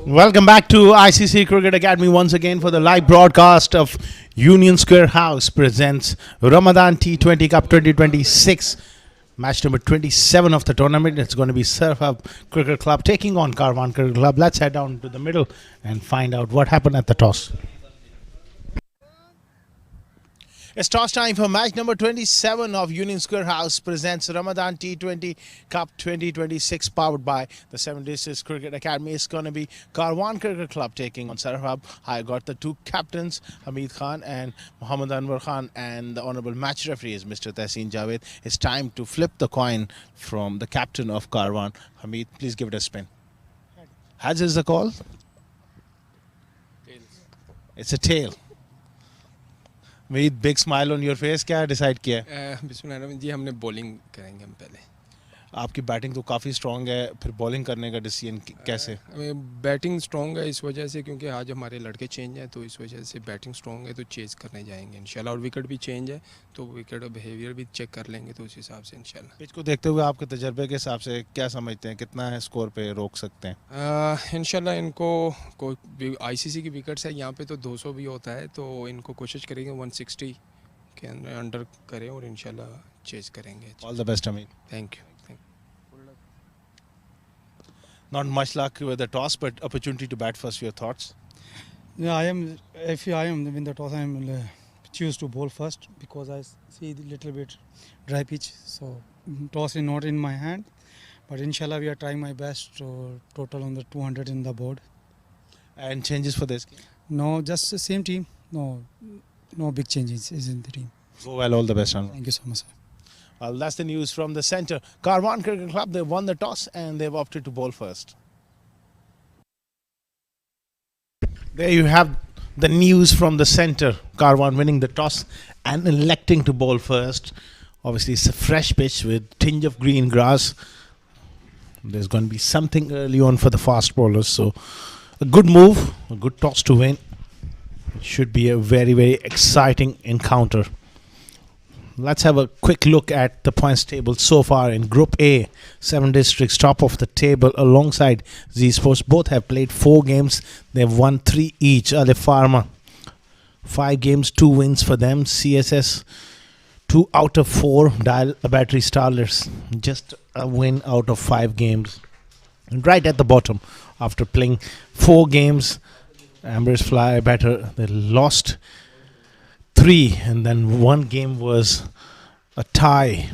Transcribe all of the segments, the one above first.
Welcome back to ICCA Cricket Academy once again for the live broadcast of Union Square House presents Ramadan T20 Cup 2026. Match number 27 of the tournament. It's going to be Servhub Cricket Club taking on Karwan Cricket Club. Let's head down to the middle and find out what happened at the toss. It's toss time for match number 27 of Union Square House presents Ramadan T20 Cup 2026 powered by the 7 Districts Cricket Academy. It's going to be Karwan Cricket Club taking on Servhub. I got the two captains, Hamid Khan and Muhammad Anwar Khan, and the honorable match referee is Mr. Tehseen Javed. It's time to flip the coin from the captain of Karwan. Hamid, please give it a spin. Heads is the call? Tails. It's a tail. With big smile on your face, क्या decide किया? बिस्मिल्लाह जी हमने bowling करेंगे हम पहले. आपकी batting तो काफ़ी strong है, फिर बॉलिंग करने का डिसीजन कैसे? बैटिंग स्ट्रॉन्ग है इस वजह से क्योंकि आज हमारे लड़के चेंज हैं तो इस वजह से बैटिंग स्ट्रॉन्ग है तो चेज करने जाएंगे इंशाल्लाह. और विकेट भी चेंज है तो विकेट बिहेवियर भी चेक कर लेंगे तो उस हिसाब से इंशाल्लाह. पिच को देखते हुए आपके तजर्बे के हिसाब से क्या समझते हैं कितना है स्कोर पे रोक सकते हैं? इंशाल्लाह इनको कोई ICC की विकेट्स है यहाँ पे तो 200 भी होता है तो इनको कोशिश करेंगे 160 के अंडर करें और इंशाल्लाह चेज करेंगे. ऑल द बेस्ट अमीन. Thank you. Not much luck with the toss, but opportunity to bat first. Your thoughts? Yeah, I am. If I am in the toss, I am choose to bowl first because I see the little bit dry pitch. So toss is not in my hand, but inshallah we are trying my best to total on the 200 in the board. And changes for this? No, just the same team. No big changes is in the team. Go well. All the best, Anwar. Thank you so much, sir. Well, that's the news from the centre. Karwan Cricket Club, they won the toss and they've opted to bowl first. There you have the news from the centre. Karwan winning the toss and electing to bowl first. Obviously, it's a fresh pitch with tinge of green grass. There's going to be something early on for the fast bowlers. So, a good move, a good toss to win. It should be a very, very exciting encounter. Let's have a quick look at the points table so far in Group A. 7 districts top of the table alongside Z Sports. Both have played 4 games. They've won 3 each. Alif Pharma 5 games, 2 wins for them. CSS 2 out of 4. Dial Battery Starlers just a win out of 5 games. And right at the bottom, after playing 4 games, Ambers Fly Batter, they lost 3 and then 1 game was a tie.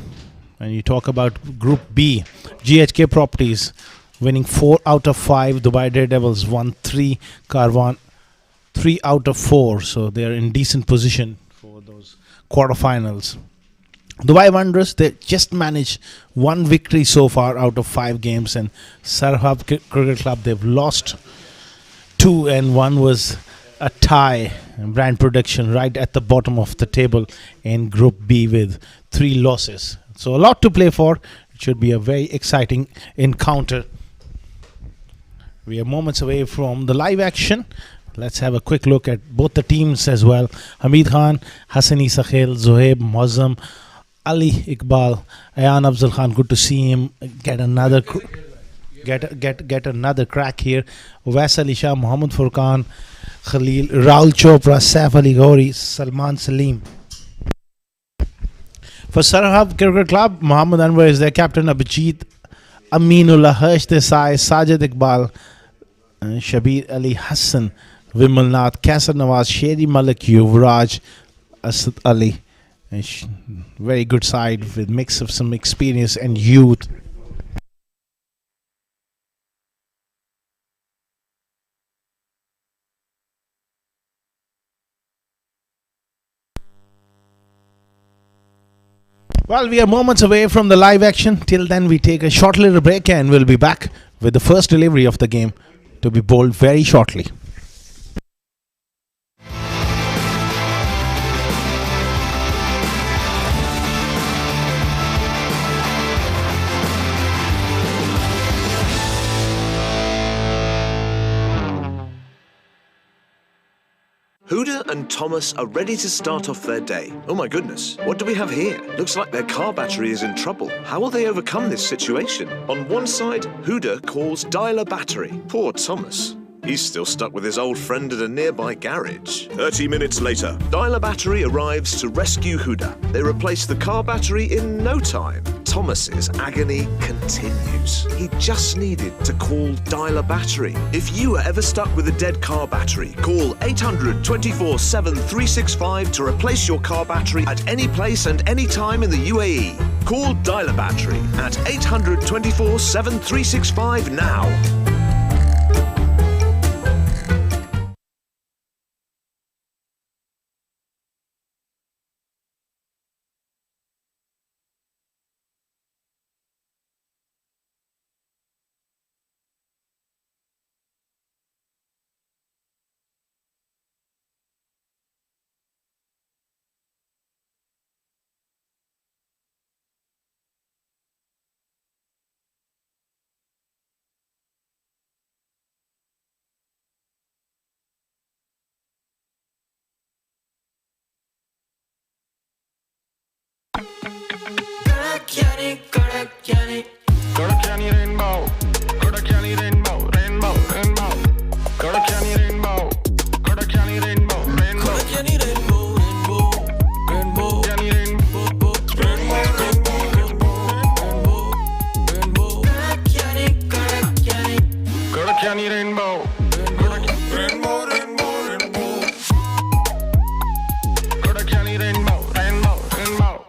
And you talk about Group B, GHK Properties winning 4 out of 5. Dubai Daredevils won 3. Carwan 3 out of 4. So they are in decent position for those quarterfinals. Dubai Wanderers, they just managed 1 victory so far out of 5 games. And Servhub Cricket Club, they've lost 2 and 1 was a tie. Brand Production right at the bottom of the table in Group B with 3 losses. So a lot to play for. It should be a very exciting encounter. We are moments away from the live action. Let's have a quick look at both the teams as well. Hamid Khan, Hassani Sakhel, Zohaib, Muazzam, Ali Iqbal, Ayan Afzal Khan. Good to see him get another get another crack here. Uwais Ali Shah, Muhammad Furqan, Khalil, Rahul Chopra, Saif Ali Ghauri, Salman Salim. For Servhub Cricket Club, Muhammad Anwar is their captain. Abhijit, Aminullah, Harsh Desai, Sajadbal, Shabir Ali Hassan, Vimal Nath, Kaisar Nawaz, Sherry Malik, Yuvraj, Asad Ali. Very good side with mix of some experience and youth. Well, we are moments away from the live action. Till then, we take a short little break and we'll be back with the first delivery of the game to be bowled very shortly. Huda and Thomas are ready to start off their day. Oh my goodness, what do we have here? Looks like their car battery is in trouble. How will they overcome this situation? On one side, Huda calls dial a battery. Poor Thomas. He's still stuck with his old friend at a nearby garage. 30 minutes later, Dialer Battery arrives to rescue Huda. They replace the car battery in no time. Thomas's agony continues. He just needed to call Dialer Battery. If you are ever stuck with a dead car battery, call 800 24/7 365 to replace your car battery at any place and any time in the UAE. Call Dialer Battery at 800 24/7 365 now. Kodakani rainbow, Kodakani rainbow, rainbow, rainbow. Kodakani rainbow, Kodakani rainbow, rainbow. Kodakani rainbow, rainbow, rainbow. Kodakani rainbow, rainbow, rainbow, rainbow, rainbow. Kodakani rainbow, rainbow, rainbow, rainbow. Kodakani rainbow, rainbow, rainbow.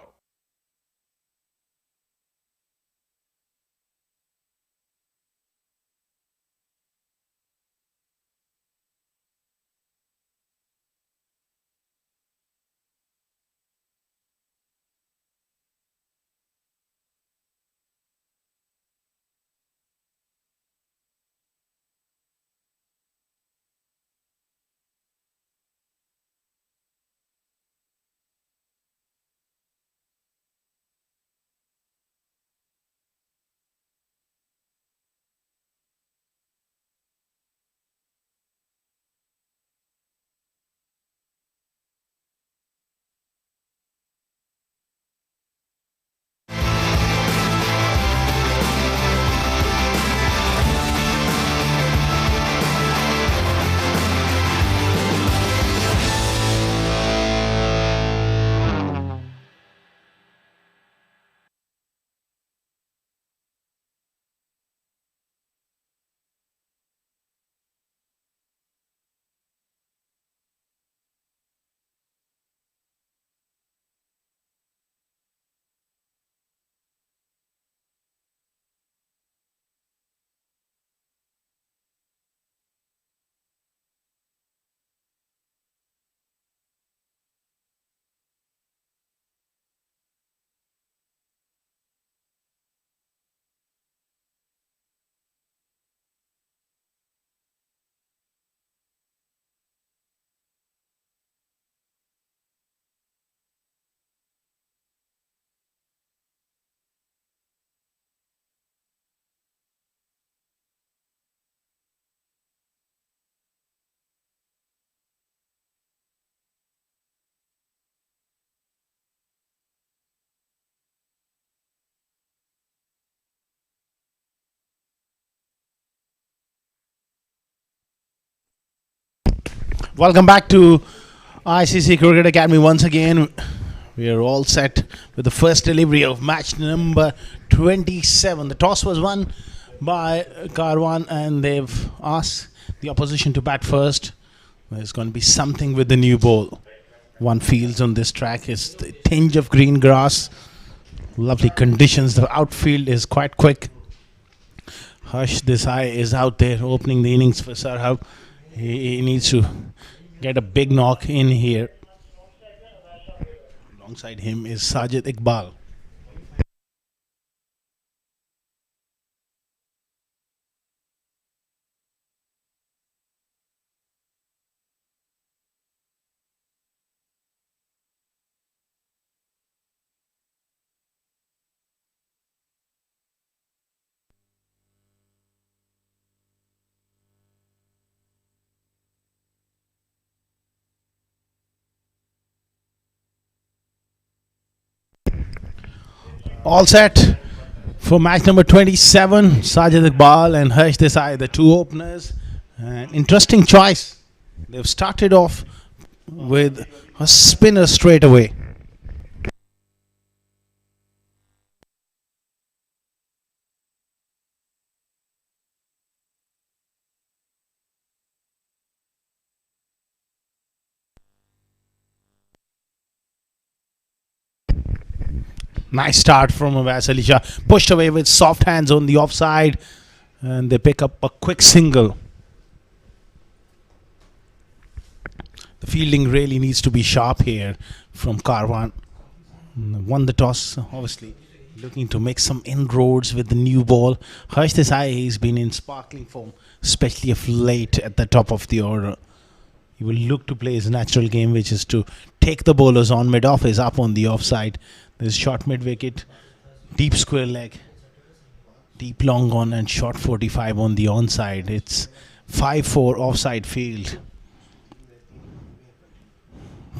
Welcome back to ICC Cricket Academy once again. We are all set with the first delivery of match number 27. The toss was won by Karwan and they've asked the opposition to bat first. There's going to be something with the new ball. One fields on this track is the tinge of green grass. Lovely conditions. The outfield is quite quick. Desai is out there opening the innings for Servhub. He needs to get a big knock in here. Alongside him is Sajadbal. All set for match number 27. Sajadbal and Desai, the two openers. An interesting choice. They've started off with a spinner straight away. Nice start from Abbas Ali Shah. Pushed away with soft hands on the offside, and they pick up a quick single. The fielding really needs to be sharp here from Karwan. Won the toss, obviously looking to make some inroads with the new ball. Harsh Desai has been in sparkling form, especially of late at the top of the order. He will look to play his natural game, which is to take the bowlers on mid-off, is up on the offside. There's short mid-wicket, deep square leg, deep long on, and short 45 on the onside. It's 5-4 offside field.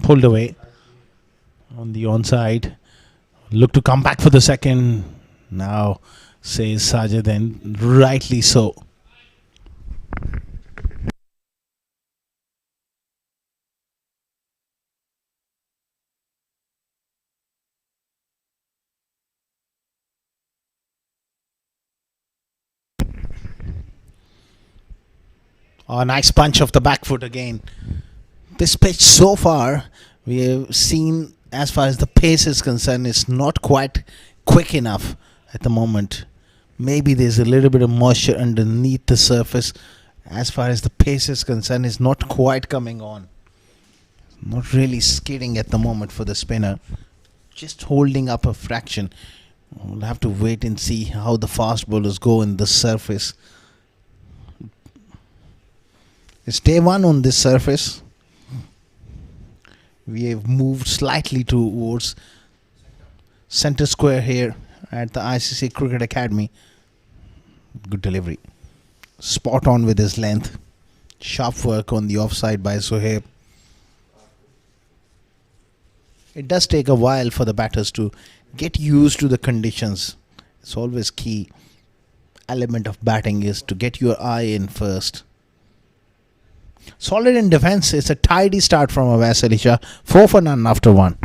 Pulled away on the onside. Look to come back for the second. Now, says Sajad, and rightly so. A nice punch of the back foot again. This pitch so far, we have seen, as far as the pace is concerned, is not quite quick enough at the moment. Maybe there's a little bit of moisture underneath the surface. As far as the pace is concerned, it's not quite coming on. Not really skidding at the moment for the spinner. Just holding up a fraction. We'll have to wait and see how the fast bowlers go in the surface. It's day one on this surface. We have moved slightly towards centre square here at the ICCA Cricket Academy. Good delivery. Spot on with his length. Sharp work on the offside by Surfab. It does take a while for the batters to get used to the conditions. It's always key element of batting is to get your eye in first. Solid in defence. It's a tidy start from Abbas Ali Shah. 4 for none after 1.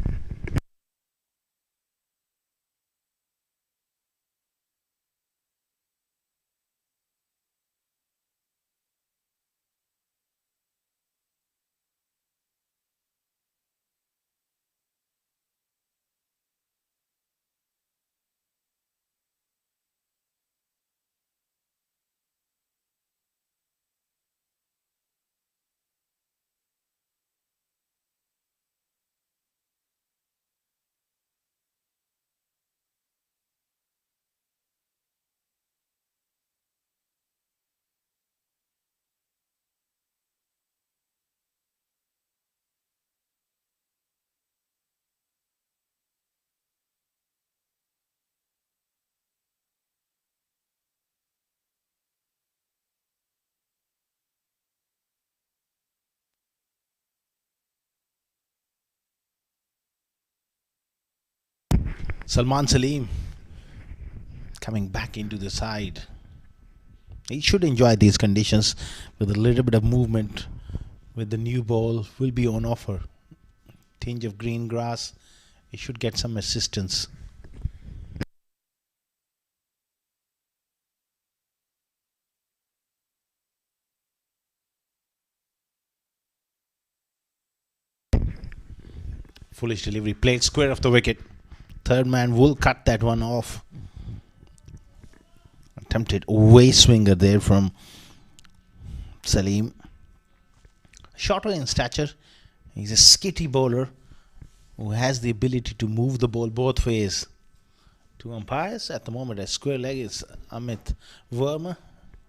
Salman Salim coming back into the side. He should enjoy these conditions with a little bit of movement. With the new ball will be on offer. Tinge of green grass. He should get some assistance. Foolish delivery. Played square of the wicket. Third man will cut that one off. Attempted away swinger there from Salim. Shorter in stature. He's a skitty bowler who has the ability to move the ball both ways. Two umpires at the moment. A square leg is Amit Verma.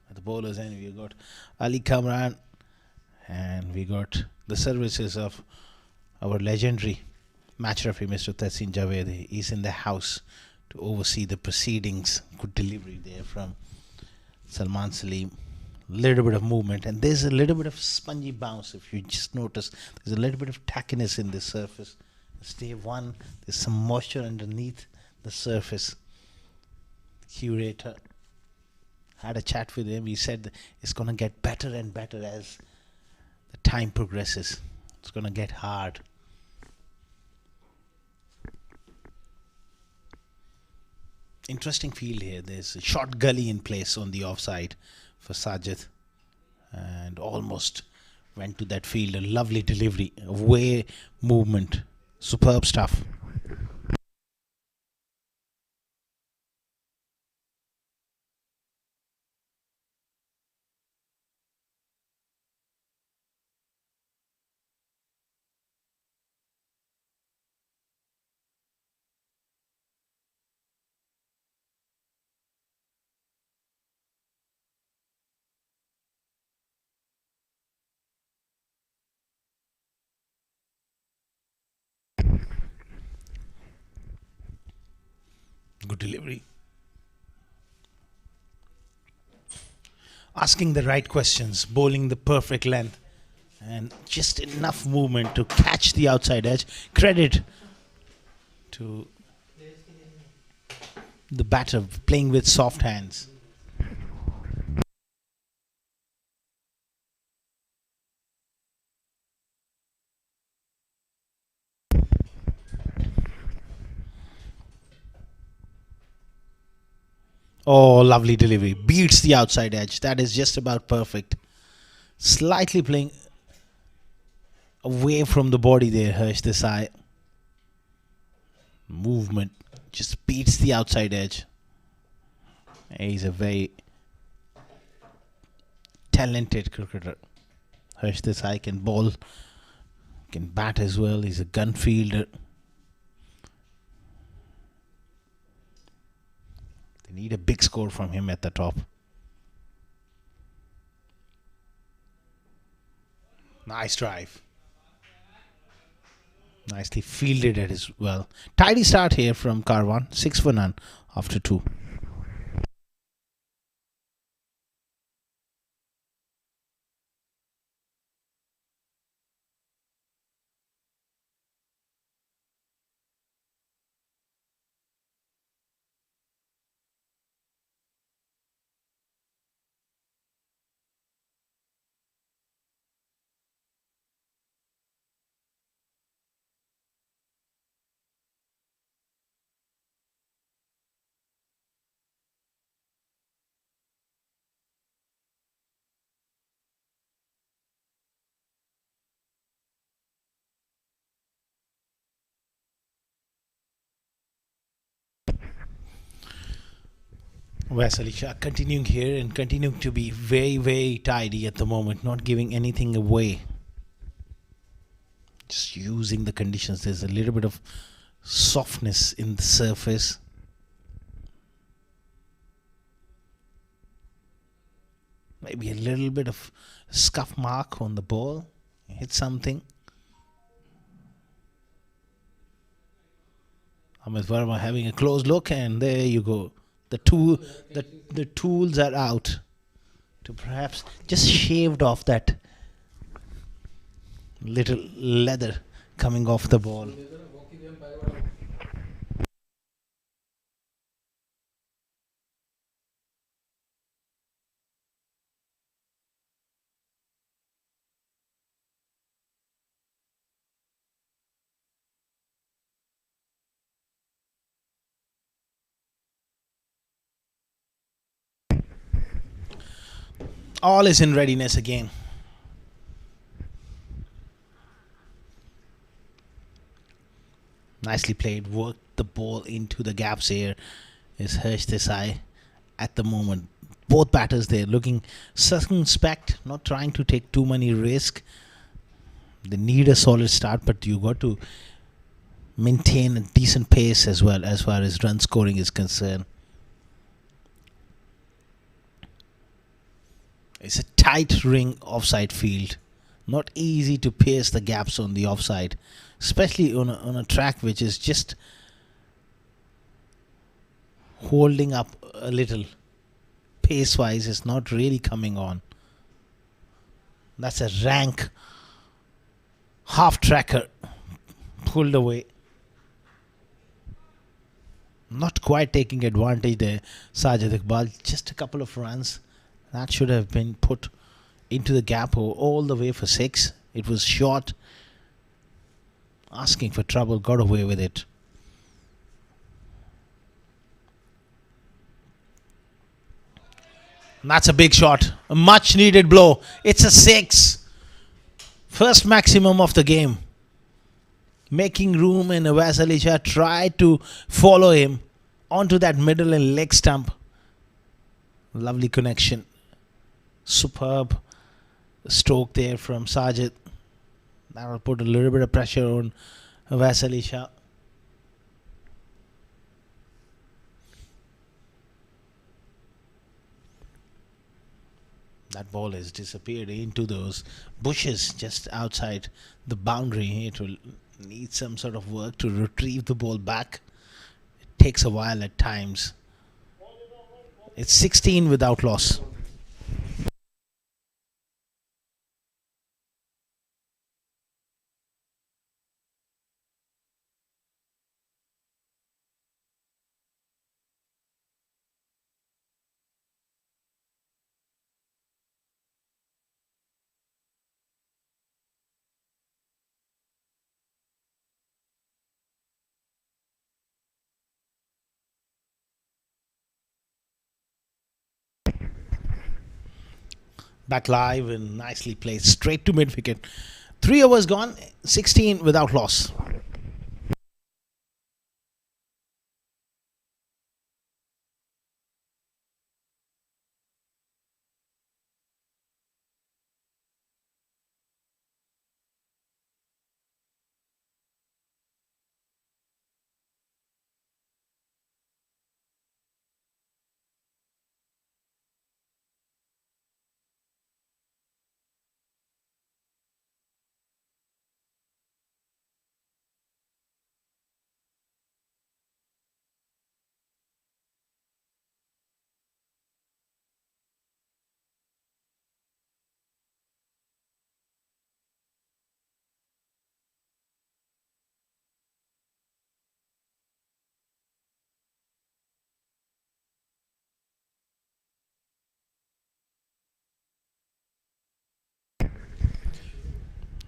At the bowler's end, we got Ali Kamran, and we got the services of our legendary match referee, Mr. Tahsin Javed. He's in the house to oversee the proceedings. Good delivery there from Salman Salim. Little bit of movement, and there's a little bit of spongy bounce. If you just notice, there's a little bit of tackiness in the surface. It's day one. There's some moisture underneath the surface. The curator had a chat with him. He said it's going to get better and better as the time progresses. It's going to get hard. Interesting field here. There's a short gully in place on the offside for Sajid, and almost went to that field. A lovely delivery, away movement, superb stuff. Good delivery. Asking the right questions, bowling the perfect length, and just enough movement to catch the outside edge. Credit to the batter playing with soft hands. Oh, lovely delivery. Beats the outside edge. That is just about perfect. Slightly playing away from the body there, Harsh Desai. Movement just beats the outside edge. He's a very talented cricketer. Harsh Desai can bowl, can bat as well. He's a gun fielder. They need a big score from him at the top. Nice drive. Nicely fielded it as well. Tidy start here from Karwan. 6 for none after 2. Wes Ali Shah continuing here and continuing to be very, very tidy at the moment, not giving anything away. Just using the conditions. There's a little bit of softness in the surface. Maybe a little bit of scuff mark on the ball. Hit something. Amit Verma having a close look, and there you go. The tools are out to perhaps just shaved off that little leather coming off the ball. All is in readiness again. Nicely played. Worked the ball into the gaps here. Is Harsh Desai at the moment. Both batters there looking circumspect, not trying to take too many risks. They need a solid start, but you got to maintain a decent pace as well as far as run scoring is concerned. It's a tight ring offside field. Not easy to pierce the gaps on the offside, especially on a track which is just holding up a little. Pace-wise, it's not really coming on. That's a rank half-tracker pulled away. Not quite taking advantage there, Sajadbal. Just a couple of runs. That should have been put into the gap all the way for 6. It was short. Asking for trouble, got away with it. And that's a big shot. A much needed blow. It's a 6. First maximum of the game. Making room, and Vasalisha tried to follow him onto that middle and leg stump. Lovely connection. Superb stroke there from Sajid. That will put a little bit of pressure on Vasalisha. That ball has disappeared into those bushes just outside the boundary. It will need some sort of work to retrieve the ball back. It takes a while at times. It's 16 without loss. Back live and nicely played straight to mid wicket. 3 overs gone, 16 without loss.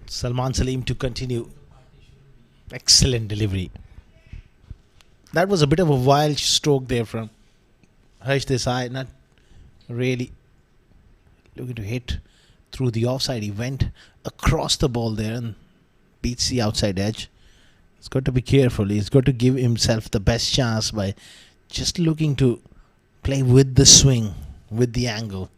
Salman Salim to continue. Excellent delivery. That was a bit of a wild stroke there from Harsh Desai. Not really looking to hit through the offside. He went across the ball there and beats the outside edge. He's got to be careful. He's got to give himself the best chance by just looking to play with the swing, with the angle.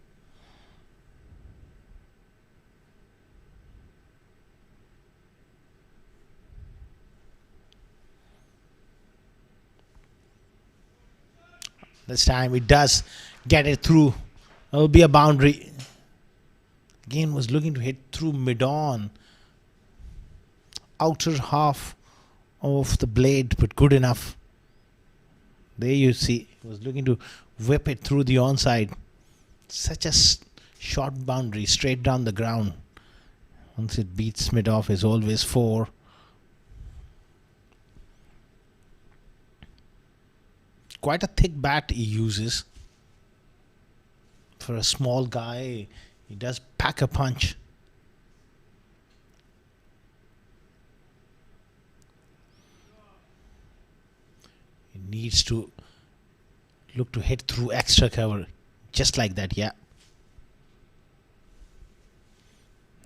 This time it does get it through. It will be a boundary. Again was looking to hit through mid-on. Outer half of the blade, but good enough. There you see, he was looking to whip it through the onside. Such a short boundary, straight down the ground. Once it beats mid-off is always 4. Quite a thick bat he uses. For a small guy, he does pack a punch. He needs to look to hit through extra cover. Just like that, yeah.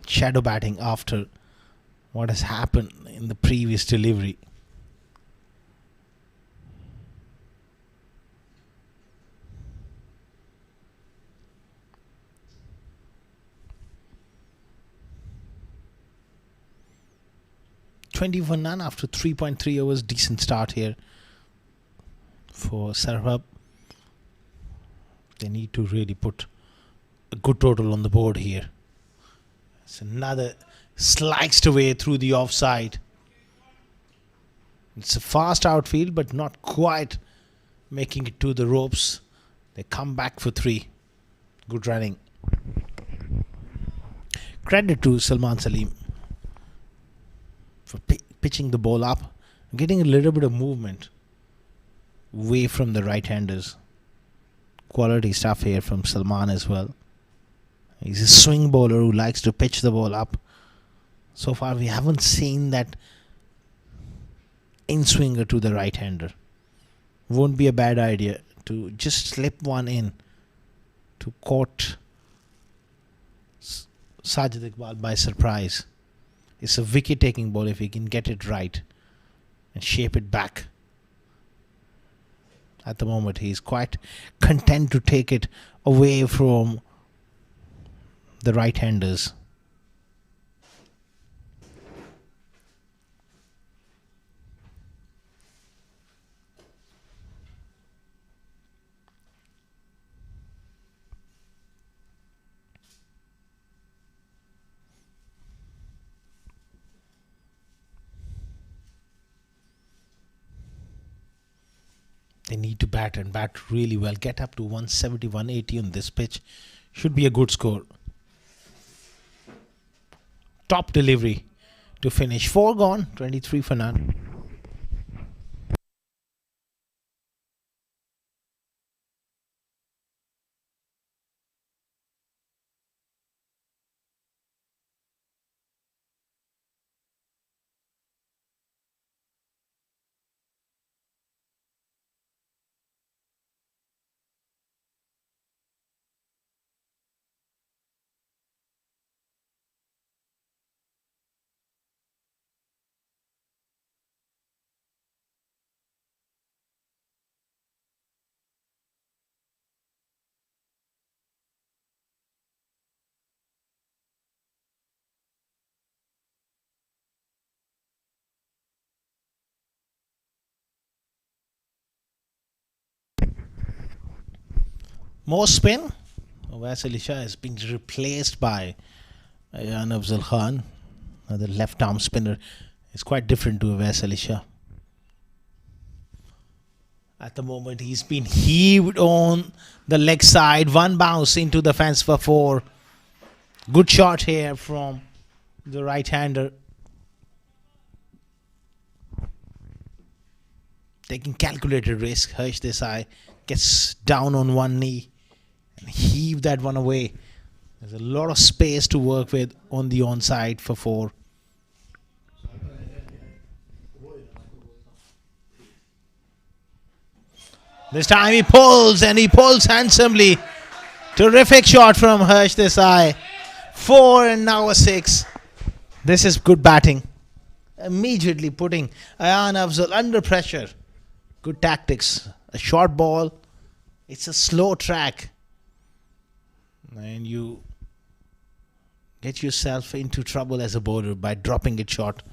Shadow batting after what has happened in the previous delivery. For none after 3.3 overs. Decent start here for Servhub. They need to really put a good total on the board here. It's another sliced away through the offside. It's a fast outfield, but not quite making it to the ropes. They come back for 3. Good running. Credit to Salman Salim for pitching the ball up, getting a little bit of movement. away from the right-handers. Quality stuff here from Salman as well. He's a swing bowler who likes to pitch the ball up. So far we haven't seen that in-swinger to the right-hander. Won't be a bad idea to just slip one in to caught Sajadbal by surprise. It's a wicket-taking ball if he can get it right and shape it back. At the moment, he's quite content to take it away from the right-handers. They need to bat and bat really well. Get up to 170, 180 on this pitch. Should be a good score. Top delivery to finish. 4 gone, 23 for none. More spin. Uwais Ali Shah is being replaced by Ayaan Afzal Khan. The left arm spinner is quite different to Uwais Ali Shah. At the moment, he's been heaved on the leg side. One bounce into the fence for 4. Good shot here from the right-hander. Taking calculated risk. Harsh Desai gets down on one knee and heave that one away. There's a lot of space to work with on the onside for 4. This time he pulls, and he pulls handsomely. Terrific shot from Harsh Desai. 4 and now a 6. This is good batting. Immediately putting Ayaan Afzal under pressure. Good tactics. A short ball. It's a slow track. And you get yourself into trouble as a bowler by dropping it short.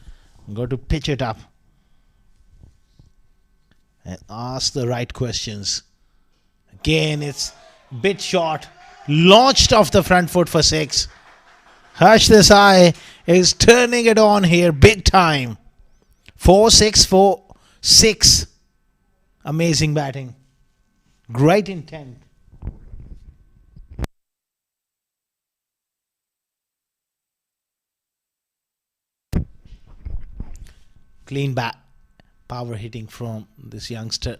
Got to pitch it up and ask the right questions. Again, it's bit short. Launched off the front foot for 6. Harsh Desai is turning it on here big time. 4-6, 4-6. Amazing batting. Great intent. Clean bat. Power hitting from this youngster.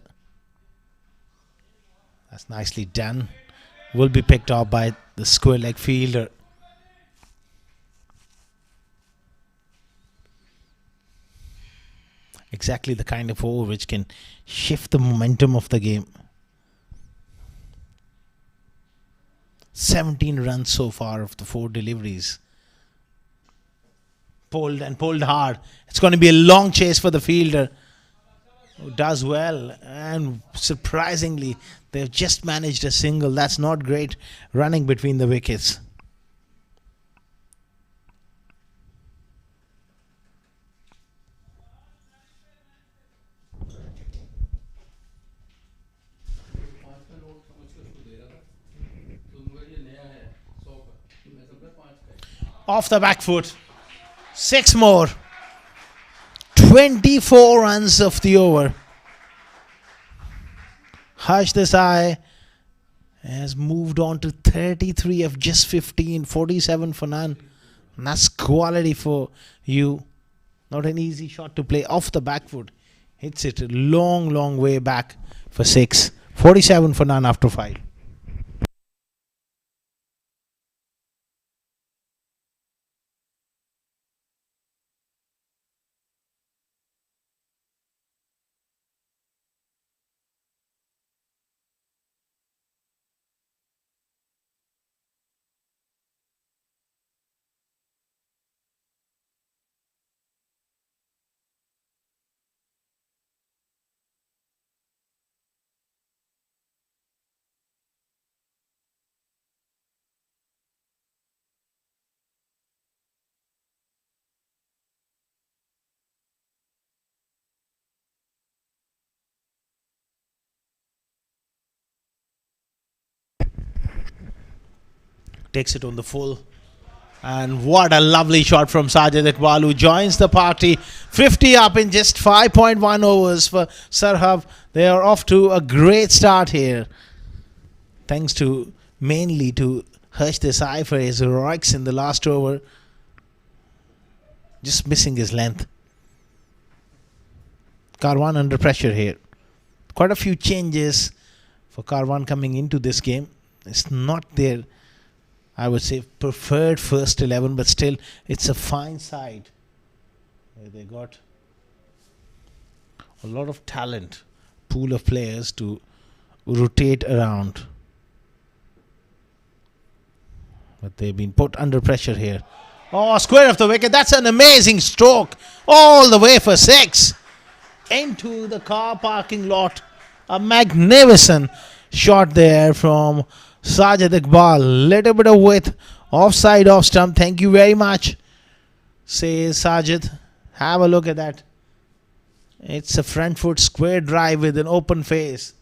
That's nicely done. Will be picked up by the square leg fielder. Exactly the kind of over which can shift the momentum of the game. 17 runs so far of the 4 deliveries. Pulled and pulled hard. It's going to be a long chase for the fielder, who does well, and surprisingly they've just managed a single. That's not great running between the wickets. Off the back foot. 6 more. 24 runs of the over. Harsh Desai has moved on to 33 of just 15. 47 for none. And that's quality for you. Not an easy shot to play off the back foot. Hits it a long, long way back for 6. 47 for none after 5. Takes it on the full. And what a lovely shot from Sajadbal, who joins the party. 50 up in just 5.1 overs for Servhub. They are off to a great start here. Thanks to mainly to Desai for his heroics in the last over. Just missing his length. Carwan under pressure here. Quite a few changes for Carwan coming into this game. It's not their, I would say, preferred first 11, but still it's a fine side. They got a lot of talent, pool of players to rotate around. But they've been put under pressure here. Oh, square of the wicket. That's an amazing stroke. All the way for 6. Into the car parking lot. A magnificent shot there from Sajadbal. Little bit of width. Offside off stump. Thank you very much, says Sajid. Have a look at that. It's a front foot square drive with an open face.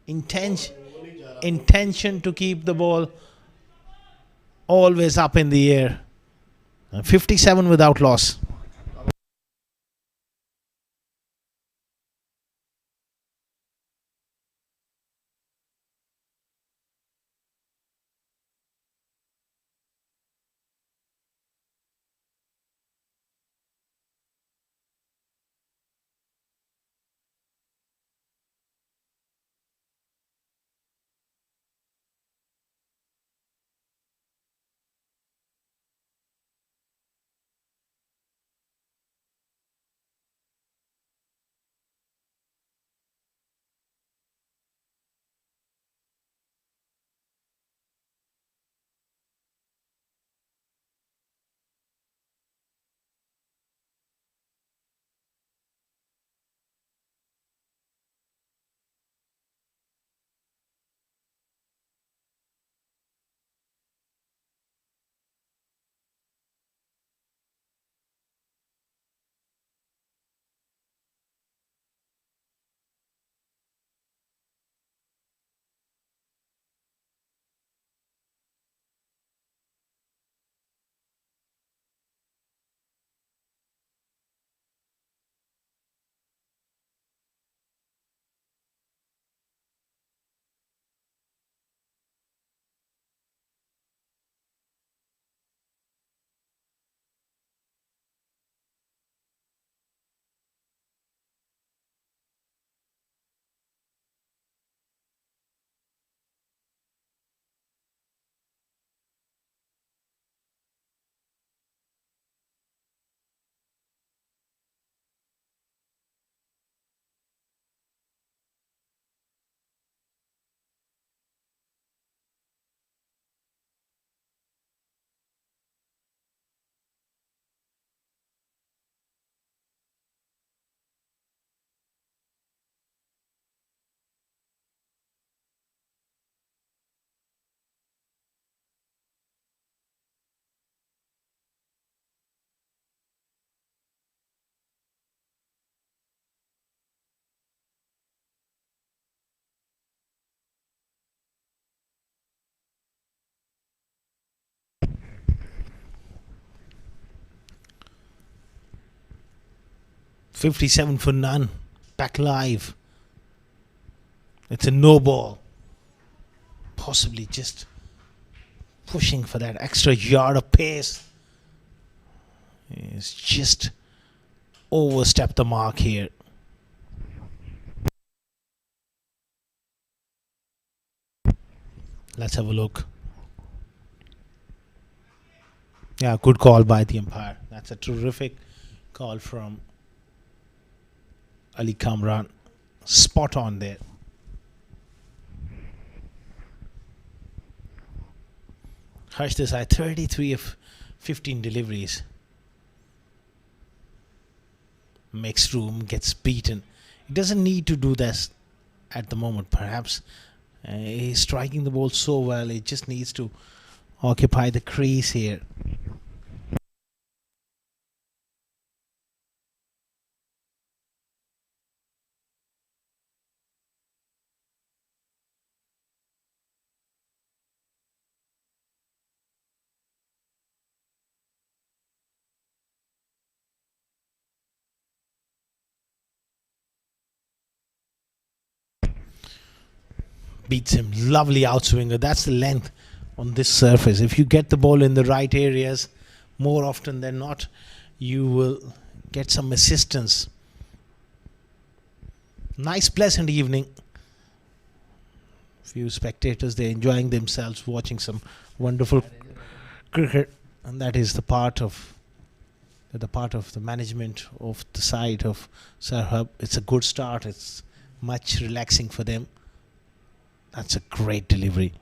Intention to keep the ball always up in the air. 57 without loss. .57 for none. Back live. It's a no ball. Possibly just pushing for that extra yard of pace. He's just overstepped the mark here. Let's have a look. Yeah, good call by the umpire. That's a terrific call from Ali Kamran. Spot on there. Harsh Desai, 33 of 15 deliveries. Makes room, gets beaten. He doesn't need to do this at the moment, perhaps. He's striking the ball so well, he just needs to occupy the crease here. Beats him. Lovely outswinger. That's the length on this surface. If you get the ball in the right areas, more often than not, you will get some assistance. Nice, pleasant evening. Few spectators, they're enjoying themselves watching some wonderful cricket, and that is the part of the management of the side of Servhub. It's a good start. It's much relaxing for them. That's a great delivery.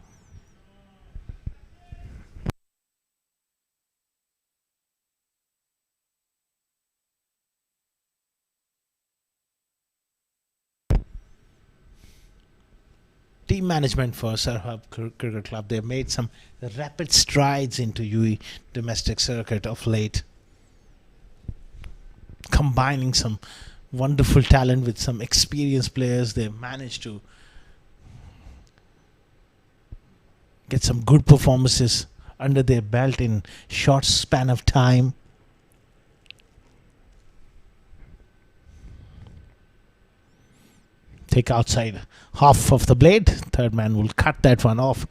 Team management for Servhub Cricket Club, they've made some rapid strides into UAE domestic circuit of late, combining some wonderful talent with some experienced players. They've managed to get some good performances under their belt in short span of time. Take outside half of the blade. Third man will cut that one off.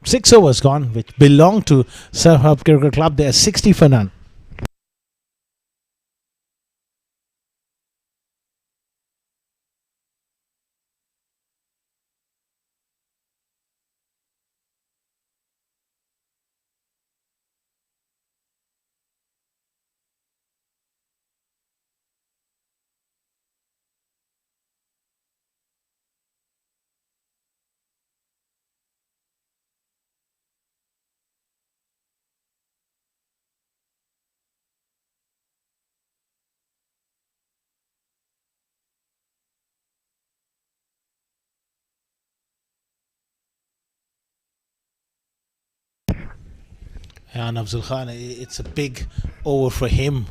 6 overs gone, which belong to Servhub Cricket Club. They are 60 for none. And Afzal Khan, it's a big over for him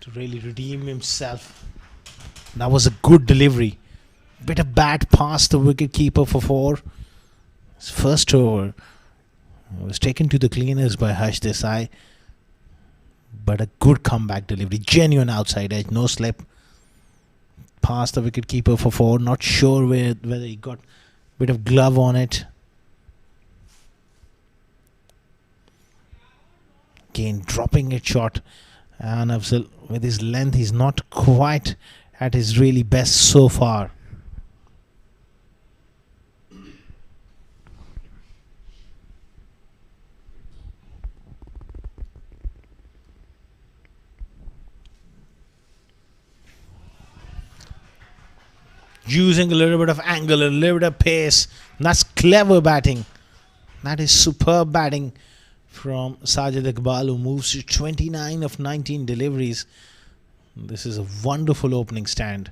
to really redeem himself. That was a good delivery. Bit of bat past the wicket keeper for 4. His first over was taken to the cleaners by Harsh Desai. But a good comeback delivery. Genuine outside edge, no slip. Past the wicket keeper for 4. Not sure whether he got a bit of glove on it. Again, dropping it short. And Afzal, with his length, he's not quite at his really best so far. Using a little bit of angle, a little bit of pace. That's clever batting. That is superb batting from Sajadbal, who moves to 29 of 19 deliveries. This is a wonderful opening stand.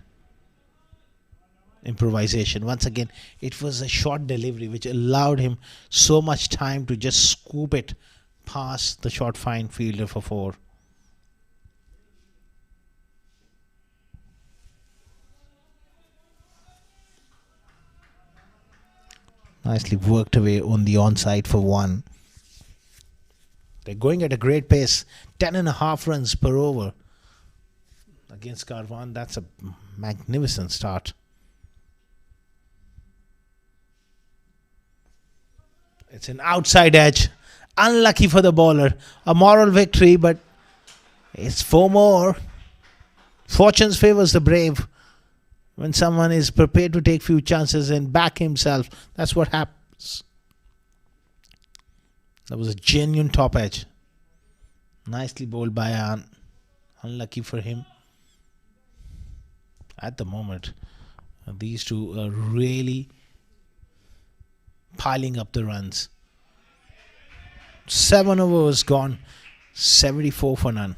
Improvisation. Once again, it was a short delivery which allowed him so much time to just scoop it past the short fine fielder for 4. Nicely worked away on the onside for 1. They're going at a great pace. 10.5 runs per over against Carwan. That's a magnificent start. It's an outside edge. Unlucky for the bowler. A moral victory, but it's 4 more. Fortunes favours the brave When someone is prepared to take few chances and back himself, that's what happens. That was a genuine top edge. Nicely bowled by An. Unlucky for him. At the moment, these two are really piling up the runs. 7 overs gone, 74 for none.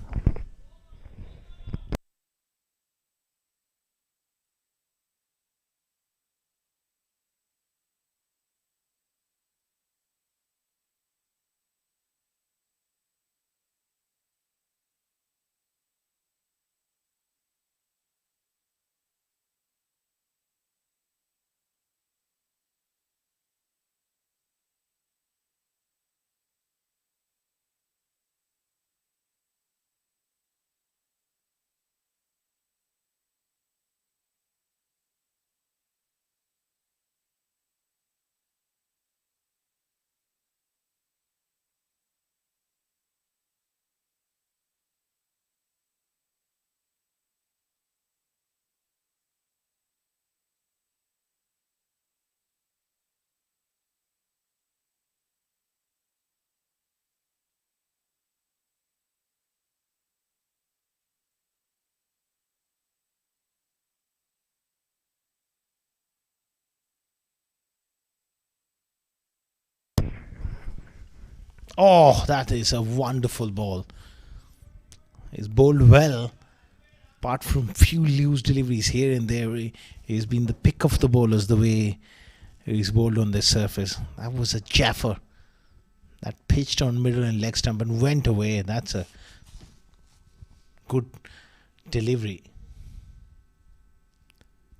Oh, that is a wonderful ball. He's bowled well, apart from few loose deliveries here and there. He's been the pick of the bowlers the way he's bowled on this surface. That was a jaffer. That pitched on middle and leg stump and went away. That's a good delivery.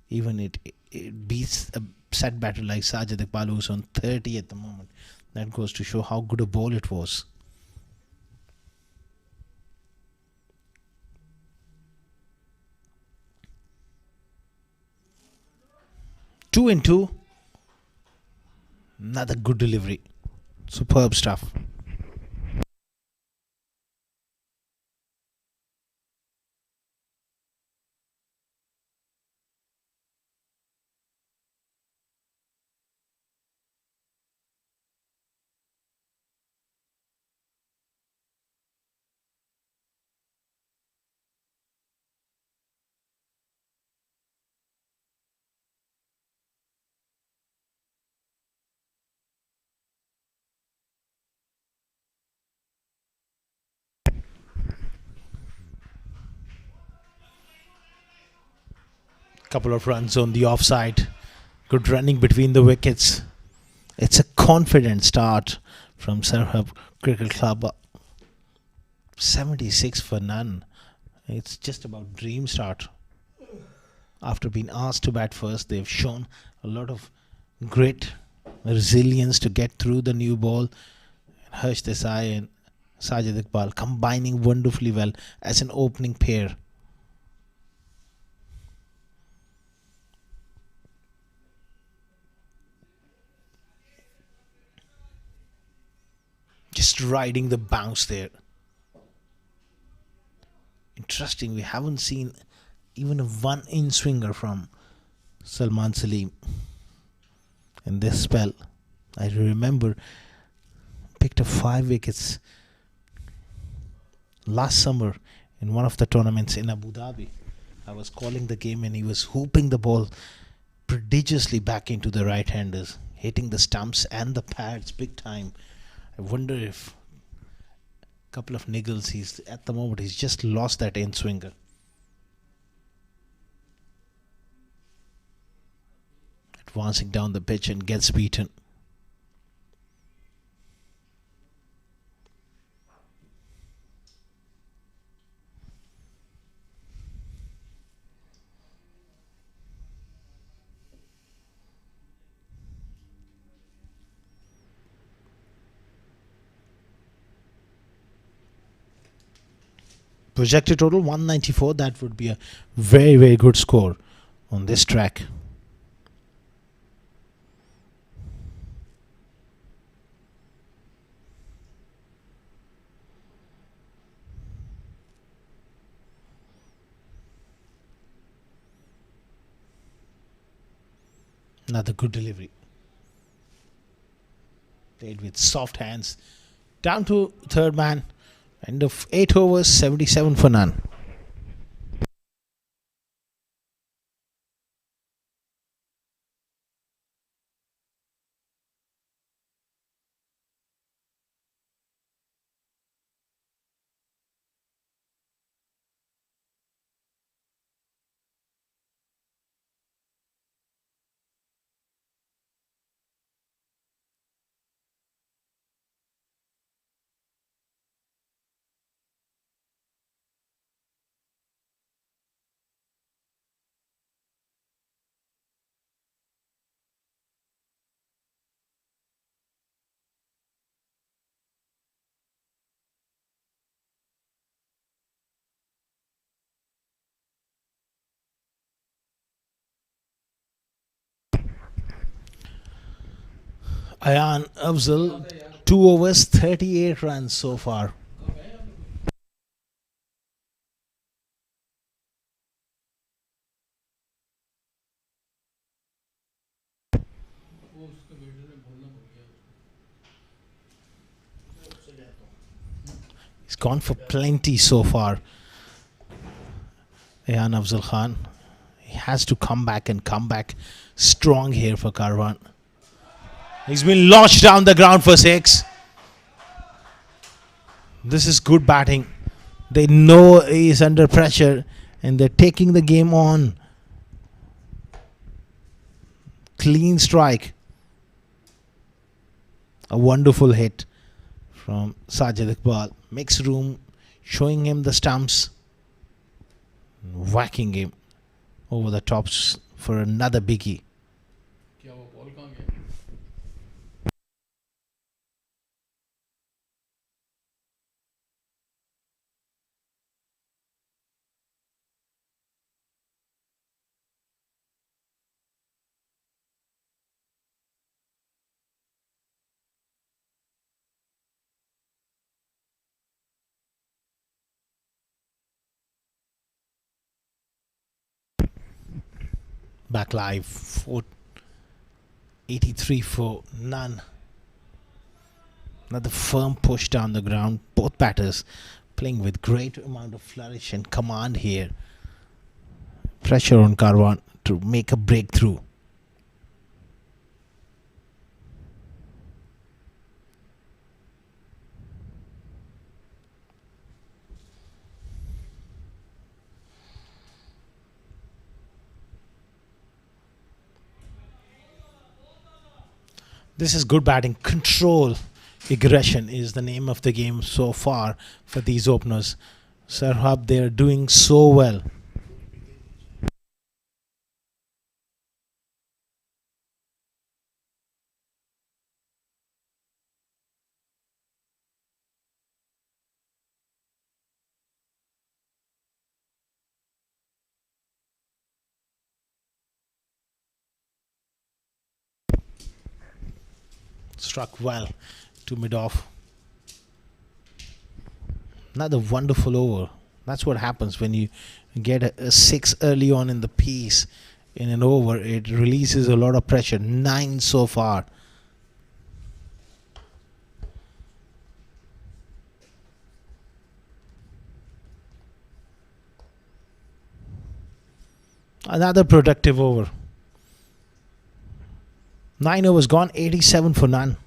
Even it beats a set batter like Sajadbal, who's on 30 at the moment. That goes to show how good a ball it was. Two and two. Another good delivery. Superb stuff. Couple of runs on the offside. Good running between the wickets. It's a confident start from Servhub Cricket Club. 76 for none. It's just about dream start. After being asked to bat first, they've shown a lot of grit, resilience to get through the new ball. Harsh Desai and Sajadbal combining wonderfully well as an opening pair. Just riding the bounce there. Interesting, we haven't seen even a one-inch swinger from Salman Salim in this spell. I remember picked up 5 wickets last summer in one of the tournaments in Abu Dhabi. I was calling the game and he was hooping the ball prodigiously back into the right-handers, hitting the stumps and the pads big time. I wonder if a couple of niggles, at the moment he's just lost that in swinger. Advancing down the pitch and gets beaten. Projected total 194. That would be a very, very good score on this track. Another good delivery. Played with soft hands. Down to third man. End of 8 overs, 77 for none. Ayan Afzal, 2 overs, 38 runs so far. He's gone for plenty so far. Ayan Afzal Khan. He has to come back and come back strong here for Karwan. He's been launched down the ground for 6. This is good batting. They know he's under pressure and they're taking the game on. Clean strike. A wonderful hit from Sajadbal. Makes room, showing him the stumps, whacking him over the tops for another biggie. Back live, 483 for none. Another firm push down the ground. Both batters playing with great amount of flourish and command here. Pressure on Carwan to make a breakthrough. This is good batting. Control, aggression is the name of the game so far for these openers. Servhub, they are doing so well. Struck well to mid off. Another wonderful over. That's what happens when you get a 6 early on in the piece in an over. It releases a lot of pressure. 9 so far. Another productive over. 9 overs gone, 87 for none.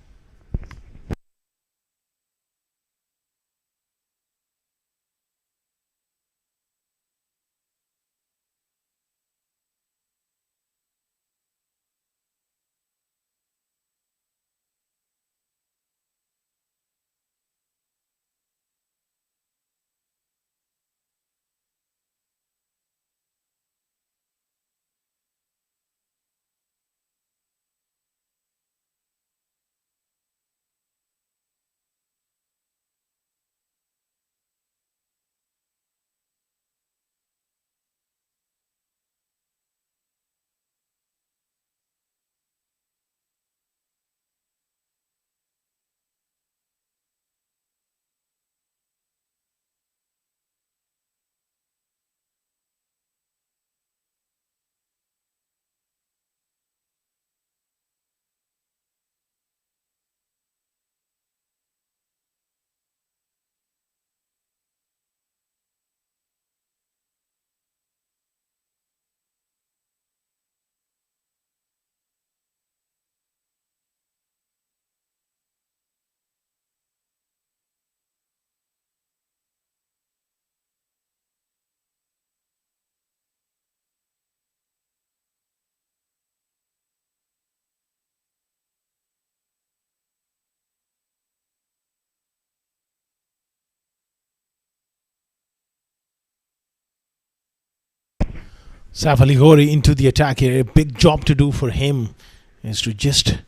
Saif Ali Ghori into the attack here. A big job to do for him is to just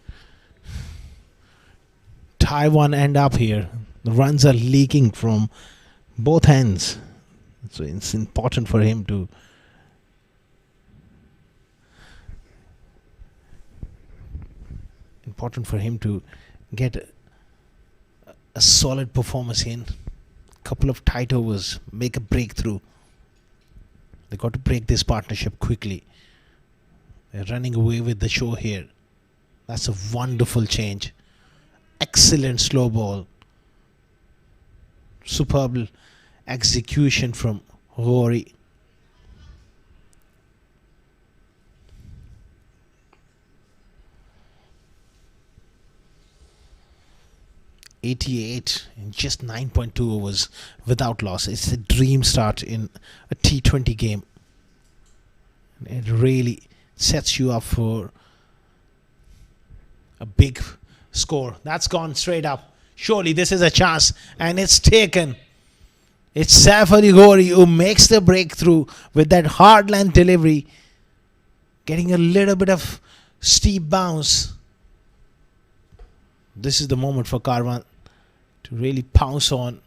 tie one end up here. The runs are leaking from both ends, so it's important for him to get a solid performance in. Couple of tight overs, make a breakthrough. They got to break this partnership quickly. They're running away with the show here. That's a wonderful change. Excellent slow ball. Superb execution from Ghori. .88 in just 9.2 overs without loss. It's a dream start in a T20 game. It really sets you up for a big score. That's gone straight up. Surely this is a chance, and it's taken. It's Saif Ali Ghori who makes the breakthrough with that hard length delivery, getting a little bit of steep bounce. This is the moment for Carwan to really pounce on.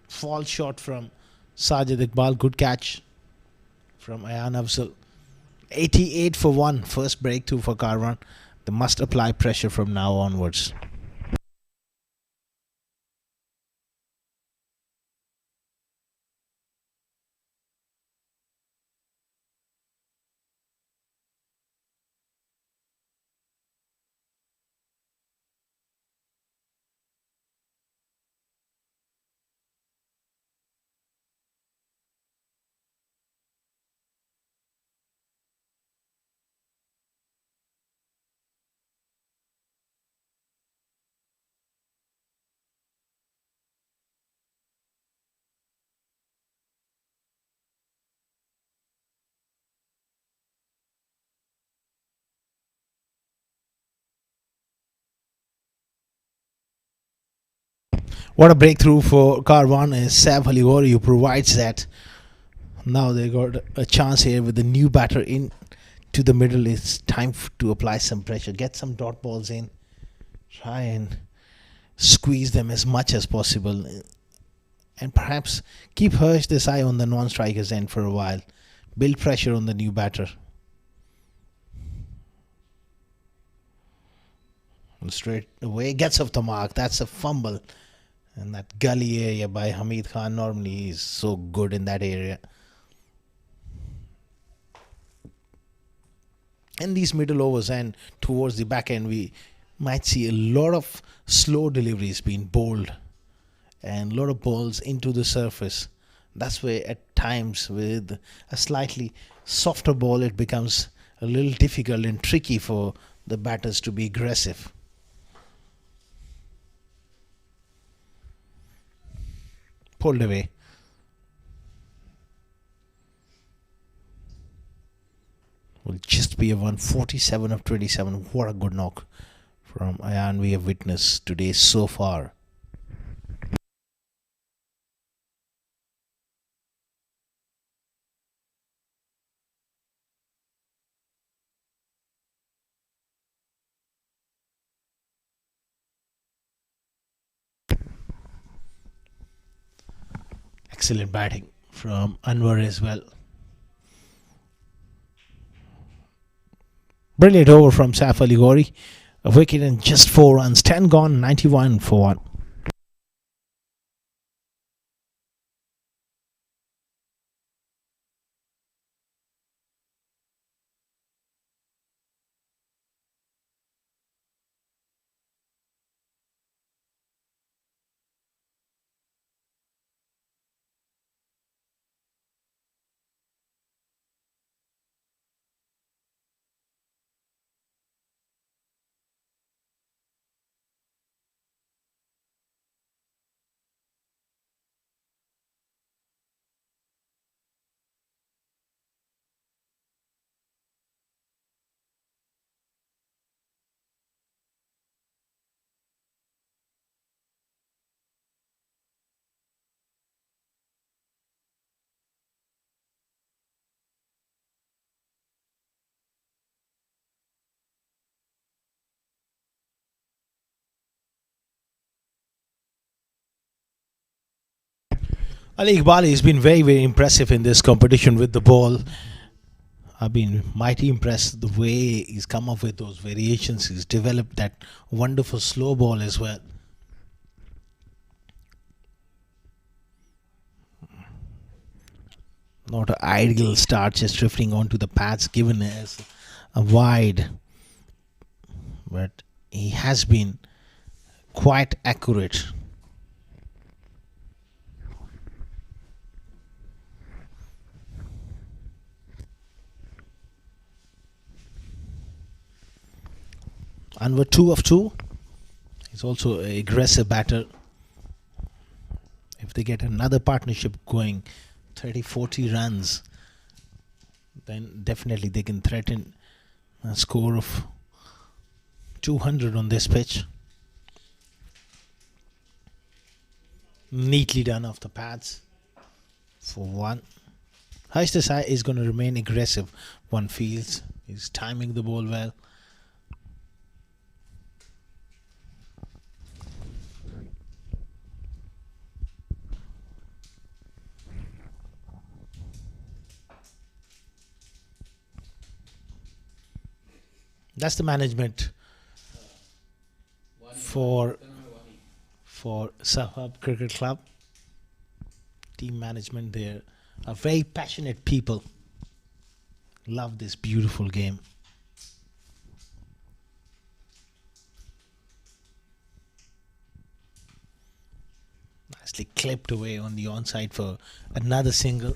Fall shot from Sajadbal. Good catch from Ayan Afzal. 88 for 1. First breakthrough for Karwan. They must apply pressure from now onwards. What a breakthrough for Karwan is Saif Ali Ghori who provides that. Now they got a chance here with the new batter in to the middle. It's time to apply some pressure. Get some dot balls in. Try and squeeze them as much as possible. And perhaps keep Harsh Desai on the non-striker's end for a while. Build pressure on the new batter. And straight away gets off the mark. That's a fumble. And that gully area by Hamid Khan, normally is so good in that area. In these middle overs and towards the back end, we might see a lot of slow deliveries being bowled and a lot of balls into the surface. That's where at times with a slightly softer ball it becomes a little difficult and tricky for the batters to be aggressive. Pulled away. Will just be a 147 of 27. What a good knock from Ayan we have witnessed today so far. Excellent batting from Anwar as well. Brilliant over from Saif Ali Ghori. A wicket and just 4 runs. 10 gone, 91 for 1. Ali Iqbal has been very, very impressive in this competition with the ball. I've been mighty impressed the way he's come up with those variations. He's developed that wonderful slow ball as well. Not an ideal start, just drifting onto the pads given as a wide. But he has been quite accurate. And we're 2 of 2. He's also an aggressive batter. If they get another partnership going, 30-40 runs, then definitely they can threaten a score of 200 on this pitch. Neatly done off the pads for 1. Desai is going to remain aggressive. One feels he's timing the ball well. That's the management for Servhub Cricket Club. Team management there are very passionate people. Love this beautiful game. Nicely clipped away on the onside for another single.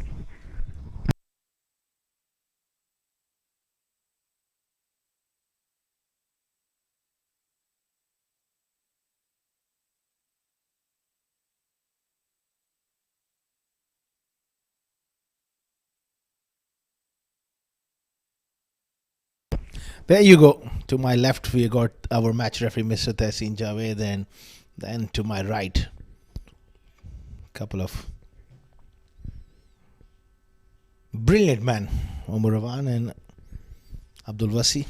There you go. To my left, we got our match referee, Mr. Tehseen Javed, and then to my right, couple of brilliant men, Omar Ravan and Abdul Wasi,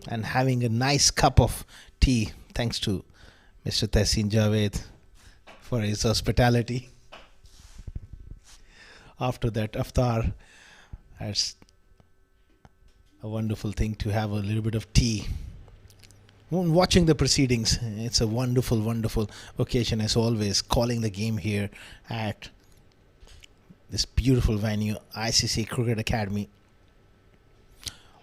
and having a nice cup of tea, thanks to Mr. Tehseen Javed for his hospitality. After that, Aftar, it's a wonderful thing to have a little bit of tea. Watching the proceedings, it's a wonderful, wonderful occasion as always. Calling the game here at this beautiful venue, ICCA Cricket Academy.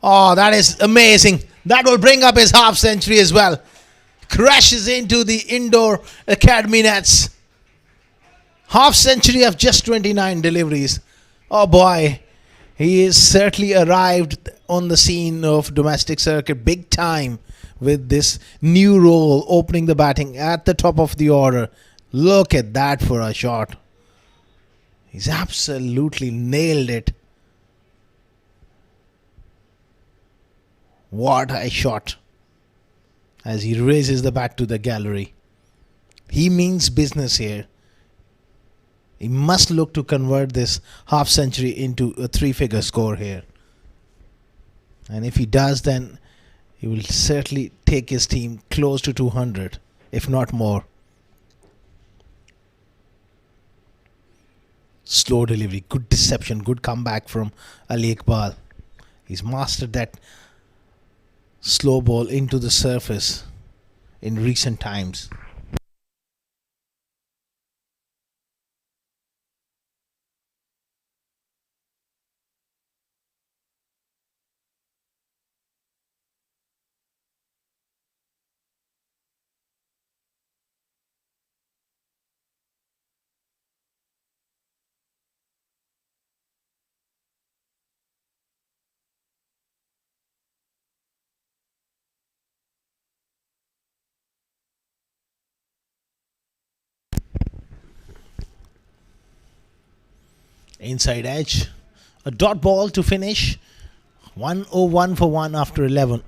Oh, that is amazing. That will bring up his half century as well. Crashes into the indoor academy nets. Half century of just 29 deliveries. Oh boy, he is certainly arrived on the scene of domestic circuit big time with this new role, opening the batting at the top of the order. Look at that for a shot. He's absolutely nailed it. What a shot. As he raises the bat to the gallery. He means business here. He must look to convert this half century into a 3-figure score here. And if he does, then he will certainly take his team close to 200, if not more. Slow delivery, good deception, good comeback from Ali Iqbal. He's mastered that slow ball into the surface in recent times. Inside edge, a dot ball to finish. 101 for 1 after 11.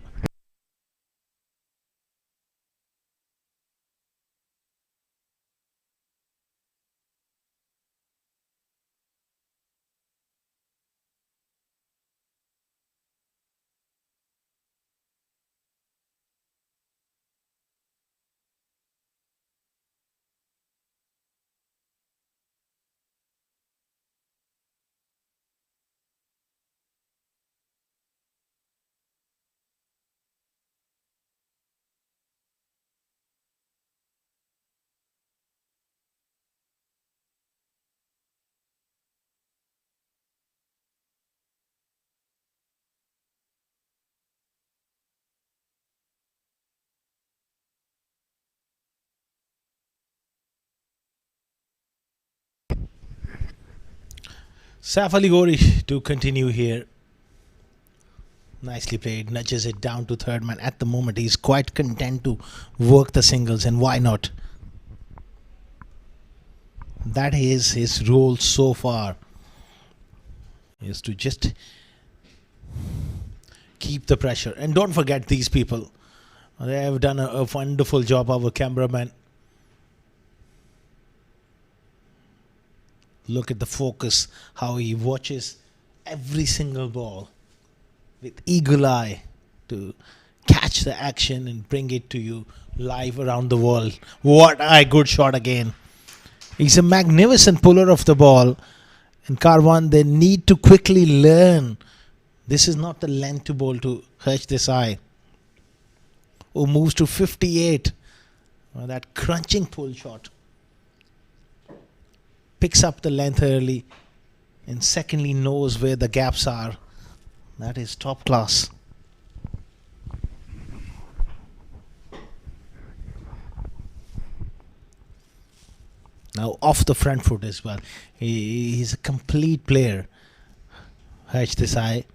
Saif Ali Gori to continue here. Nicely played, nudges it down to third man. At the moment, he's quite content to work the singles, and why not? That is his role so far, is to just keep the pressure. And don't forget these people. They have done a wonderful job, our cameraman. Look at the focus, how he watches every single ball with eagle eye to catch the action and bring it to you live around the world. What a good shot again. He's a magnificent puller of the ball. And Carwan, they need to quickly learn. This is not the length to bowl to Desai, who moves to 58. That crunching pull shot. Picks up the length early. And secondly, knows where the gaps are. That is top class. Now off the front foot as well. He's a complete player. Desai.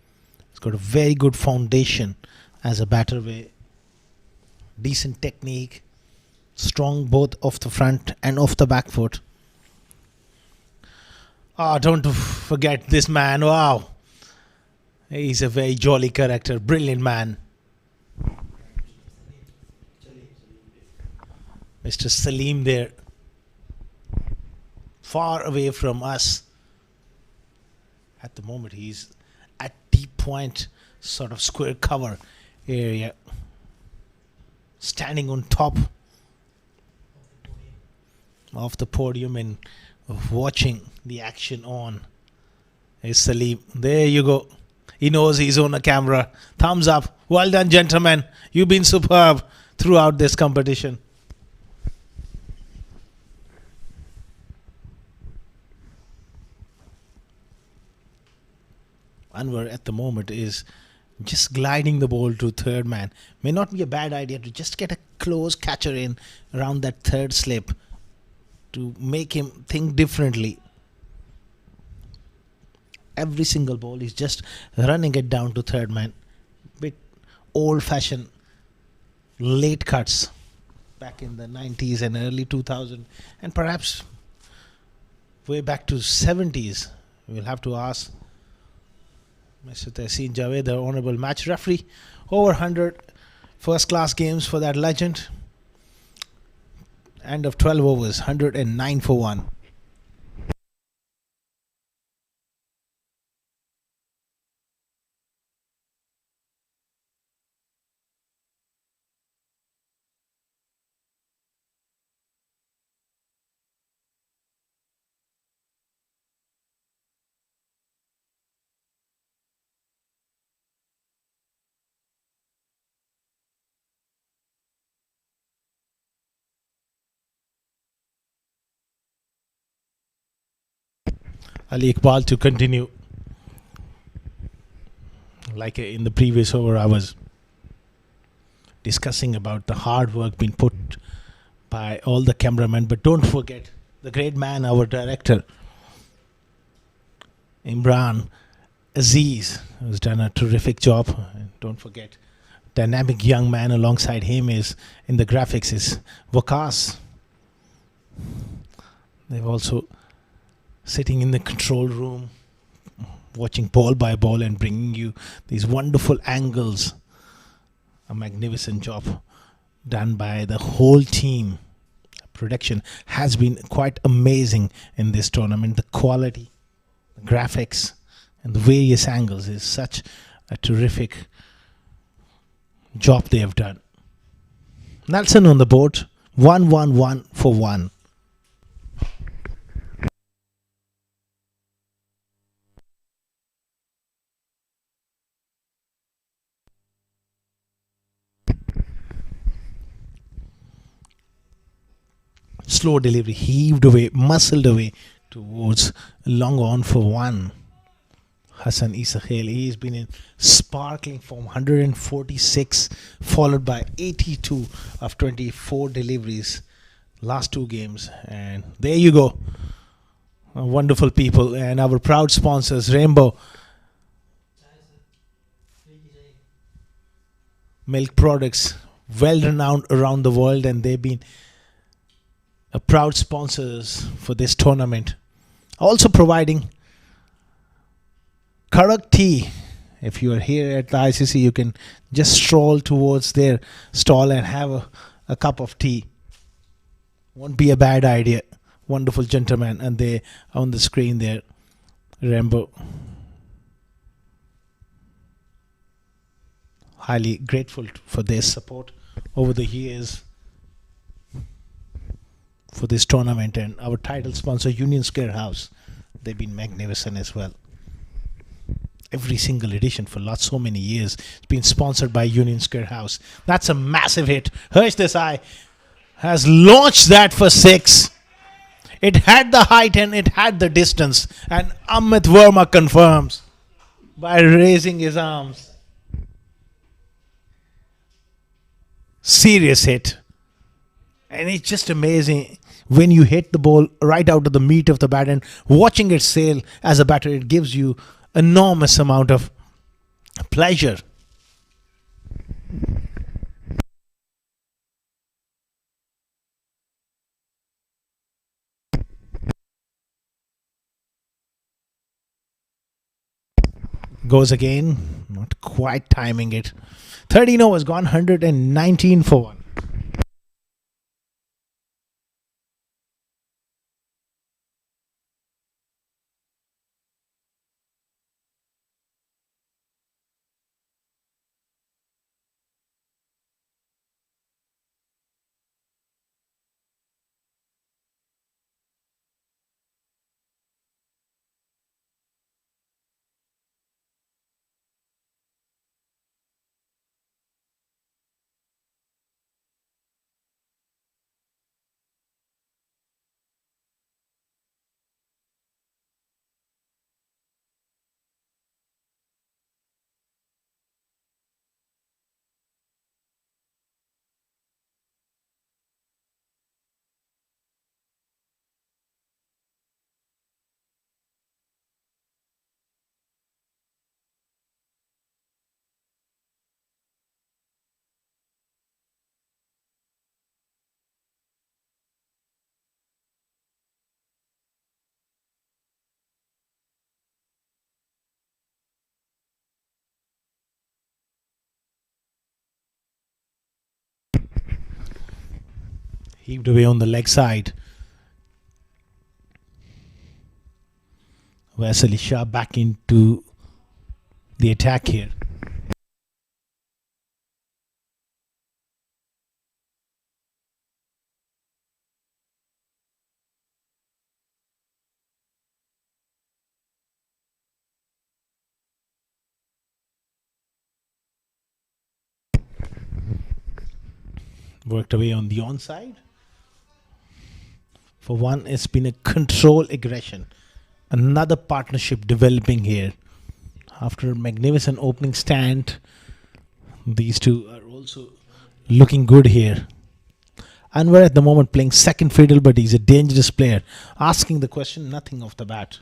He's got a very good foundation as a batter. Decent technique. Strong both off the front and off the back foot. Don't forget this man. Wow. He's a very jolly character. Brilliant man. Mr. Salim there. Far away from us. At the moment, he's at deep point, sort of square cover area. Standing on top of the podium and watching the action on. Is Salim. There you go. He knows he's on a camera. Thumbs up. Well done, gentlemen. You've been superb throughout this competition. Anwar at the moment is just gliding the ball to third man. May not be a bad idea to just get a close catcher in around that third slip to make him think differently. Every single ball is just running it down to third man. Bit old-fashioned late cuts back in the 90s and early 2000s, and perhaps way back to 70s. We'll have to ask Mr. Tehseen Javed, the honourable match referee. Over 100 first-class games for that legend. End of 12 overs, 109 for 1. Ali Iqbal to continue. Like in the previous over, I was discussing about the hard work being put by all the cameramen. But don't forget the great man, our director, Imran Aziz, who's done a terrific job. And don't forget, dynamic young man alongside him is in the graphics is Wakas. They've also sitting in the control room, watching ball by ball and bringing you these wonderful angles. A magnificent job done by the whole team. Production has been quite amazing in this tournament. The quality, the graphics, and the various angles is such a terrific job they have done. Nelson on the board, 1-1-1 for 1. Slow delivery, heaved away, muscled away towards long on for 1. Hassan Isa Khail, he's been in sparkling form, 146 followed by 82 of 24 deliveries last 2 games. And there you go, Wonderful people and our proud sponsors, Rainbow Milk Products, well renowned around the world, and they've been a proud sponsors for this tournament. Also providing Karak tea. If you are here at the ICC, you can just stroll towards their stall and have a cup of tea. Won't be a bad idea. Wonderful gentlemen, and they on the screen there, Rambo. Highly grateful for their support over the years for this tournament, and our title sponsor Union Square House. They've been magnificent as well. Every single edition for so many years it's been sponsored by Union Square House. That's a massive hit. Harsh Desai has launched that for 6. It had the height and it had the distance, and Amit Verma confirms by raising his arms. Serious hit. And it's just amazing when you hit the ball right out of the meat of the bat, and watching it sail as a batter, it gives you enormous amount of pleasure. Goes again, not quite timing it. 13 overs gone, 119 for 1. Heaved away on the leg side. Vasily Shah back into the attack here. Worked away on the onside. For 1, it's been a control aggression. Another partnership developing here. After a magnificent opening stand, these two are also looking good here. Anwar at the moment playing second fiddle, but he's a dangerous player. Asking the question, nothing off the bat.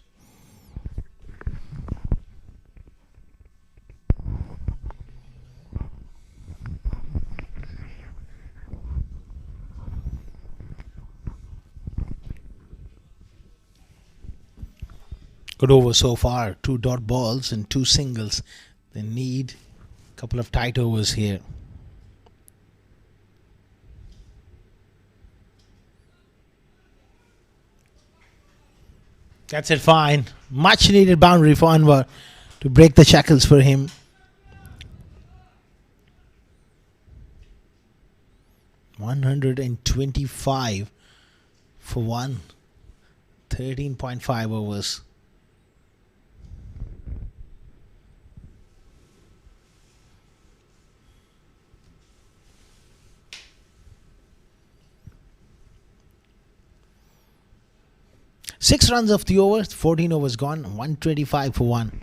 Good over so far. 2 dot balls and 2 singles. They need a couple of tight overs here. That's it, fine. Much needed boundary for Anwar to break the shackles for him. $125 for 1. 13.5 overs. Six runs of the over, 14 overs gone, 125 for 1.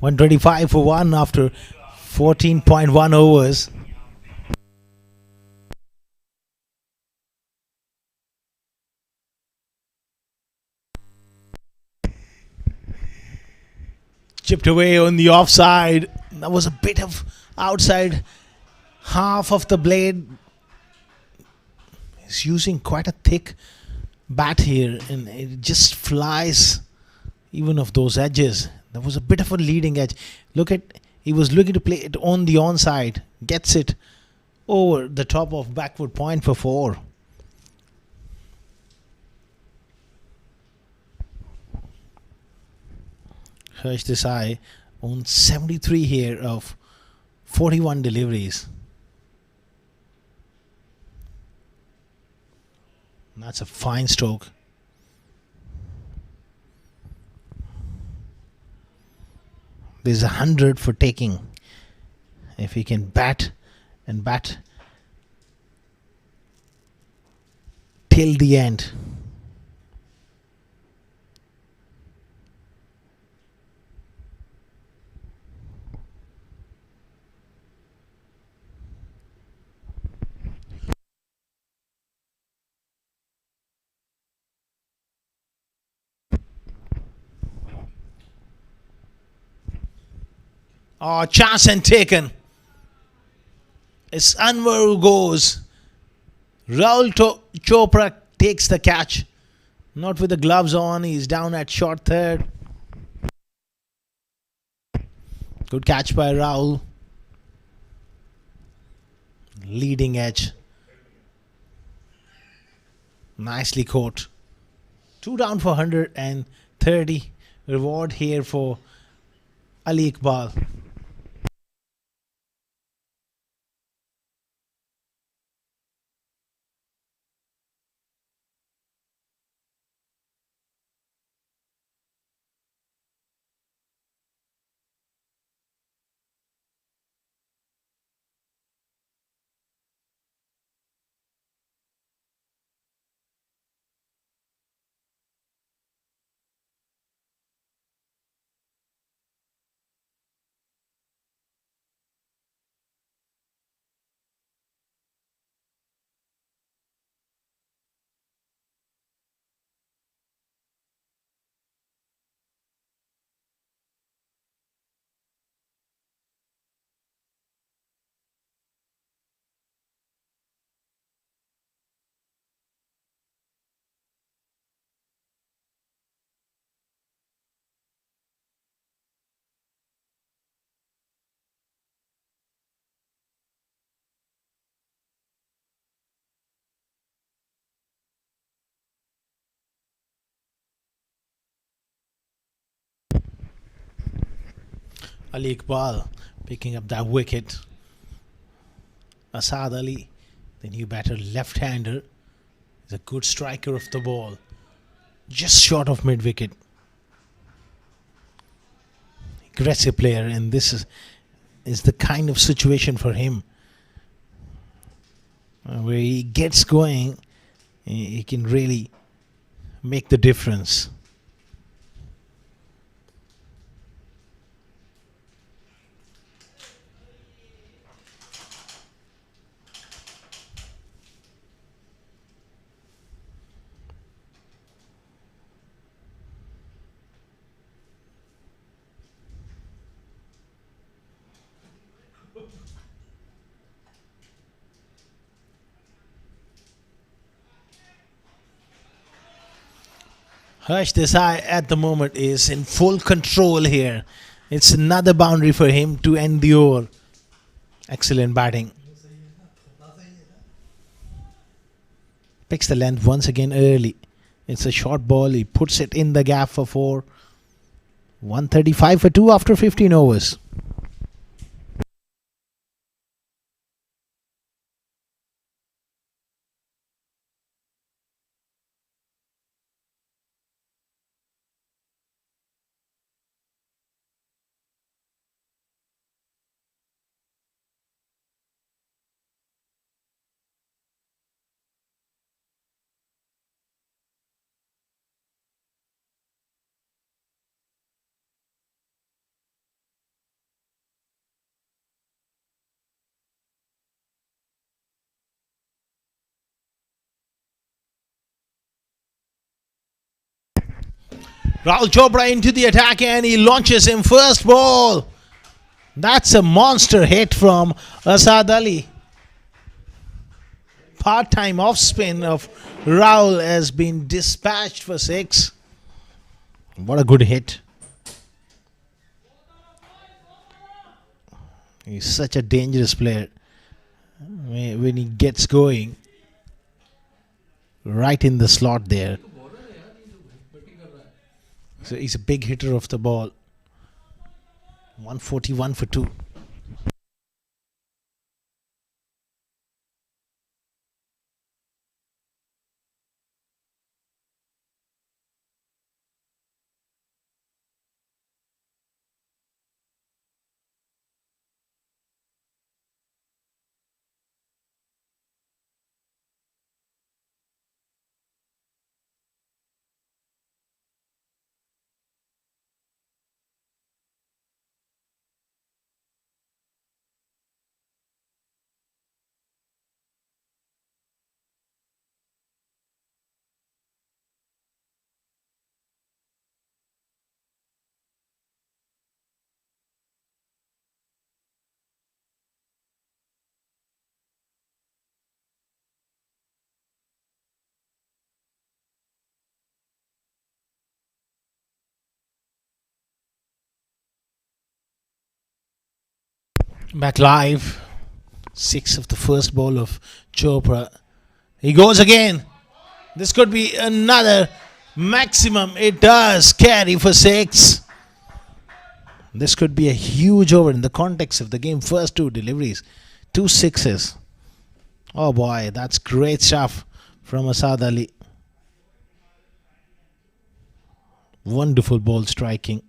125 for 1 after 14.1 overs. Chipped away on the offside. That was a bit of outside half of the blade. He's using quite a thick bat here, and it just flies even off those edges. There was a bit of a leading edge. He was looking to play it on the onside. Gets it over the top of backward point for 4. Harsh Desai owns 73 here of 41 deliveries. That's a fine stroke. There's 100 for taking if he can bat and bat till the end. Oh, chance and taken. It's Anwar who goes. Rahul Chopra takes the catch. Not with the gloves on. He's down at short third. Good catch by Rahul. Leading edge. Nicely caught. 2 down for 130. Reward here for Ali Iqbal. Ali Iqbal picking up that wicket. Asad Ali, the new batter, left-hander, is a good striker of the ball. Just short of mid-wicket. Aggressive player, and this is the kind of situation for him where he gets going, he can really make the difference. Harsh Desai at the moment is in full control here. It's another boundary for him to end the over. Excellent batting. Picks the length once again early. It's a short ball. He puts it in the gap for 4. 135 for 2 after 15 overs. Rahul Chopra into the attack and he launches him first ball. That's a monster hit from Asad Ali. Part-time off spin of Rahul has been dispatched for 6. What a good hit. He's such a dangerous player when he gets going. Right in the slot there. So he's a big hitter of the ball. 141 for 2. Back live. 6 of the first ball of Chopra. He goes again. This could be another maximum. It does carry for 6. This could be a huge over in the context of the game. First 2 deliveries. 2 sixes. Oh boy, that's great stuff from Asad Ali. Wonderful ball striking.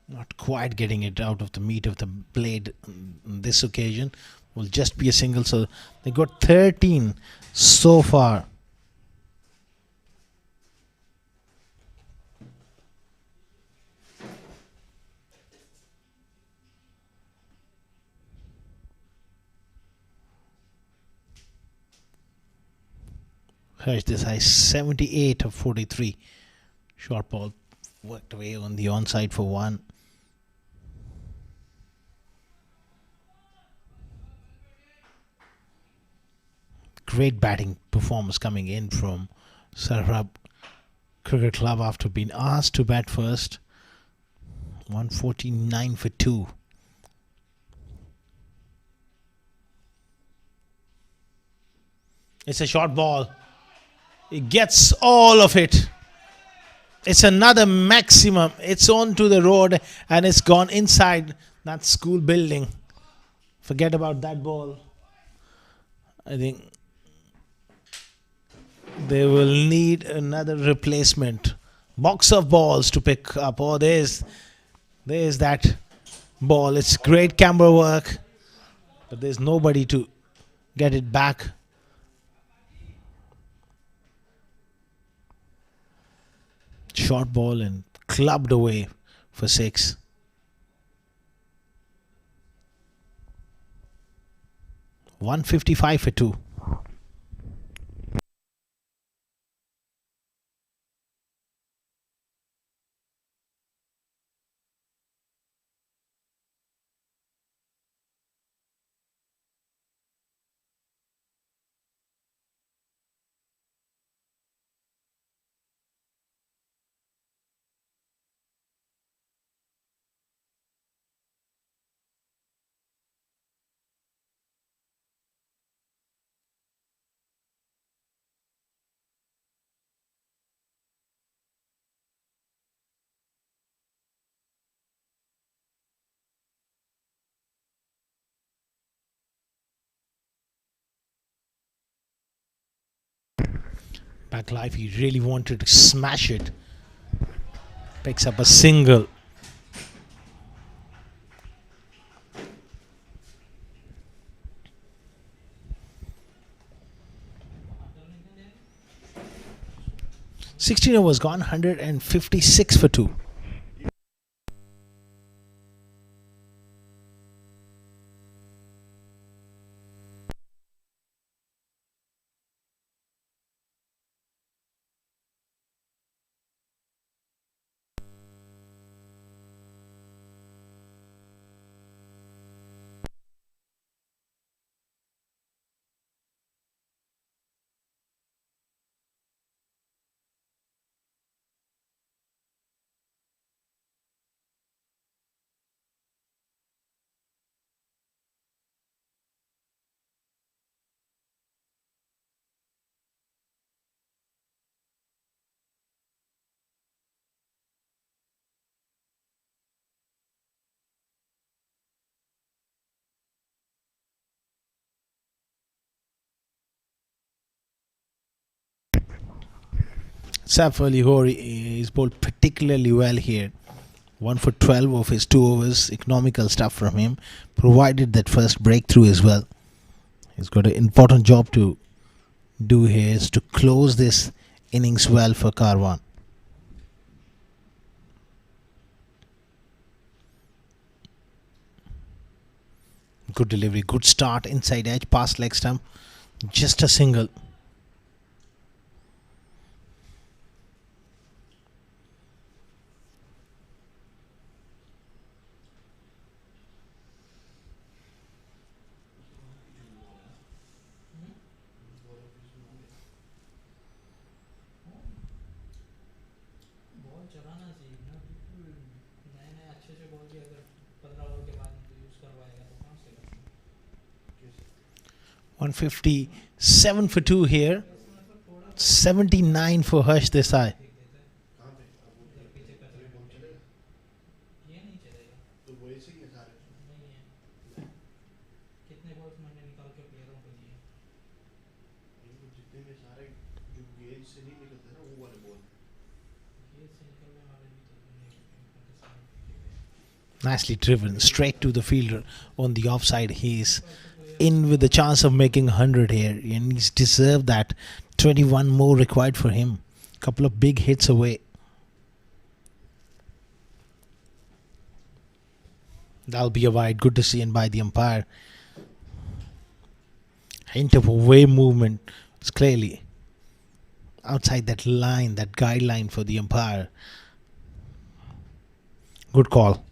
Not quite getting it out of the meat of the blade on this occasion. Will just be a single. So they got 13 so far. Desai 78 of 43. Short ball worked away on the onside for 1. Great batting performance coming in from Servhub Cricket Club after being asked to bat first. 149 for 2. It's a short ball. He gets all of it. It's another maximum. It's on to the road and it's gone inside that school building. Forget about that ball. I think they will need another replacement. Box of balls to pick up. Oh, there's that ball. It's great camera work, but there's nobody to get it back. Short ball and clubbed away for 6. $155 for 2. Back live, he really wanted to smash it. Picks up a single. $16 overs gone, 156 for 2. Saif Ali Ghori is bowled particularly well here. 1 for 12 of his 2 overs. Economical stuff from him. Provided that first breakthrough as well. He's got an important job to do here is to close this innings well for Carwan. Good delivery, good start inside edge, past leg stump. Just a single. चलाना चाहिए ना, बिल्कुल नए नए अच्छे से ball भी अगर 15 ओवर के बाद यूज़ करवाएगा तो कहाँ से करना। 157 for 2 here. 79 for Harsh Desai. ये नहीं चलेगा, नहीं है। कितने बॉल्स मैंने निकाल के प्लेयरों को दिए, ये से निकलने वाले भी तो नहीं उनके सामने। Nicely driven, straight to the fielder on the offside. He's in with the chance of making 100 here, and he's deserved that. 21 more required for him. Couple of big hits away. That'll be a wide. Good decision by the umpire. Hint of away movement. It's clearly outside that line, that guideline for the umpire. Good call.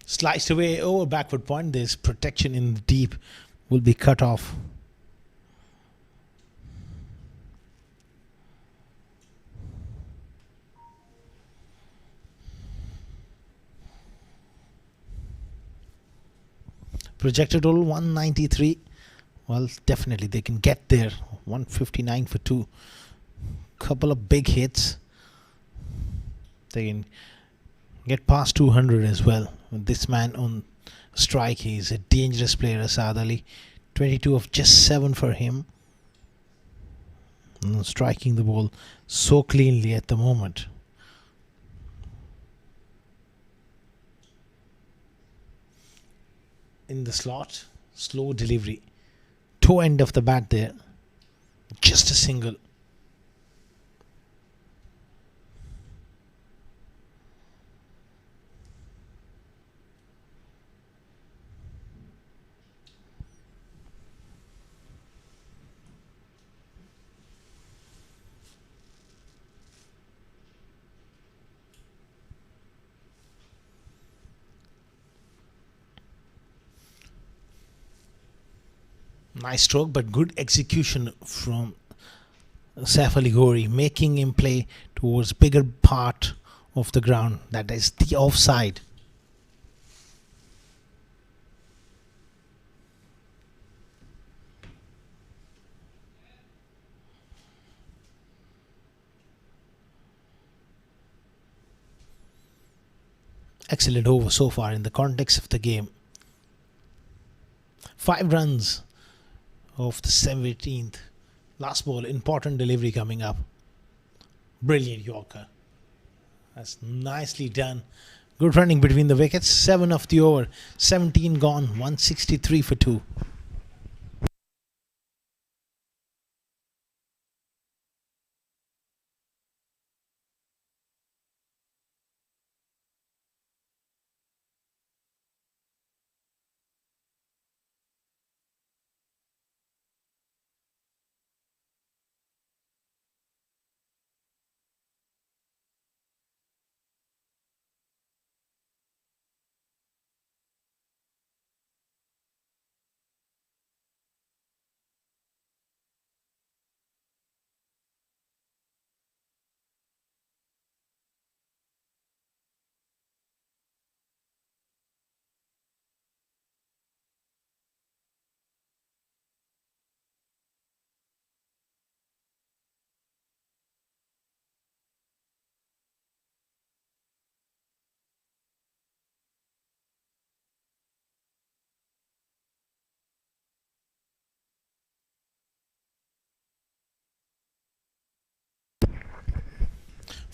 Sliced away over backward point. There's protection in the deep. Will be cut off. Projected total 193. Well, definitely they can get there. 159 for 2. Couple of big hits. They can get past 200 as well. With this man on strike, he's a dangerous player, Asad Ali. 22 of just 7 for him. Striking the ball so cleanly at the moment. In the slot, slow delivery. Toe end of the bat there. Just a single. Nice stroke, but good execution from Saif Ali Ghori, making him play towards bigger part of the ground. That is the offside. Excellent over so far in the context of the game. 5 runs of the 17th. Last ball, important delivery coming up. Brilliant Yorker. That's nicely done. Good running between the wickets. 7 of the over. 17 gone. 163 for 2.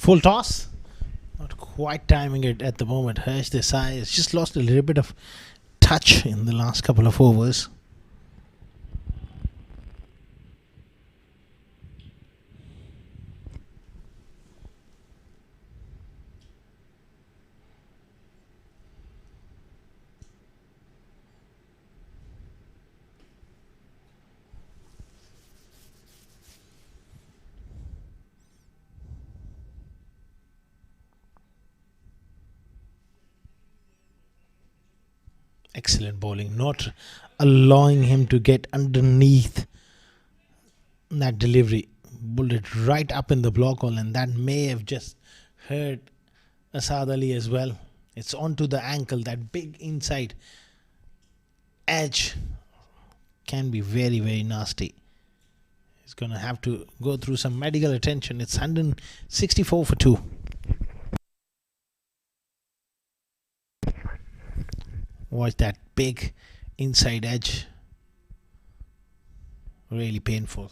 Full toss. Not quite timing it at the moment. Harsh Desai has just lost a little bit of touch in the last couple of overs. Excellent bowling, not allowing him to get underneath that delivery. Bowled it right up in the block hole, and that may have just hurt Asad Ali as well. It's onto the ankle. That big inside edge can be very, very nasty. He's going to have to go through some medical attention. It's 164 for 2. Watch that big inside edge. Really painful.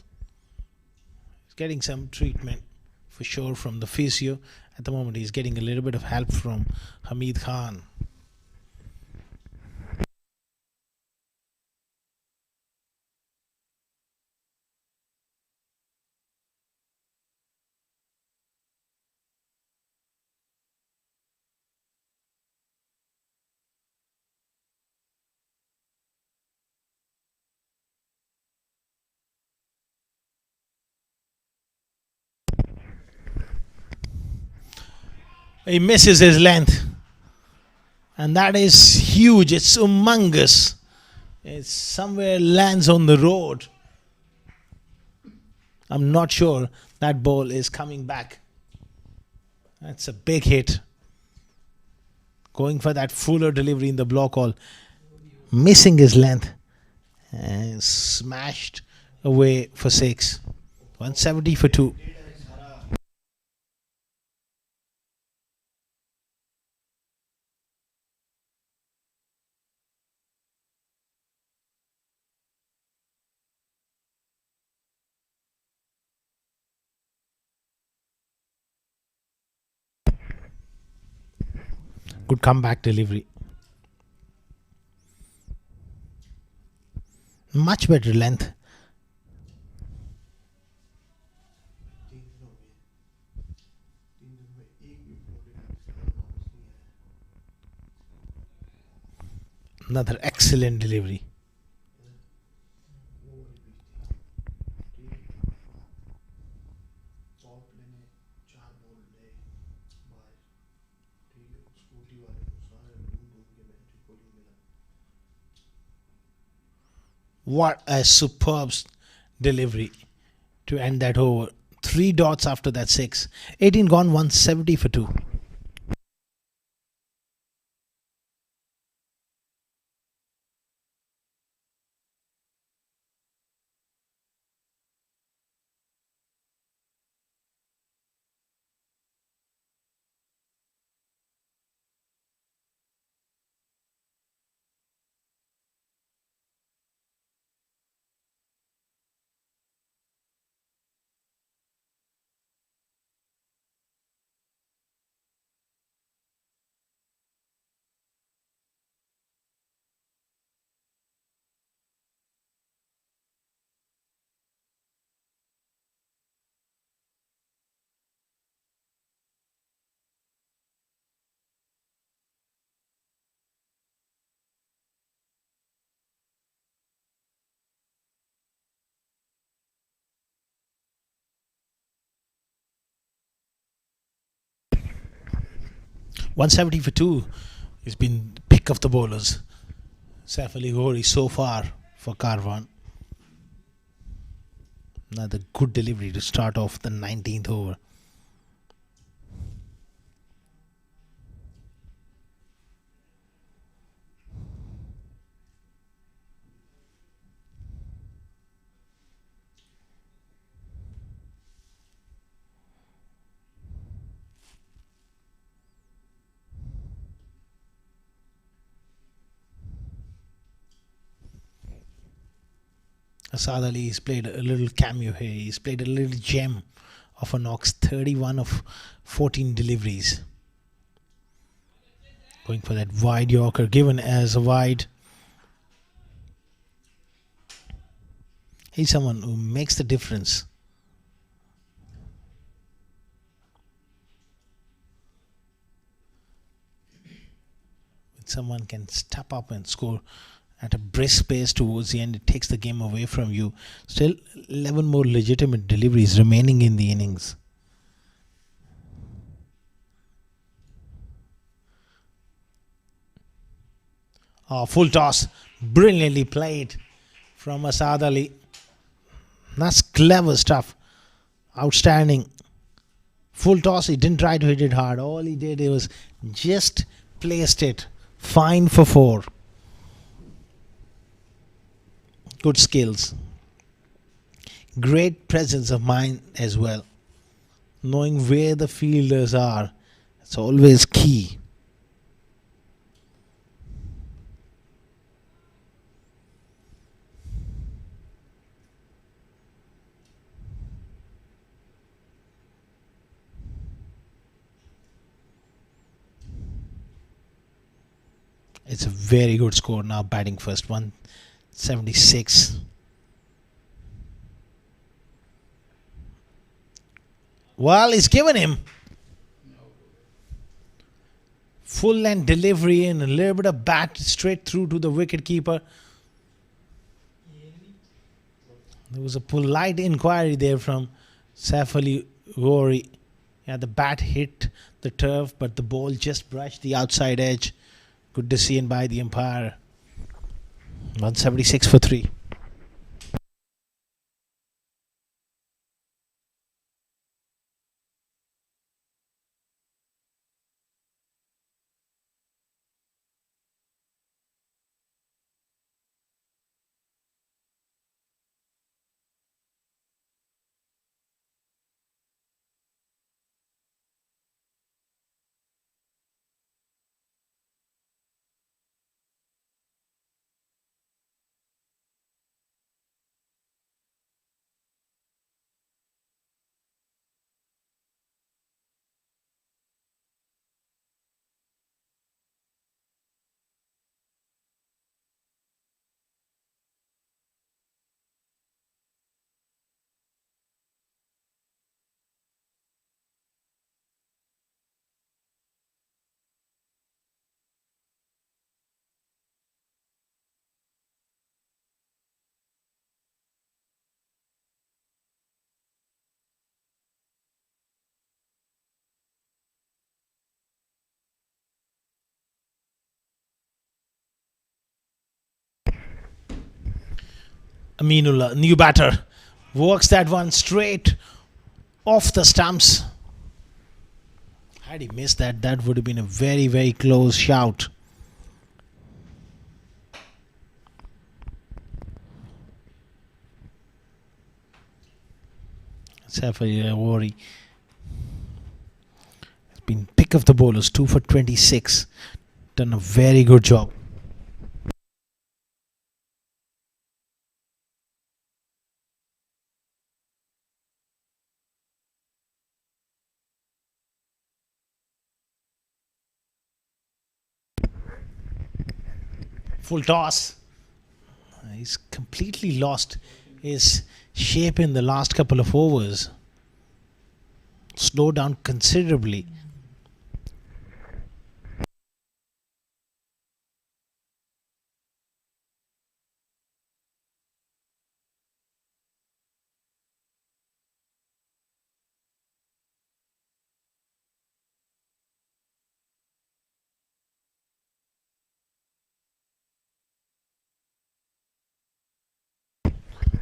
He's getting some treatment for sure from the physio. At the moment, he's getting a little bit of help from Hamid Khan. He misses his length, and that is huge. It's humongous. It somewhere lands on the road. I'm not sure that ball is coming back. That's a big hit. Going for that fuller delivery in the block hole, missing his length, and smashed away for 6. 170 for 2. Good comeback delivery. Much better length. Another excellent delivery. What a superb delivery to end that over. 3 dots after that 6. 18 gone, 170 for 2. $170 for 2. He's been pick of the bowlers. Saif Ali Ghori so far for Karwan. Another good delivery to start off the 19th over. Asad Ali has played a little cameo here. He's played a little gem of a knocks, 31 of 14 deliveries. Going for that wide Yorker, given as a wide. He's someone who makes the difference. When someone can step up and score at a brisk pace towards the end, it takes the game away from you. Still 11 more legitimate deliveries remaining in the innings. Full toss, brilliantly played from Asad Ali. That's clever stuff. Outstanding. Full toss, he didn't try to hit it hard. All he did was just placed it. Fine for 4. Good skills. Great presence of mind as well. Knowing where the fielders are, it's always key. It's a very good score now, batting first, 176. Well, he's given him full length delivery and a little bit of bat straight through to the wicket keeper. There was a polite inquiry there from Saif Ali Ghori. Yeah, the bat hit the turf, but the ball just brushed the outside edge. Good decision by the umpire. 176 for 3. Aminullah, new batter, works that one straight off the stumps. Had he missed that, that would have been a very, very close shout. Saif Ali Ghori has been pick of the bowlers, 2 for 26. Done a very good job. Full toss. He's completely lost his shape in the last couple of overs. Slowed down considerably.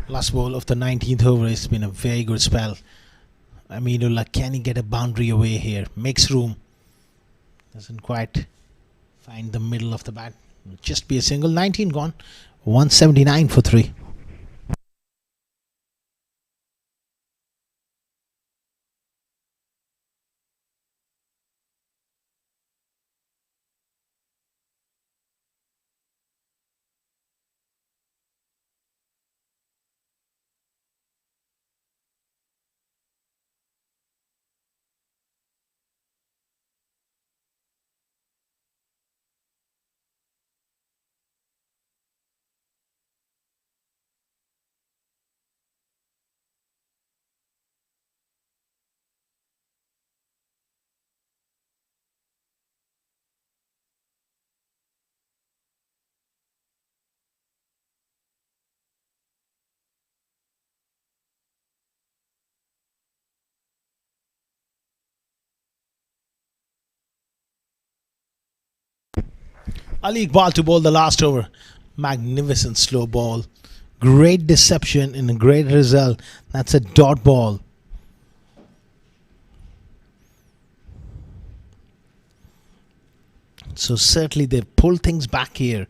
Last ball of the 19th over has been a very good spell. Aminullah, can he get a boundary away here? Makes room. Doesn't quite find the middle of the bat. Just be a single. 19 gone. 179 for 3. Ali Iqbal to bowl the last over. Magnificent slow ball. Great deception and a great result. That's a dot ball. So certainly they've pulled things back here.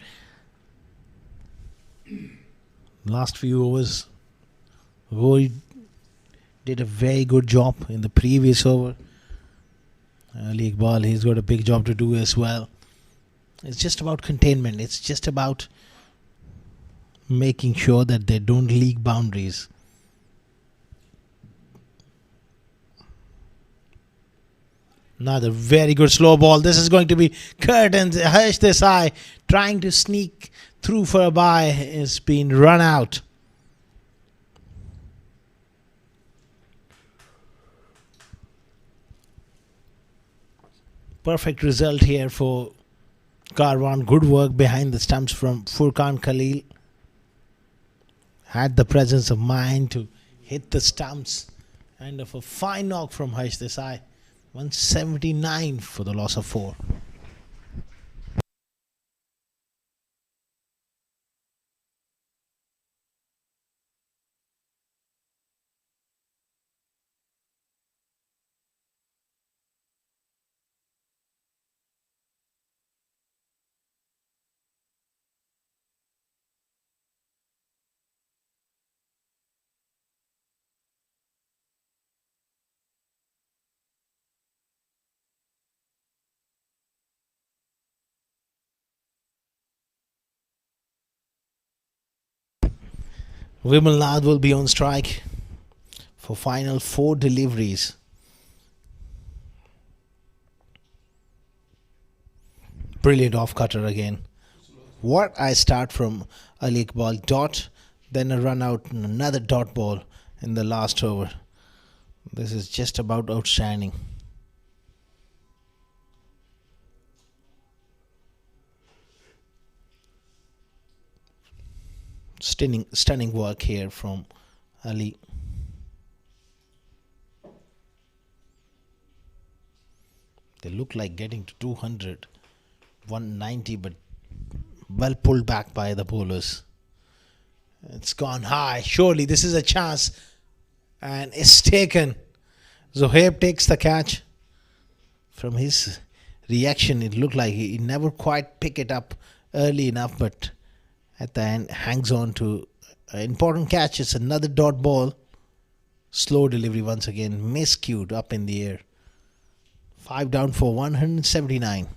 Last few overs, Roy did a very good job in the previous over. Ali Iqbal, he's got a big job to do as well. It's just about containment. It's just about making sure that they don't leak boundaries. Another very good slow ball. This is going to be curtains. Harsh Desai trying to sneak through for a bye is being run out. Perfect result here for Karwan. Good work behind the stumps from Furkan Khalil. Had the presence of mind to hit the stumps. And of a fine knock from Harsh Desai. 179 for the loss of 4. Vimalnath will be on strike for final 4 deliveries. Brilliant off cutter again. What I start from Ali Iqbal dot, then a run out and another dot ball in the last over. This is just about outstanding. Stunning work here from Ali. They look like getting to 200, 190, but well pulled back by the bowlers. It's gone high. Surely this is a chance, and it's taken. Zohaib takes the catch. From his reaction, it looked like he never quite picked it up early enough, but at the end hangs on to an important catch. It's another dot ball. Slow delivery once again. Miscued up in the air. 5 down for 179.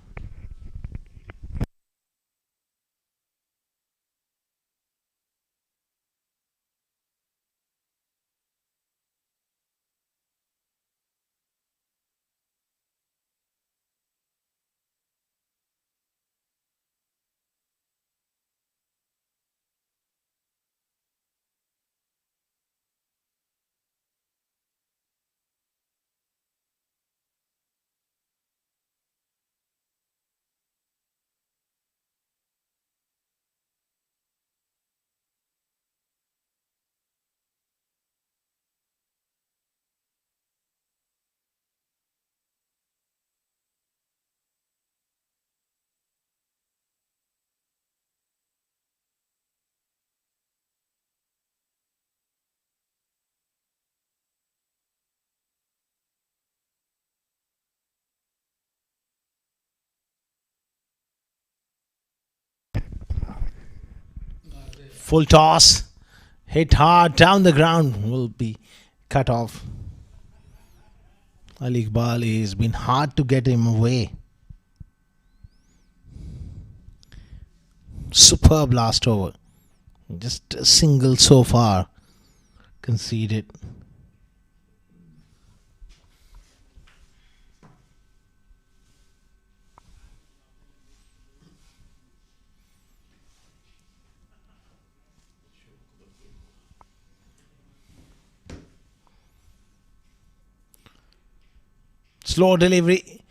Full toss. Hit hard down the ground. Will be cut off. Ali Iqbal has been hard to get him away. Superb last over. Just a single so far. Conceded. Slow delivery.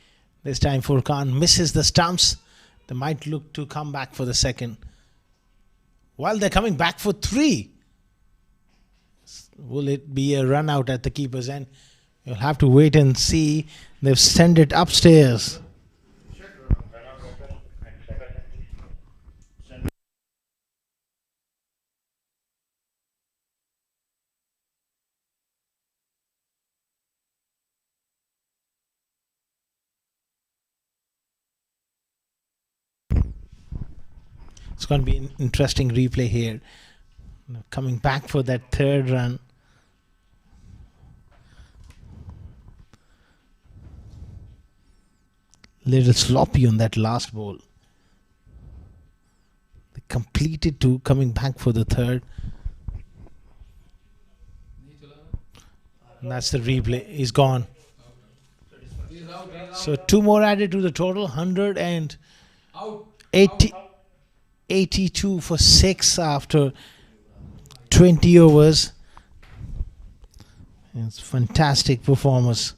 This time Furkan misses the stumps. They might look to come back for the second. While they're coming back for 3. Will it be a run out at the keeper's end? You'll have to wait and see. They've sent it upstairs. It's going to be an interesting replay here. Coming back for that third run. Little sloppy on that last ball. They completed two, coming back for the third. And that's the replay. He's gone. So two more added to the total. 82 for 6 after 20 overs. It's fantastic performance.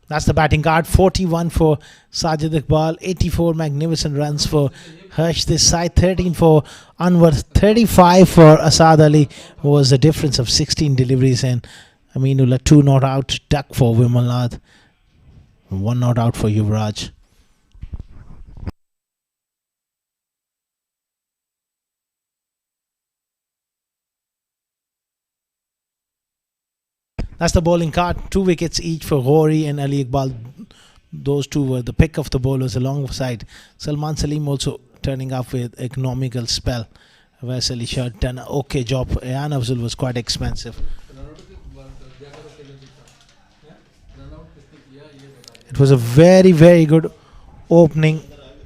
That's the batting card. 41 for Sajadbal, 84 magnificent runs for Desai, 13 for Anwar, 35 for Asad Ali. Was a difference of 16 deliveries, and Aminullah 2 not out, duck for Vimalnath, 1 not out for Yuvraj. That's the bowling card. 2 wickets each for Ghori and Ali Iqbal. Those two were the pick of the bowlers alongside Salman Salim also turning up with economical spell. Wes Ali Shah done an okay job. Ayan Afzal was quite expensive. It was a very, very good opening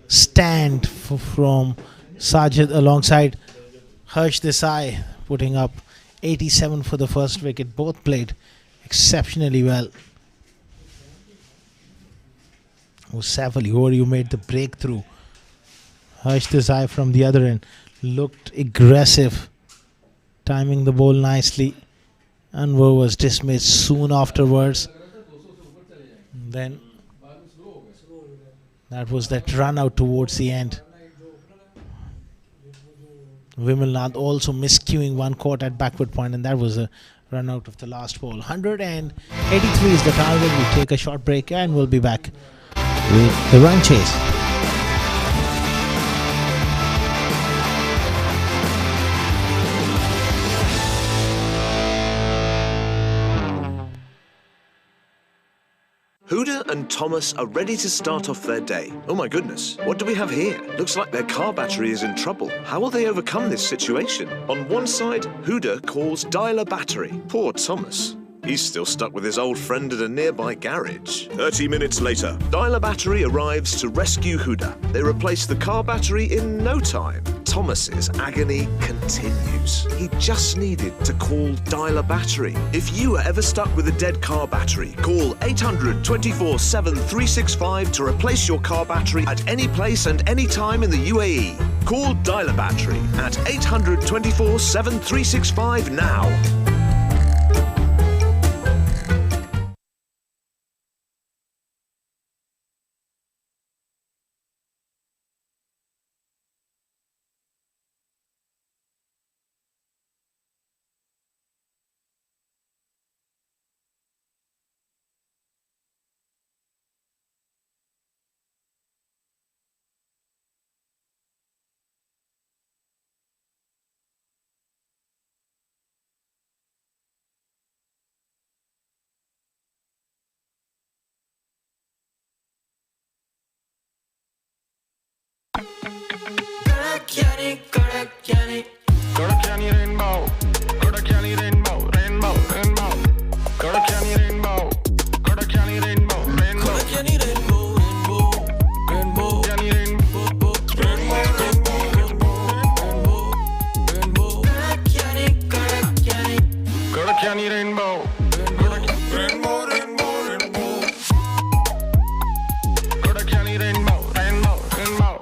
stand from Sajid alongside Desai, putting up 87 for the first wicket. Both played exceptionally well. Saif Ali who made the breakthrough. Desai from the other end looked aggressive, timing the ball nicely. Anwar was dismissed soon afterwards. Then that was that run out towards the end. Vimalnath also miscuing one caught at backward point, and that was a run out of the last ball. 183 is the target. We take a short break and we'll be back with the run chase. Huda and Thomas are ready to start off their day. Oh my goodness, what do we have here? Looks like their car battery is in trouble. How will they overcome this situation? On one side, Huda calls dial a battery. Poor Thomas. He's still stuck with his old friend at a nearby garage. 30 minutes later, Dial Battery arrives to rescue Huda. They replace the car battery in no time. Thomas's agony continues. He just needed to call Dial Battery. If you are ever stuck with a dead car battery, call 800 24/7 365 to replace your car battery at any place and any time in the UAE. Call Dial Battery at 800 24/7 365 now. Kodakani rainbow, Kodakani rainbow, rainbow, rainbow. Kodakani rainbow, Kodakani rainbow, rainbow. Kodakani rainbow, rainbow, rainbow. Kodakani rainbow, rainbow, rainbow, rainbow. Kodakani rainbow, rainbow, rainbow, rainbow. Kodakani rainbow, rainbow, rainbow.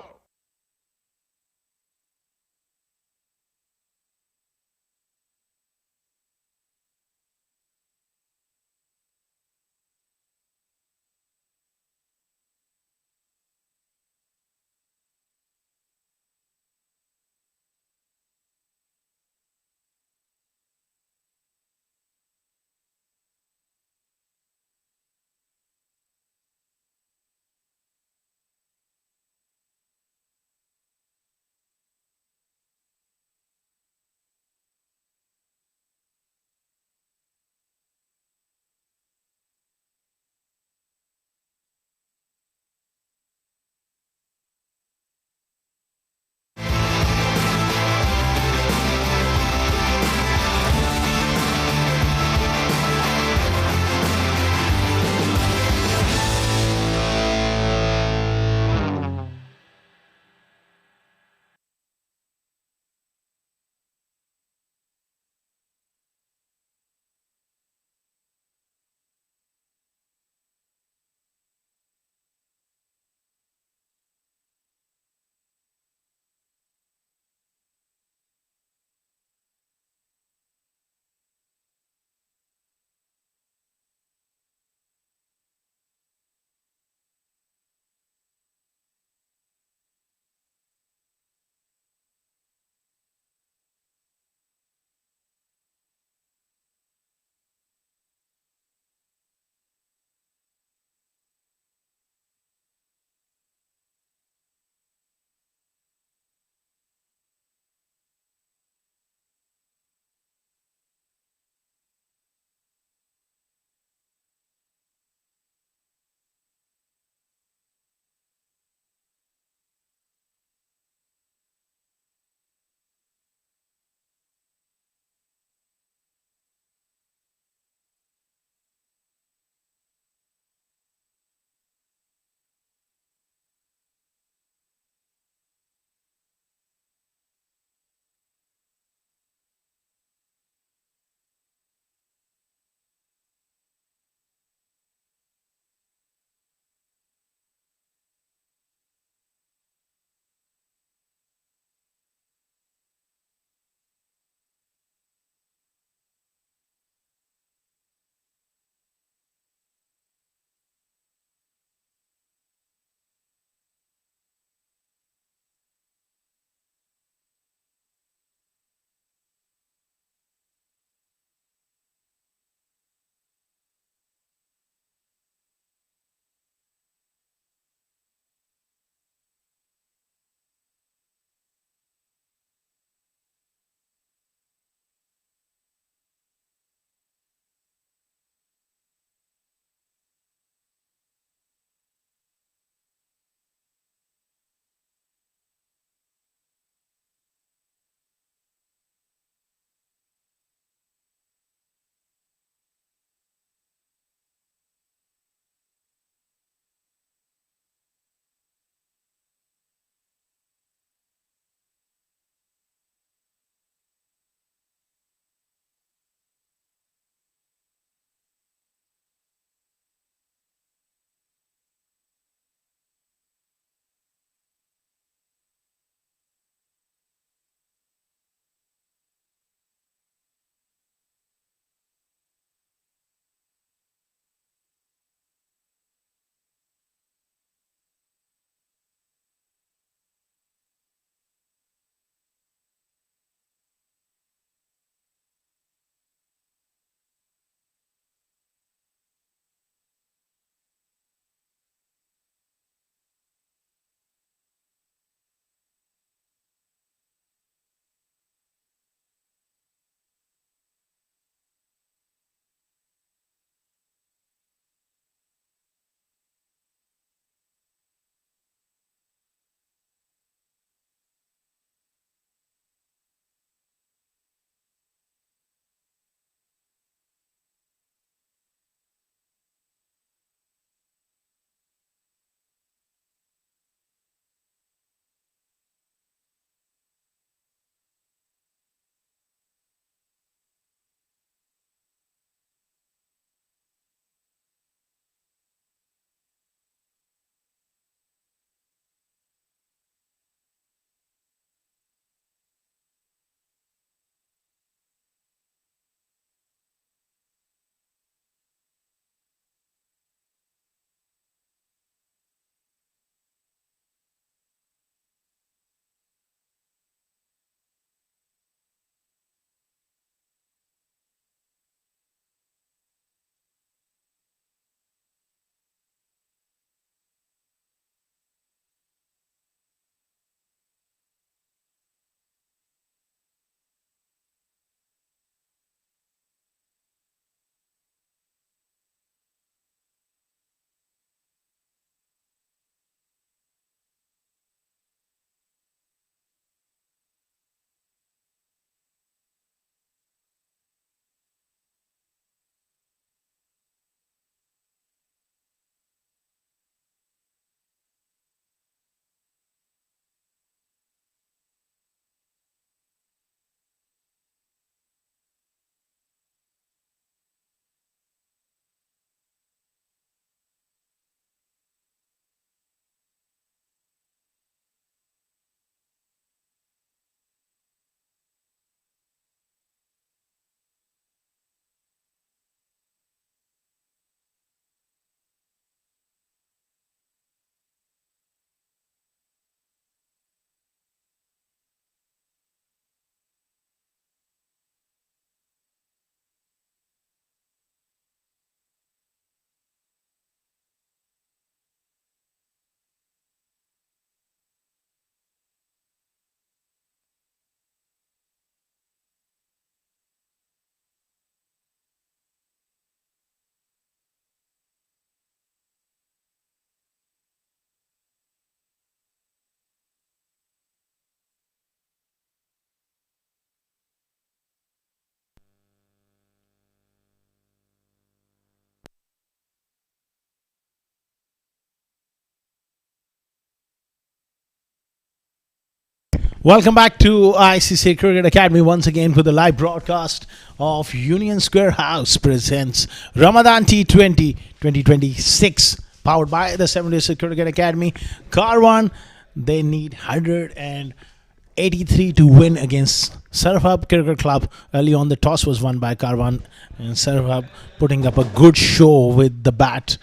Welcome back to ICCA Cricket Academy once again for the live broadcast of Union Square House presents Ramadan T20 2026 powered by the 7-day Cricket Academy. Carwan, they need 183 to win against Servhub Cricket Club. Early on, the toss was won by Karwan and Servhub putting up a good show with the bat.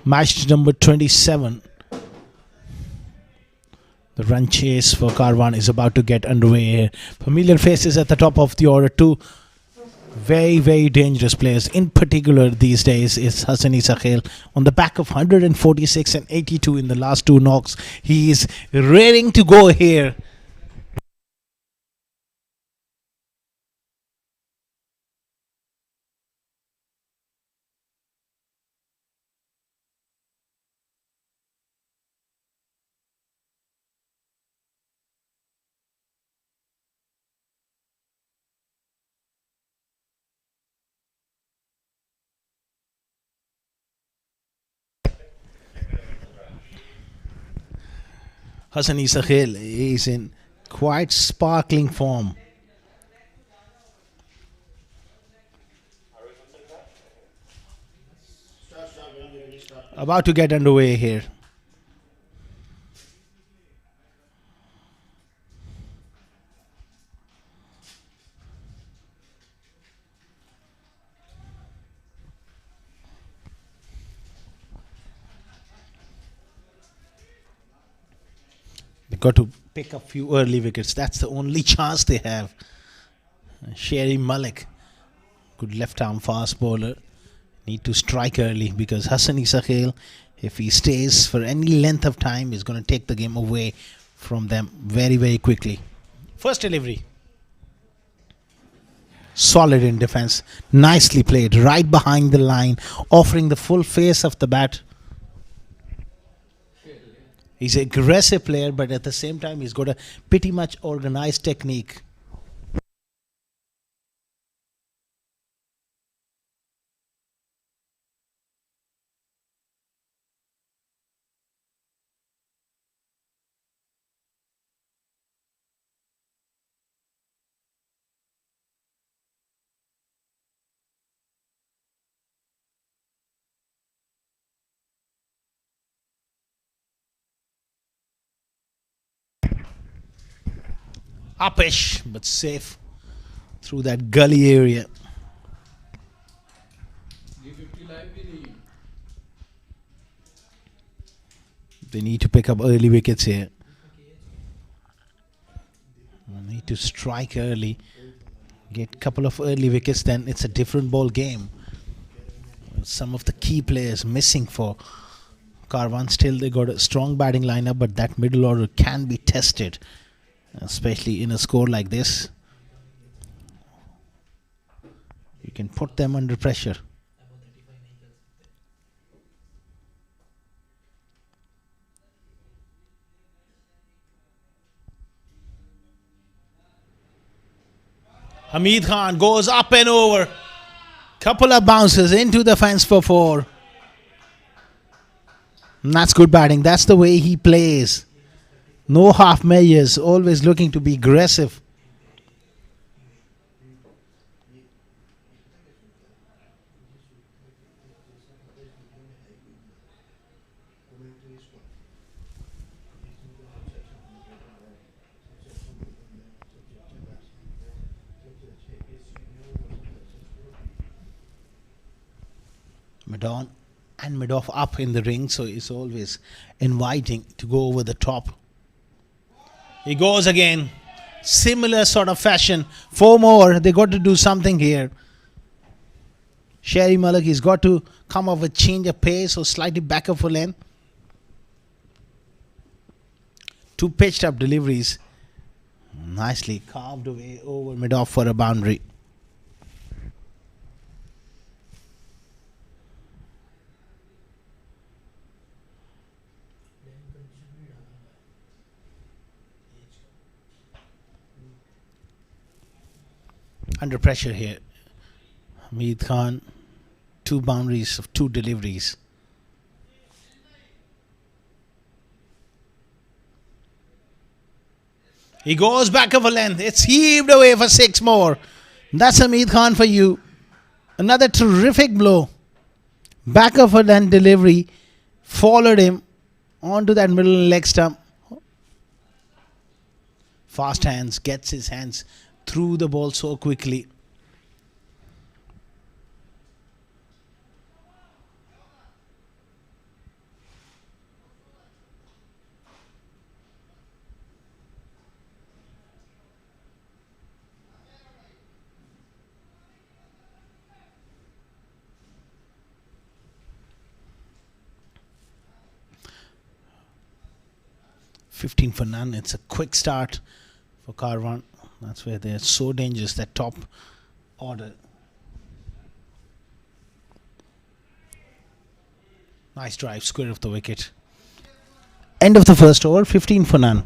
Match number 27. The run chase for Karwan is about to get underway here. Familiar faces at the top of the order. Two very dangerous players. In particular these days is Hassan Isakhel. On the back of 146 and 82 in the last two knocks. He is raring to go here. Hassan Isakhel is in quite sparkling form. About to get underway here. They've got to pick up few early wickets. That's the only chance they have. Sherry Malik, good left arm fast bowler. Need to strike early because Hassan Isakhel, if he stays for any length of time, is going to take the game away from them very quickly. First delivery. Solid in defense. Nicely played. Right behind the line. Offering the full face of the bat. He's an aggressive player, but at the same time, he's got a pretty much organized technique. Upish, but safe through that gully area. They need to pick up early wickets here. They need to strike early. Get a couple of early wickets, then it's a different ball game. Some of the key players missing for Carwan. Still, they got a strong batting lineup, but that middle order can be tested, especially in a score like this. You can put them under pressure. Hamid Khan goes up and over. Couple of bounces into the fence for 4. And that's good batting. That's the way he plays. No half measures, always looking to be aggressive. Mid-on and mid-off up in the ring, so it's always inviting to go over the top. He goes again. Similar sort of fashion. 4 more. They got to do something here. Sherry Malik, he's got to come up with change of pace or slightly back up for length. 2 pitched up deliveries. Nicely carved away over mid-off for a boundary. Under pressure here. Hamid Khan, 2 boundaries of 2 deliveries. He goes back of a length. It's heaved away for 6 more. That's Hamid Khan for you. Another terrific blow. Back of a length delivery. Followed him onto that middle leg stump. Fast hands. Gets his hands through the ball so quickly. $15 for none. It's a quick start for Karwan. That's where they're so dangerous, that top order. Nice drive, square of the wicket. End of the first over, 15 for none.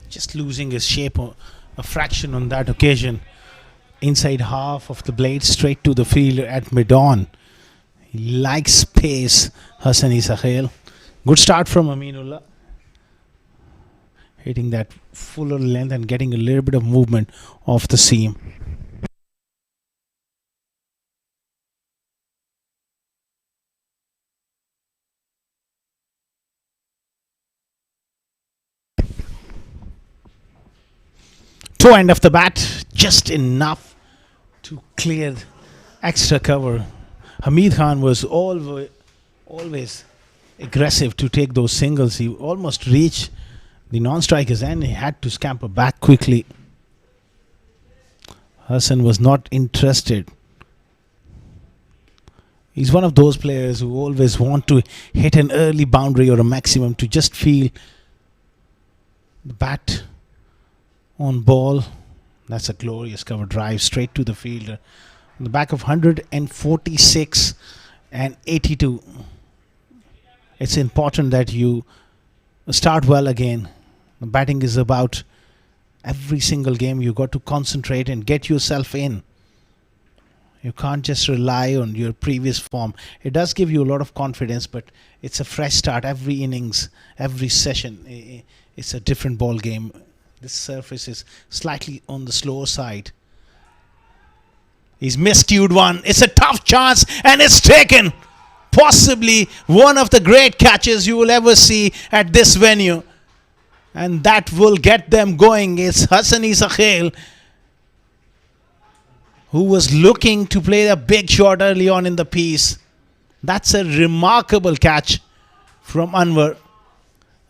Just losing his shape a fraction on that occasion. Inside half of the blade, straight to the fielder at mid-on. He likes pace, Hassani Sahel. Good start from Aminullah. Hitting that fuller length and getting a little bit of movement off the seam. Toe end of the bat, just enough to clear extra cover. Hamid Khan was always aggressive to take those singles. He almost reached the non-strikers and he had to scamper back quickly. Hassan was not interested. He's one of those players who always want to hit an early boundary or a maximum to just feel the bat on ball. That's a glorious cover drive straight to the fielder. On the back of 146 and 82. It's important that you start well again. The batting is about every single game. You got to concentrate and get yourself in. You can't just rely on your previous form. It does give you a lot of confidence, but it's a fresh start. Every innings, every session, it's a different ball game. This surface is slightly on the slower side. He's miscued one. It's a tough chance and it's taken. Possibly one of the great catches you will ever see at this venue. And that will get them going. It's Hassani Sahel, who was looking to play a big shot early on in the piece. That's a remarkable catch from Anwar.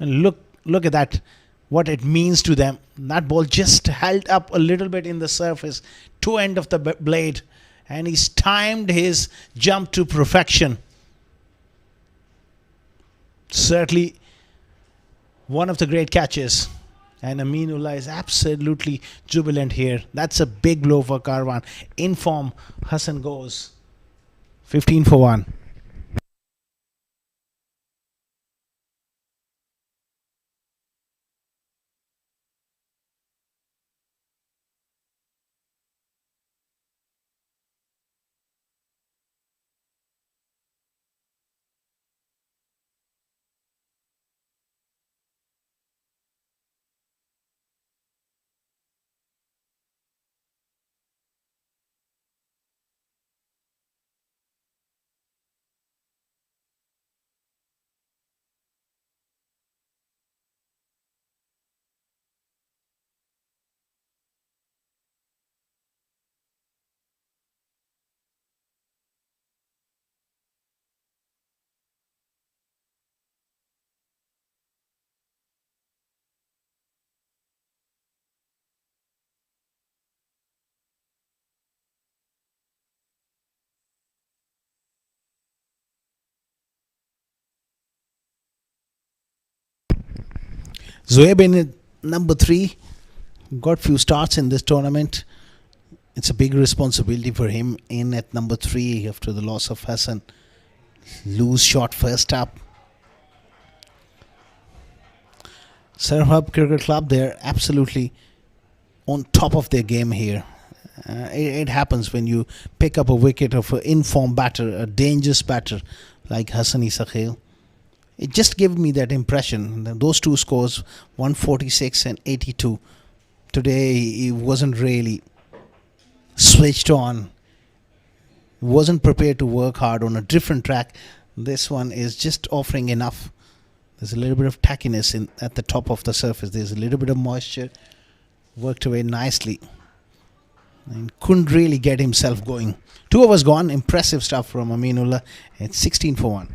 And look at that, what it means to them. That ball just held up a little bit in the surface, toe end of the blade, and he's timed his jump to perfection. Certainly one of the great catches. And Aminullah is absolutely jubilant here. That's a big blow for Carwan. In form, Hassan goes 15 for 1. Zoeb in at number 3 got few starts in this tournament. It's a big responsibility for him in at number 3 after the loss of Hassan. Loose shot first up. Servhub Cricket Club, they're absolutely on top of their game here. It happens when you pick up a wicket of an informed batter, a dangerous batter like Hassan Isakhil. It just gave me that impression. Those two scores, 146 and 82. Today he wasn't really switched on. Wasn't prepared to work hard on a different track. This one is just offering enough. There's a little bit of tackiness at the top of the surface. There's a little bit of moisture. Worked away nicely. And couldn't really get himself going. 2 overs gone. Impressive stuff from Aminullah. It's 16 for 1.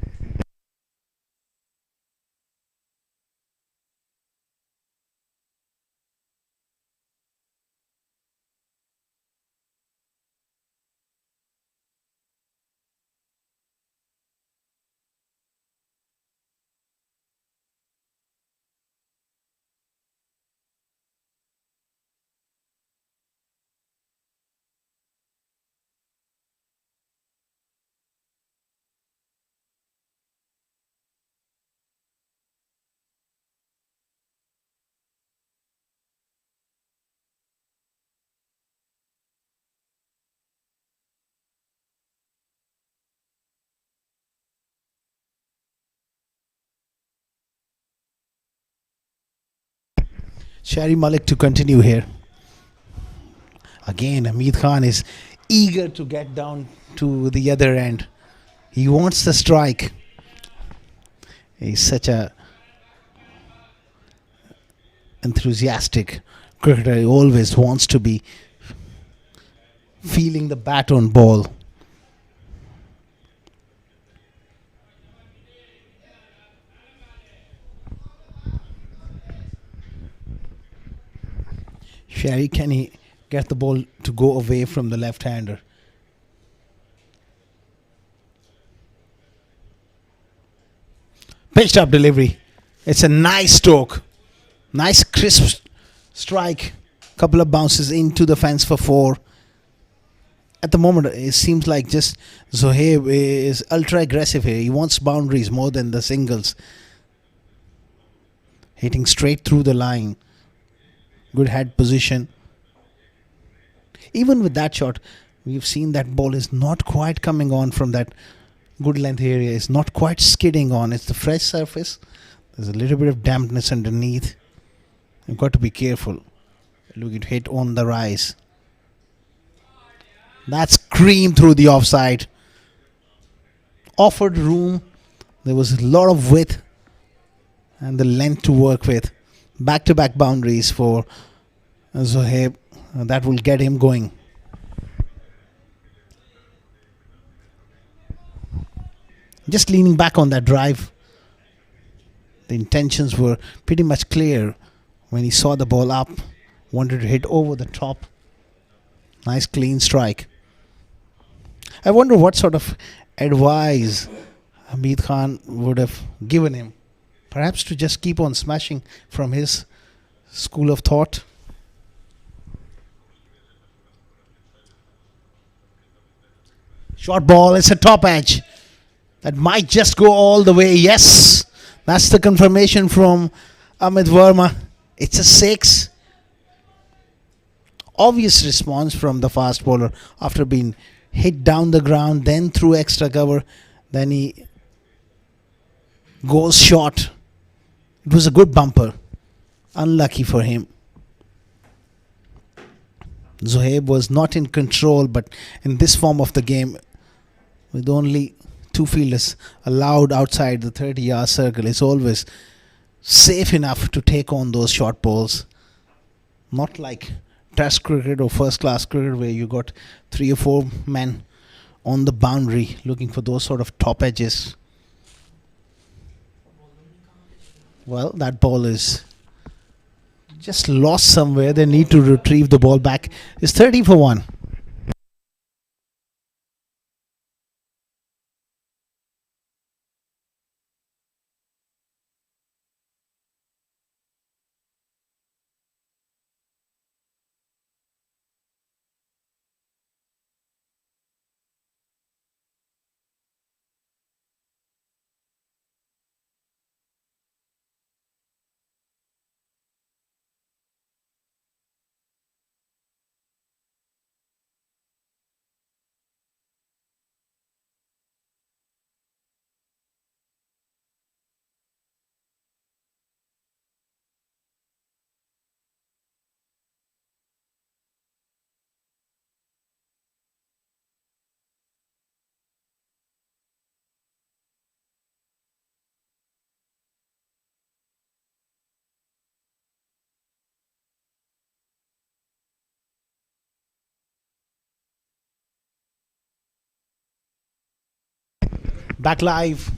Shari Malik to continue here. Again, Hamid Khan is eager to get down to the other end. He wants the strike. He's such a enthusiastic cricketer. He always wants to be feeling the bat on ball. Shari, can he get the ball to go away from the left-hander? Pitched up delivery. It's a nice stroke. Nice crisp strike. Couple of bounces into the fence for 4. At the moment, it seems like just Zohaib is ultra aggressive here. He wants boundaries more than the singles. Hitting straight through the line. Good head position. Even with that shot, we've seen that ball is not quite coming on from that good length area. It's not quite skidding on. It's the fresh surface. There's a little bit of dampness underneath. You've got to be careful. Look, it hit on the rise. That's creamed through the offside. Offered room. There was a lot of width and the length to work with. Back-to-back boundaries for Zohaib. That will get him going. Just leaning back on that drive. The intentions were pretty much clear when he saw the ball up. Wanted to hit over the top. Nice clean strike. I wonder what sort of advice Hamid Khan would have given him. Perhaps to just keep on smashing from his school of thought. Short ball, it's a top edge. That might just go all the way. Yes, that's the confirmation from Amit Verma. It's a 6. Obvious response from the fast bowler after being hit down the ground, then through extra cover. Then he goes short. It was a good bumper. Unlucky for him. Zohaib was not in control, but in this form of the game, with only 2 fielders allowed outside the 30-yard circle, it's always safe enough to take on those short balls. Not like Test cricket or first-class cricket where you got 3 or 4 men on the boundary looking for those sort of top edges. Well, that ball is just lost somewhere. They need to retrieve the ball back. It's 30 for 1. Back live.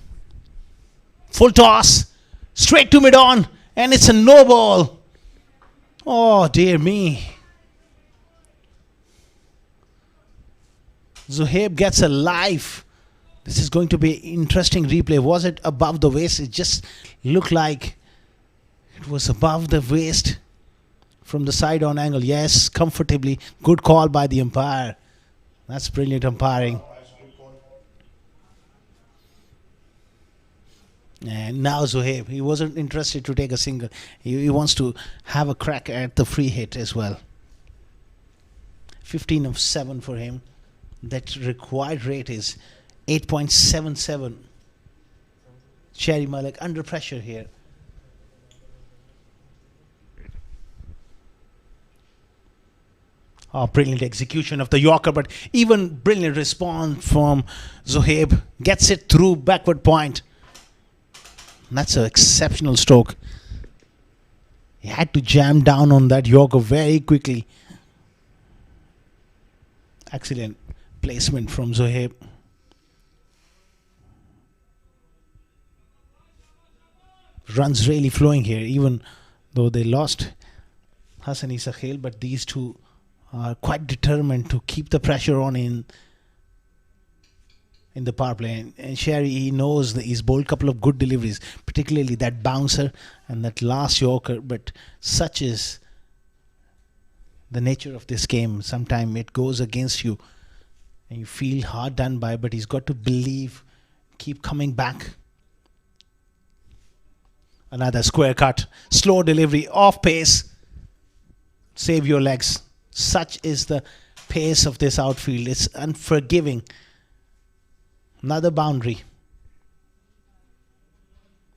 Full toss. Straight to mid-on. And it's a no ball. Oh, dear me. Zuhaib gets a life. This is going to be interesting replay. Was it above the waist? It just looked like it was above the waist from the side on angle. Yes, comfortably. Good call by the umpire. That's brilliant umpiring. And now Zuhaib, he wasn't interested to take a single. He wants to have a crack at the free hit as well. 15 of 7 for him. That required rate is 8.77. Sherry Malik under pressure here. Oh, brilliant execution of the Yorker, but even brilliant response from Zuhaib. Gets it through backward point. That's an exceptional stroke. He had to jam down on that Yorker very quickly. Excellent placement from Zuhaib. Runs really flowing here, even though they lost Hassani Sakhel, but these two are quite determined to keep the pressure on in the power play. And Sherry, he knows that he's bowled a couple of good deliveries, particularly that bouncer and that last Yorker, but such is the nature of this game. Sometimes it goes against you and you feel hard done by, but he's got to believe, keep coming back. Another square cut, slow delivery, off pace. Save your legs. Such is the pace of this outfield. It's unforgiving. Another boundary.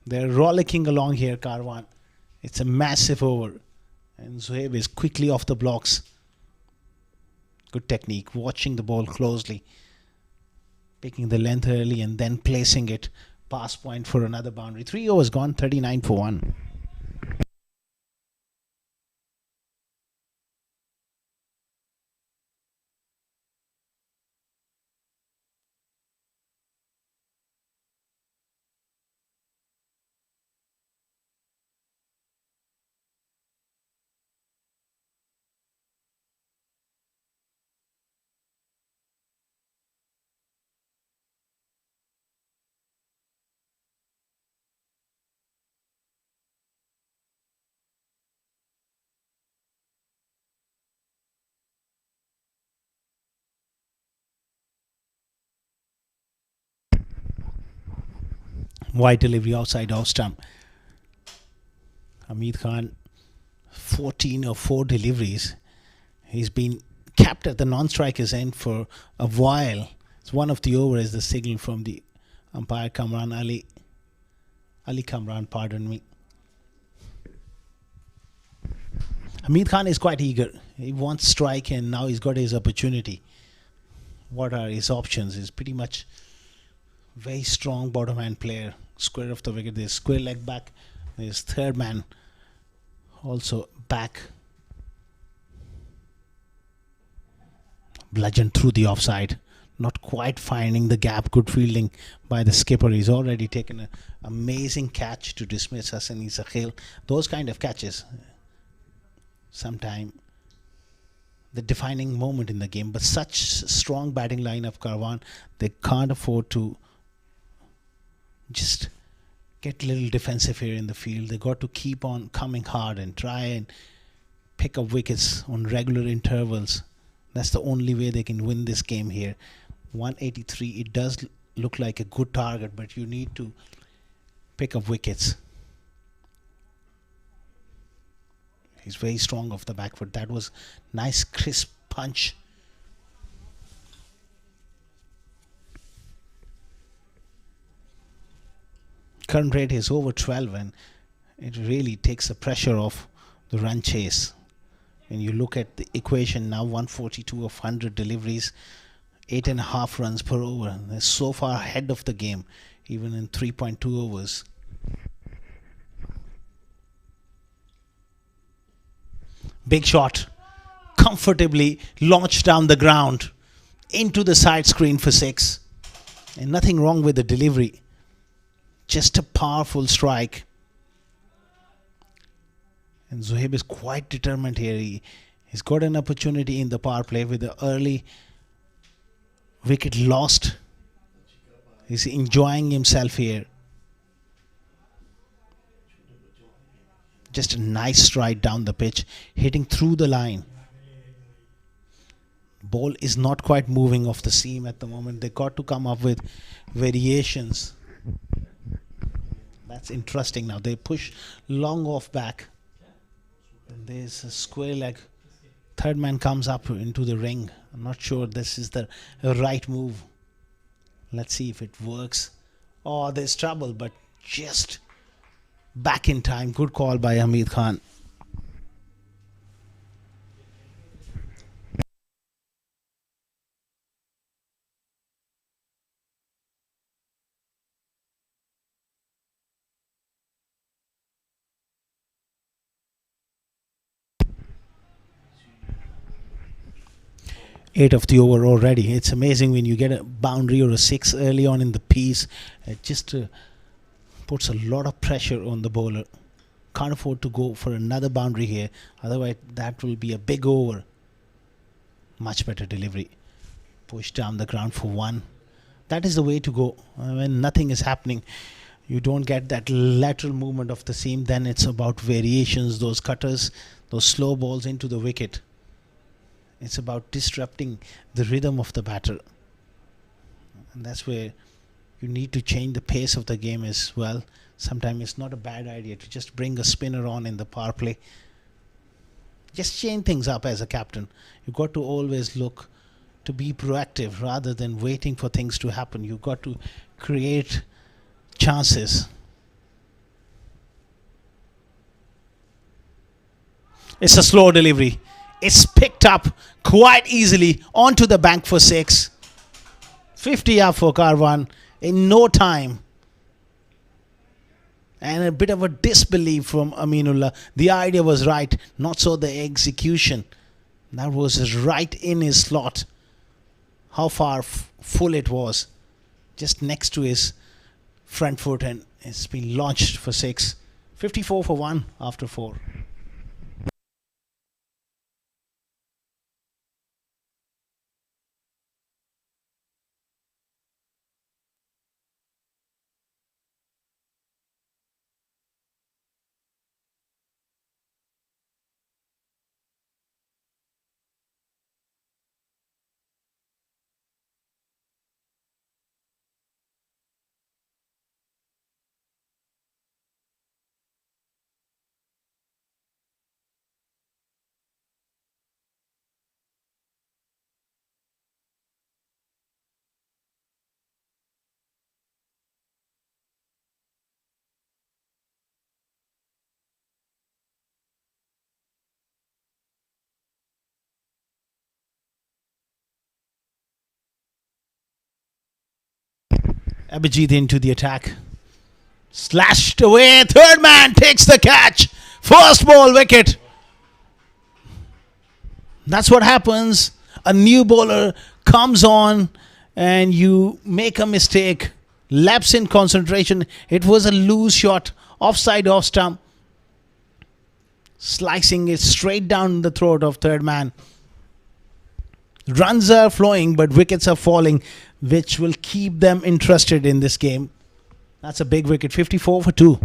They're rollicking along here, Karwan. It's a massive over. And Zuhaib is quickly off the blocks. Good technique, watching the ball closely, picking the length early and then placing it pass point for another boundary. 3 overs gone, 39 for 1. Wide delivery outside off stump. Hamid Khan, 14 or 4 deliveries. He's been capped at the non-striker's end for a while. It's one of the overs is the signal from the umpire Kamran Ali Kamran, pardon me. Hamid Khan is quite eager. He wants strike and now he's got his opportunity. What are his options? He's pretty much very strong bottom hand player. Square of the wicket. There's square leg back. There's third man also back. Bludgeon through the offside. Not quite finding the gap. Good fielding by the skipper. He's already taken an amazing catch to dismiss Hassani Sakhel. Those kind of catches sometime the defining moment in the game. But such strong batting line of Karwan, they can't afford to just get a little defensive here in the field. They got to keep on coming hard and try and pick up wickets on regular intervals. That's the only way they can win this game here. 183, it does look like a good target, but you need to pick up wickets. He's very strong off the back foot. That was nice crisp punch. Current rate is over 12 and it really takes the pressure off the run chase. When you look at the equation now, 142 of 100 deliveries, 8.5 runs per over. They're so far ahead of the game, even in 3.2 overs. Big shot, comfortably launched down the ground into the side screen for 6. And nothing wrong with the delivery. Just a powerful strike. And Zohaib is quite determined here. He's got an opportunity in the power play with the early wicket lost. He's enjoying himself here. Just a nice stride down the pitch, hitting through the line. Ball is not quite moving off the seam at the moment. They got to come up with variations. That's interesting now. They push long off back. And there's a square leg. Third man comes up into the ring. I'm not sure this is the right move. Let's see if it works. Oh, there's trouble, but just back in time. Good call by Hamid Khan. Eight of the over already. It's amazing when you get a boundary or a six early on in the piece. It just puts a lot of pressure on the bowler. Can't afford to go for another boundary here. Otherwise, that will be a big over. Much better delivery. Push down the ground for one. That is the way to go. When nothing is happening, you don't get that lateral movement of the seam. Then it's about variations, those cutters, those slow balls into the wicket. It's about disrupting the rhythm of the batter. And that's where you need to change the pace of the game as well. Sometimes it's not a bad idea to just bring a spinner on in the power play. Just change things up as a captain. You've got to always look to be proactive rather than waiting for things to happen. You've got to create chances. It's a slow delivery. It's picked up quite easily onto the bank for six. 50 up for Karwan in no time. And a bit of a disbelief from Aminullah. The idea was right, not so the execution. That was right in his slot. How far full it was. Just next to his front foot, and it's been launched for six. 54 for one after four. Abhijit into the attack. Slashed away. Third man takes the catch. First ball wicket. That's what happens. A new bowler comes on and you make a mistake. Lapse in concentration. It was a loose shot. Offside off stump. Slicing it straight down the throat of third man. Runs are flowing, but wickets are falling, which will keep them interested in this game. That's a big wicket. 54 for 2.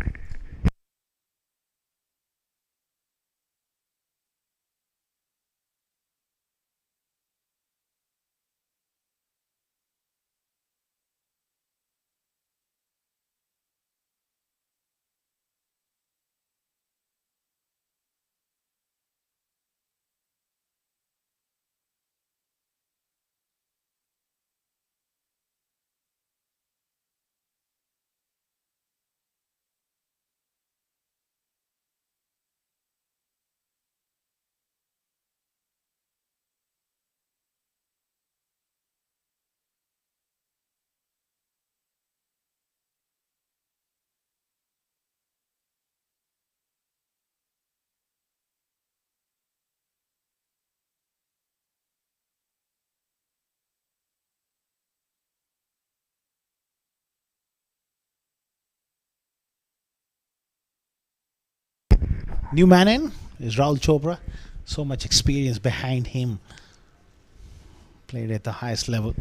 New man in is Rahul Chopra. So much experience behind him. Played at the highest level.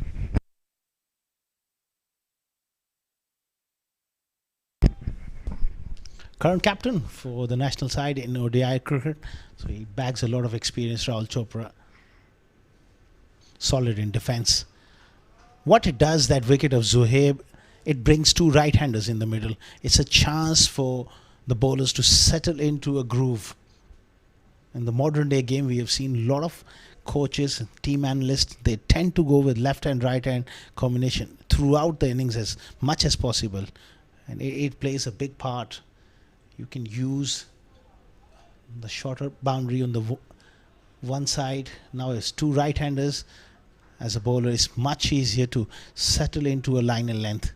Current captain for the national side in ODI cricket. So he bags a lot of experience, Rahul Chopra. Solid in defence. What it does, that wicket of Zuhaib, it brings two right-handers in the middle. It's a chance for the bowlers to settle into a groove. In the modern day game, we have seen a lot of coaches, team analysts, they tend to go with left hand, right hand combination throughout the innings as much as possible. And it plays a big part. You can use the shorter boundary on the one side. Now it's two right-handers. As a bowler, it's much easier to settle into a line and length.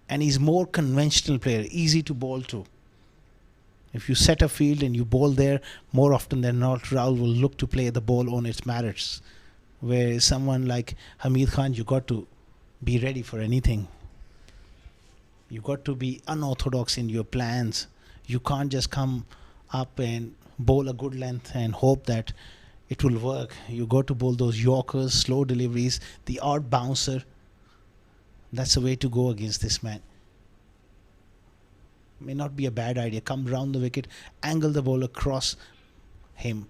And he's more conventional player, easy to bowl to. If you set a field and you bowl there, more often than not, Rahul will look to play the ball on its merits. Whereas someone like Hamid Khan, you got to be ready for anything. You got to be unorthodox in your plans. You can't just come up and bowl a good length and hope that it will work. You got to bowl those yorkers, slow deliveries, the odd bouncer. That's the way to go against this man. May not be a bad idea. Come round the wicket, angle the ball across him,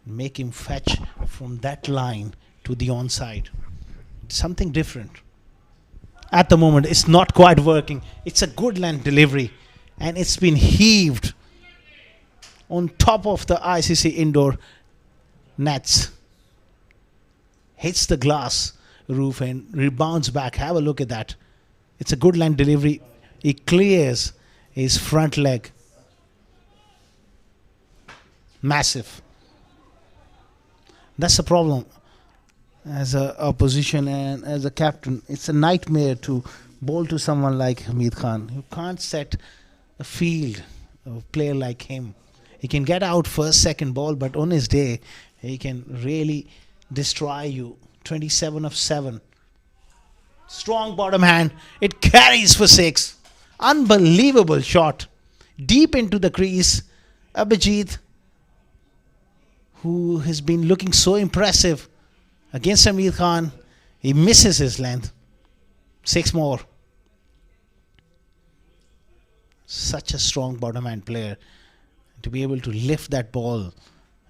make him fetch from that line to the onside. Something different. At the moment, it's not quite working. It's a good length delivery, and it's been heaved on top of the ICC indoor nets. Hits the glass roof and rebounds back. Have a look at that. It's a good line delivery. He clears his front leg. Massive. That's the problem. As a opposition and as a captain, it's a nightmare to bowl to someone like Hamid Khan. You can't set a field of a player like him. He can get out first, second ball, but on his day, he can really destroy you. 27 of 7. Strong bottom hand. It carries for 6. Unbelievable shot. Deep into the crease. Abhijit, who has been looking so impressive against Hamid Khan, he misses his length. 6 more. Such a strong bottom hand player. To be able to lift that ball,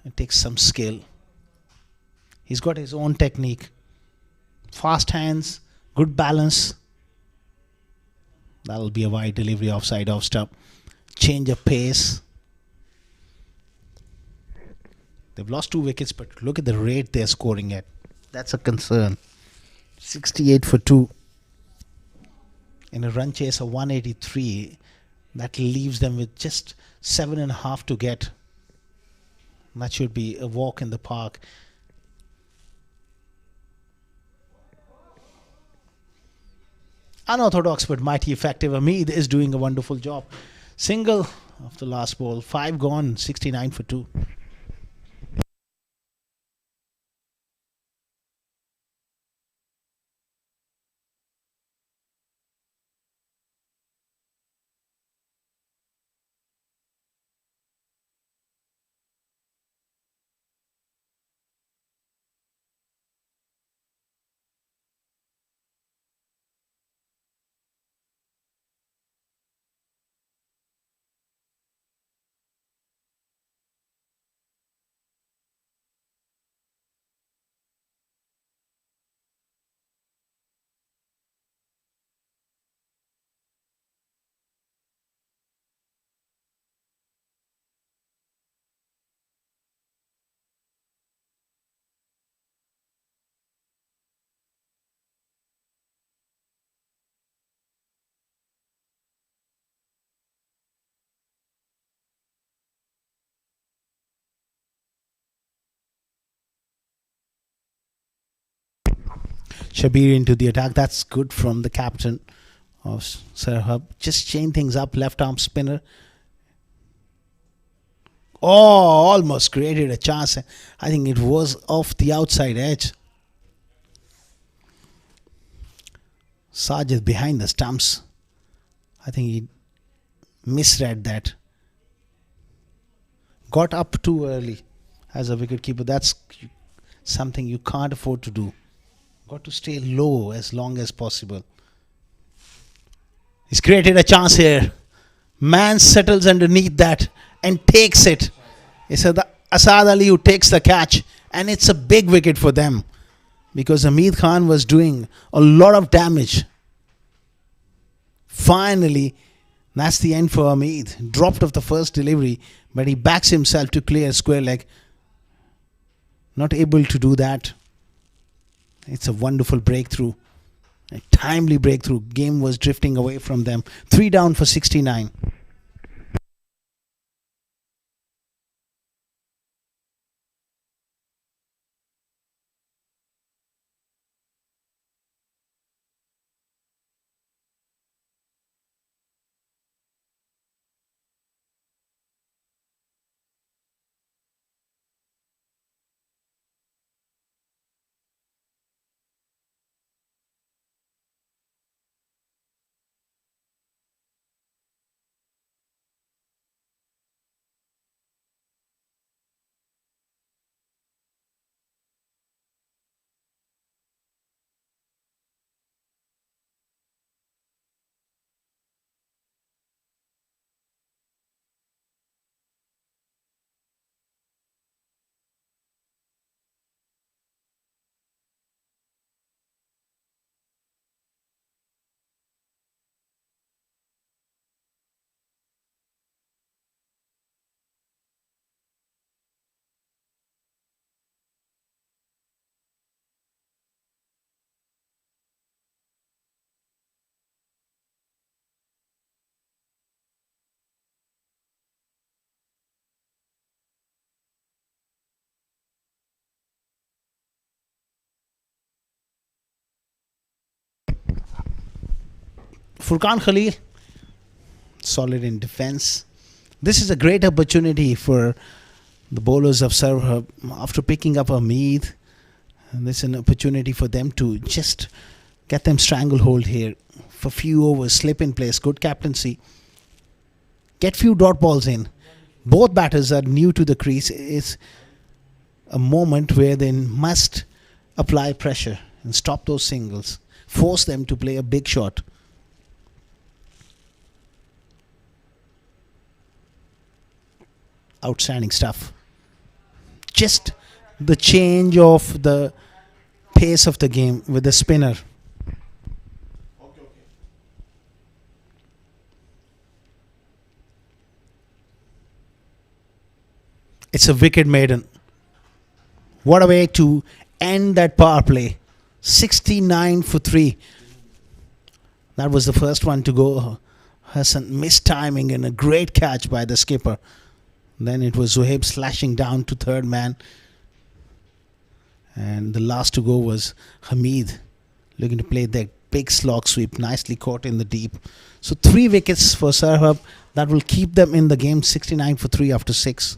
it takes some skill. He's got his own technique. Fast hands, good balance. That'll be a wide delivery offside, off stump. Change of pace. They've lost 2 wickets, but look at the rate they're scoring at. That's a concern. 68 for 2. In a run chase of 183, that leaves them with just 7.5 to get. That should be a walk in the park. Unorthodox but mighty effective. Hamid is doing a wonderful job. Single of the last ball. 5 gone, 69 for 2. Shabir into the attack. That's good from the captain of Servhub. Just chain things up. Left arm spinner. Oh, almost created a chance. I think it was off the outside edge. Sajid behind the stumps. I think he misread that. got up too early as a wicket keeper. That's something you can't afford to do. Got to stay low as long as possible. He's created a chance here. Man settles underneath that and takes it. It's Asad Ali who takes the catch, and it's a big wicket for them because Hamid Khan was doing a lot of damage. Finally, that's the end for Hamid. Dropped off the first delivery, but he backs himself to clear a square leg. Not able to do that. It's a wonderful breakthrough. A timely breakthrough. Game was drifting away from them. 3 down for 69. Furqan Khalil, solid in defense. This is a great opportunity for the bowlers of Servhub after picking up Hamid. And this is an opportunity for them to just get them stranglehold here for few overs, slip in place, good captaincy, get few dot balls in. Both batters are new to the crease. It's a moment where they must apply pressure and stop those singles, force them to play a big shot. Outstanding stuff. Just the change of the pace of the game with the spinner. It's a wicket maiden. What a way to end that power play. 69 for 3. That was the first one to go. Hassan missed timing and a great catch by the skipper. Then it was Zohaib slashing down to third man. And the last to go was Hamid, looking to play that big slog sweep, nicely caught in the deep. So 3 wickets for Servhub. That will keep them in the game. 69 for 3 after 6.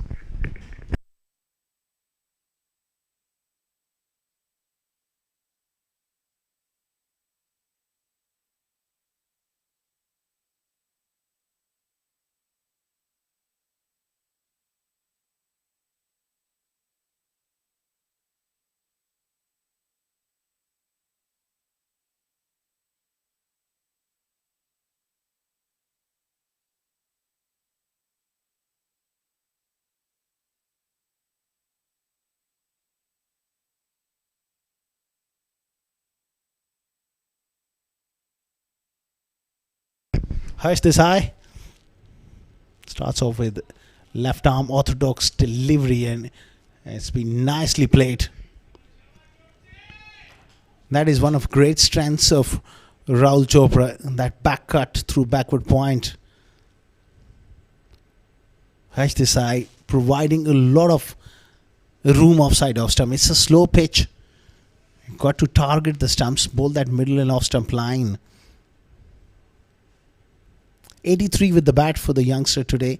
Harsh Desai starts off with left arm orthodox delivery, and it's been nicely played. That is one of great strengths of Rahul Chopra, that back cut through backward point. Harsh Desai providing a lot of room offside off stump. It's a slow pitch. You've got to target the stumps, bowl that middle and off stump line. 83 with the bat for the youngster today.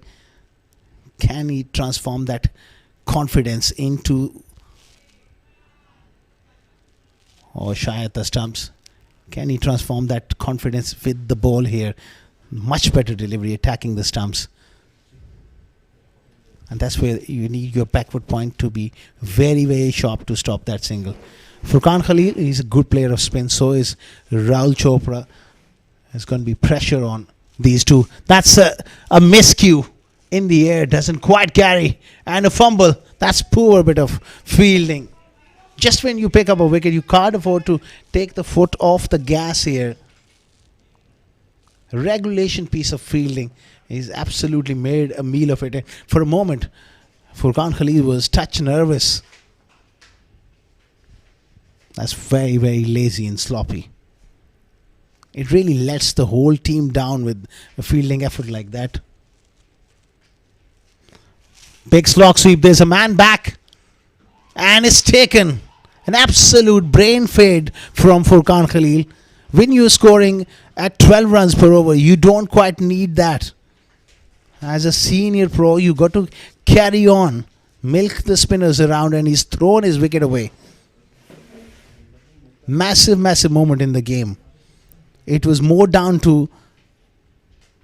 Can he transform that confidence into, or shy at the stumps? Can he transform that confidence with the ball here? Much better delivery, attacking the stumps. And that's where you need your backward point to be very, very sharp to stop that single. Furqan Khalil is a good player of spin. So is Rahul Chopra. There's going to be pressure on these two. That's a miscue in the air. Doesn't quite carry. And a fumble. That's poor bit of fielding. Just when you pick up a wicket, you can't afford to take the foot off the gas here. Regulation piece of fielding. He's absolutely made a meal of it. For a moment, Furqan Khalil was touch nervous. That's very, very lazy and sloppy. It really lets the whole team down with a fielding effort like that. Big slog sweep. There's a man back. And it's taken. An absolute brain fade from Furqan Khalil. When you're scoring at 12 runs per over, you don't quite need that. As a senior pro, you got to carry on, milk the spinners around, and he's thrown his wicket away. Massive, massive moment in the game. It was more down to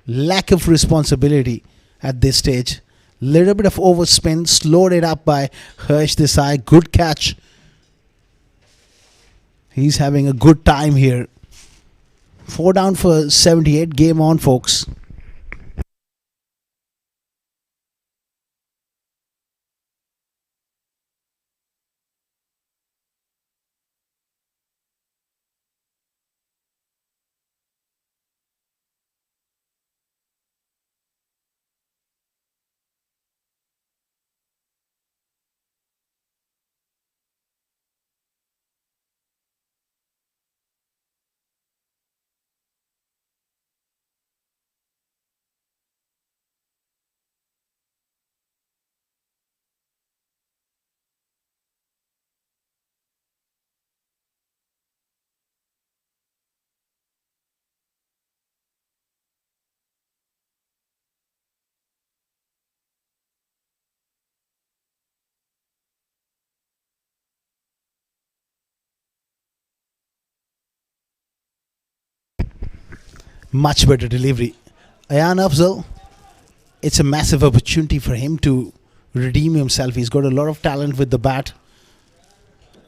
lack of responsibility at this stage. Little bit of overspin, slowed it up by Harsh Desai. Good catch. He's having a good time here. 4 down for 78. Game on, folks. Much better delivery. Ayan Afzal, it's a massive opportunity for him to redeem himself. He's got a lot of talent with the bat.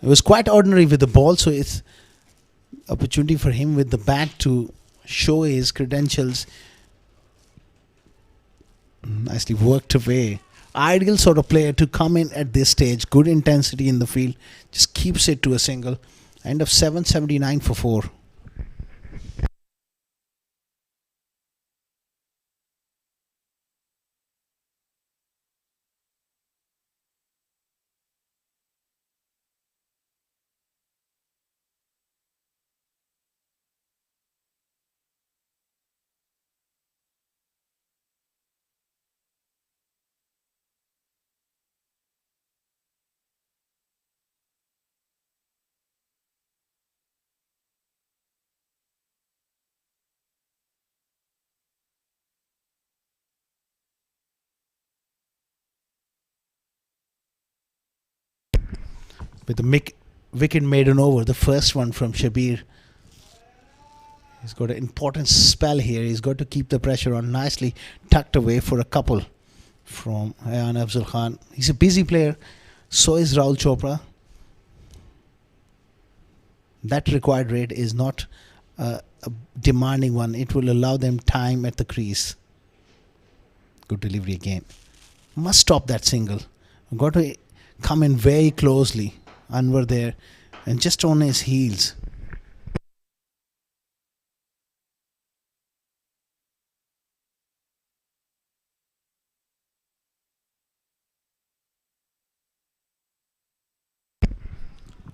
It was quite ordinary with the ball, so it's opportunity for him with the bat to show his credentials. Nicely worked away. Ideal sort of player to come in at this stage. Good intensity in the field. Just keeps it to a single. End of 779 for 4. With the wicket maiden over, the first one from Shabir. He's got an important spell here. He's got to keep the pressure on. Nicely tucked away for a couple from Ayan Afzal Khan. He's a busy player. So is Rahul Chopra. That required rate is not a demanding one. It will allow them time at the crease. Good delivery again. Must stop that single. Got to come in very closely. Anwar there and just on his heels.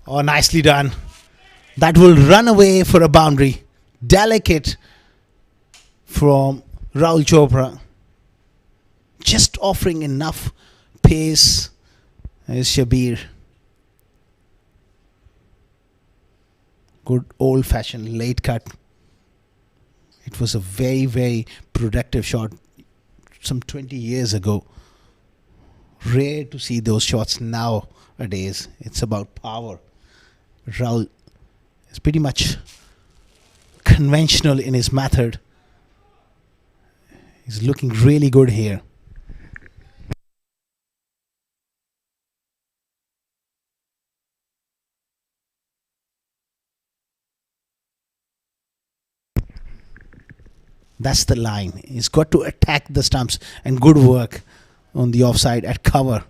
Oh, nicely done. That will run away for a boundary. Delicate from Rahul Chopra. Just offering enough pace as Shabir. Good old-fashioned late cut. It was a very, very productive shot some 20 years ago. Rare to see those shots nowadays. It's about power. Rahul is pretty much conventional in his method. He's looking really good here. That's the line. He's got to attack the stumps, and good work on the offside at cover.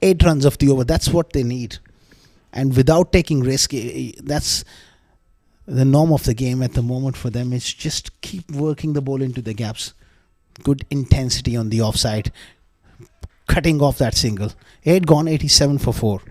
8 runs of the over. That's what they need. And without taking risk, that's the norm of the game at the moment for them. Is just keep working the ball into the gaps. Good intensity on the offside. Cutting off that single. 8 gone, 87 for 4.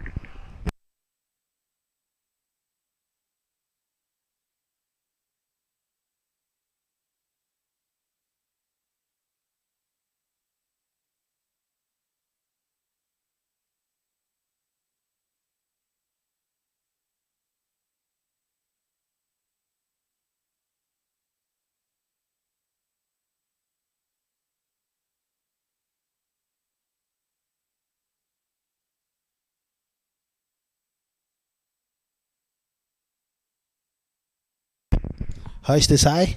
Harsh Desai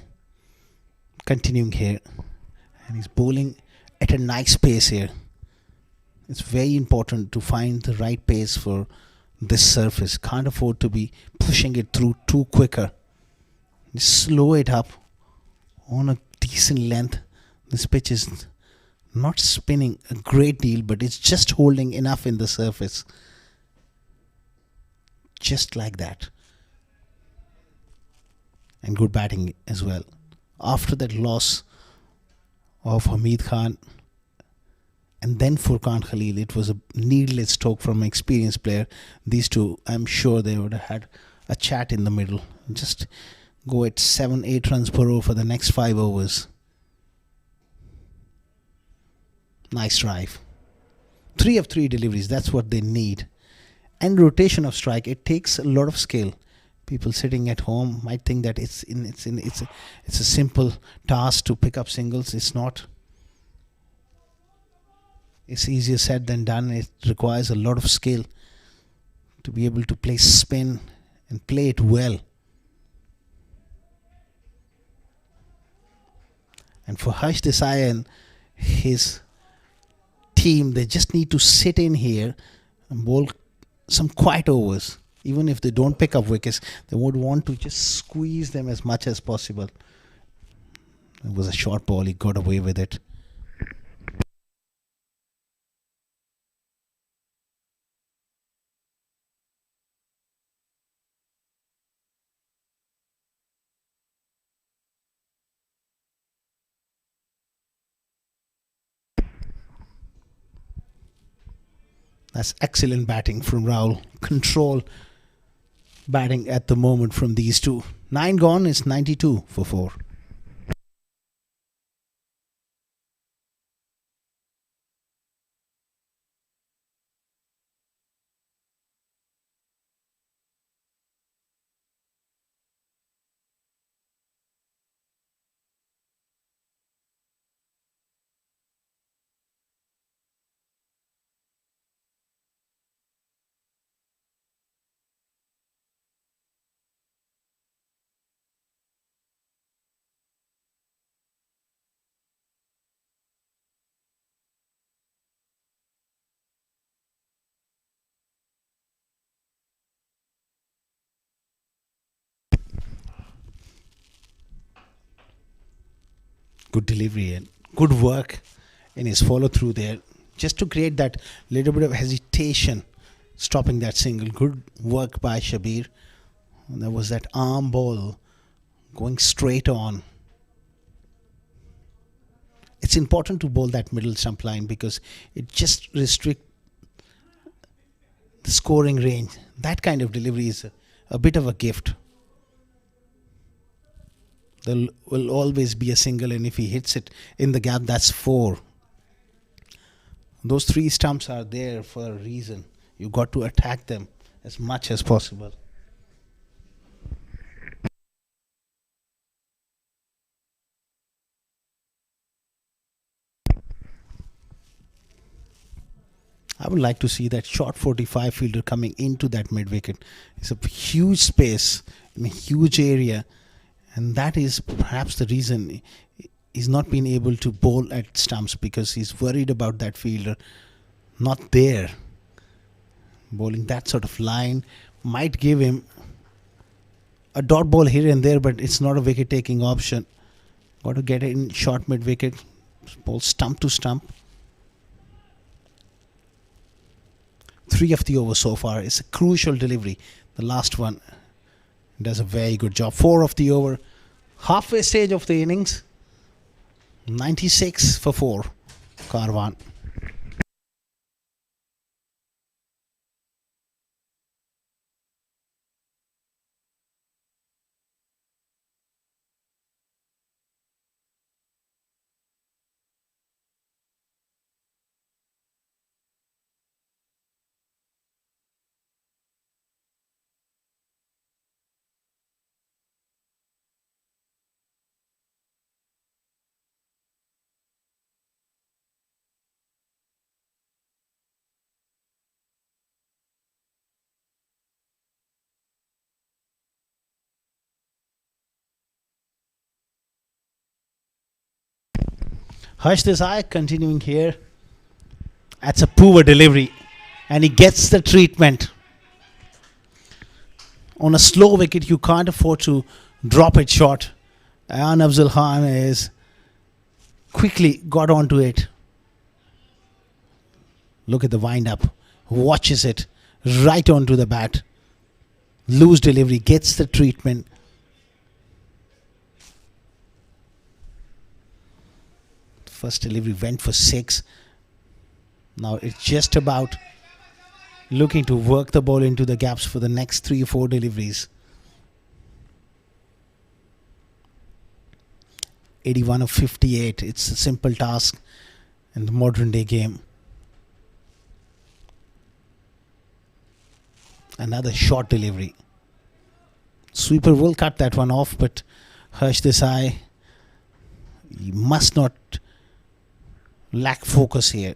continuing here, and he's bowling at a nice pace here. It's very important to find the right pace for this surface. Can't afford to be pushing it through too quicker. Just slow it up on a decent length. This pitch is not spinning a great deal, but it's just holding enough in the surface. Just like that. And good batting as well. After that loss of Hamid Khan and then Furqan Khalil, it was a needless talk from an experienced player. These two, I'm sure they would have had a chat in the middle. Just go at 7-8 runs per over for the next 5 overs. Nice drive. 3 of 3 deliveries, that's what they need. And rotation of strike, it takes a lot of skill. People sitting at home might think that it's a simple task to pick up singles. It's not. It's easier said than done. It requires a lot of skill to be able to play spin and play it well. And for Harsh Desai and his team, they just need to sit in here and bowl some quiet overs. Even if they don't pick up wickets, they would want to just squeeze them as much as possible. It was a short ball, he got away with it. That's excellent batting from Rahul. Control batting at the moment from these two. 9 gone is 92 for 4. Good delivery and good work in his follow through there, just to create that little bit of hesitation, stopping that single. Good work by Shabir. And there was that arm ball going straight on. It's important to bowl that middle stump line because it just restricts the scoring range. That kind of delivery is a bit of a gift. There will always be a single, and if he hits it in the gap, that's 4. Those 3 stumps are there for a reason. You've got to attack them as much as possible. I would like to see that short 45 fielder coming into that mid wicket. It's a huge space in a huge area. And that is perhaps the reason he's not been able to bowl at stumps, because he's worried about that fielder not there. Bowling that sort of line might give him a dot ball here and there, but it's not a wicket taking option. Got to get it in short mid wicket. Ball stump to stump. 3 of the over so far. It's a crucial delivery. The last one does a very good job. 4 of the over. Halfway stage of the innings. 96 for 4. Karwan. Harsh Desai continuing here. That's a poor delivery. And he gets the treatment. On a slow wicket, you can't afford to drop it short. Ayan Afzal Khan is quickly got onto it. Look at the wind up. Watches it right onto the bat. Loose delivery, gets the treatment. First delivery went for 6. Now it's just about looking to work the ball into the gaps for the next 3 or 4 deliveries. 81 of 58. It's a simple task in the modern day game. Another short delivery. Sweeper will cut that one off, but Harsh Desai, you must not lack focus here.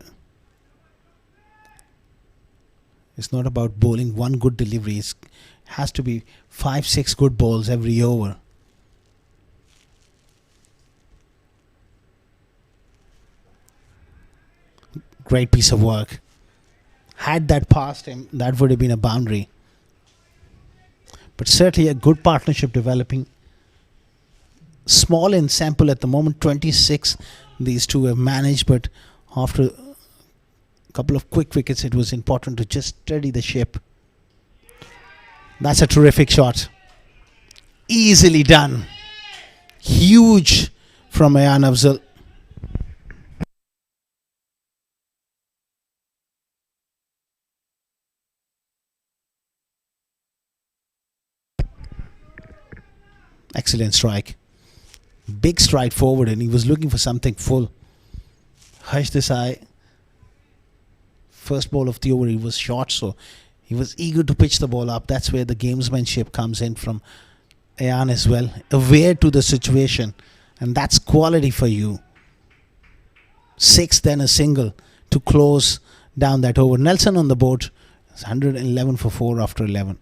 It's not about bowling one good delivery. It has to be 5-6 good balls every over. Great piece of work. Had that passed him, that would have been a boundary. But certainly a good partnership developing. Small in sample at the moment, 26 these two have managed, but after a couple of quick wickets, it was important to just steady the ship. That's a terrific shot. Easily done. Huge from Ayan Afzal. Excellent strike. Big stride forward, and he was looking for something full. Harsh Desai, first ball of the over, he was short, so he was eager to pitch the ball up. That's where the gamesmanship comes in from Ayan as well. Aware to the situation, and that's quality for you. 6, then a single to close down that over. Nelson on the board. It's 111 for 4 after 11.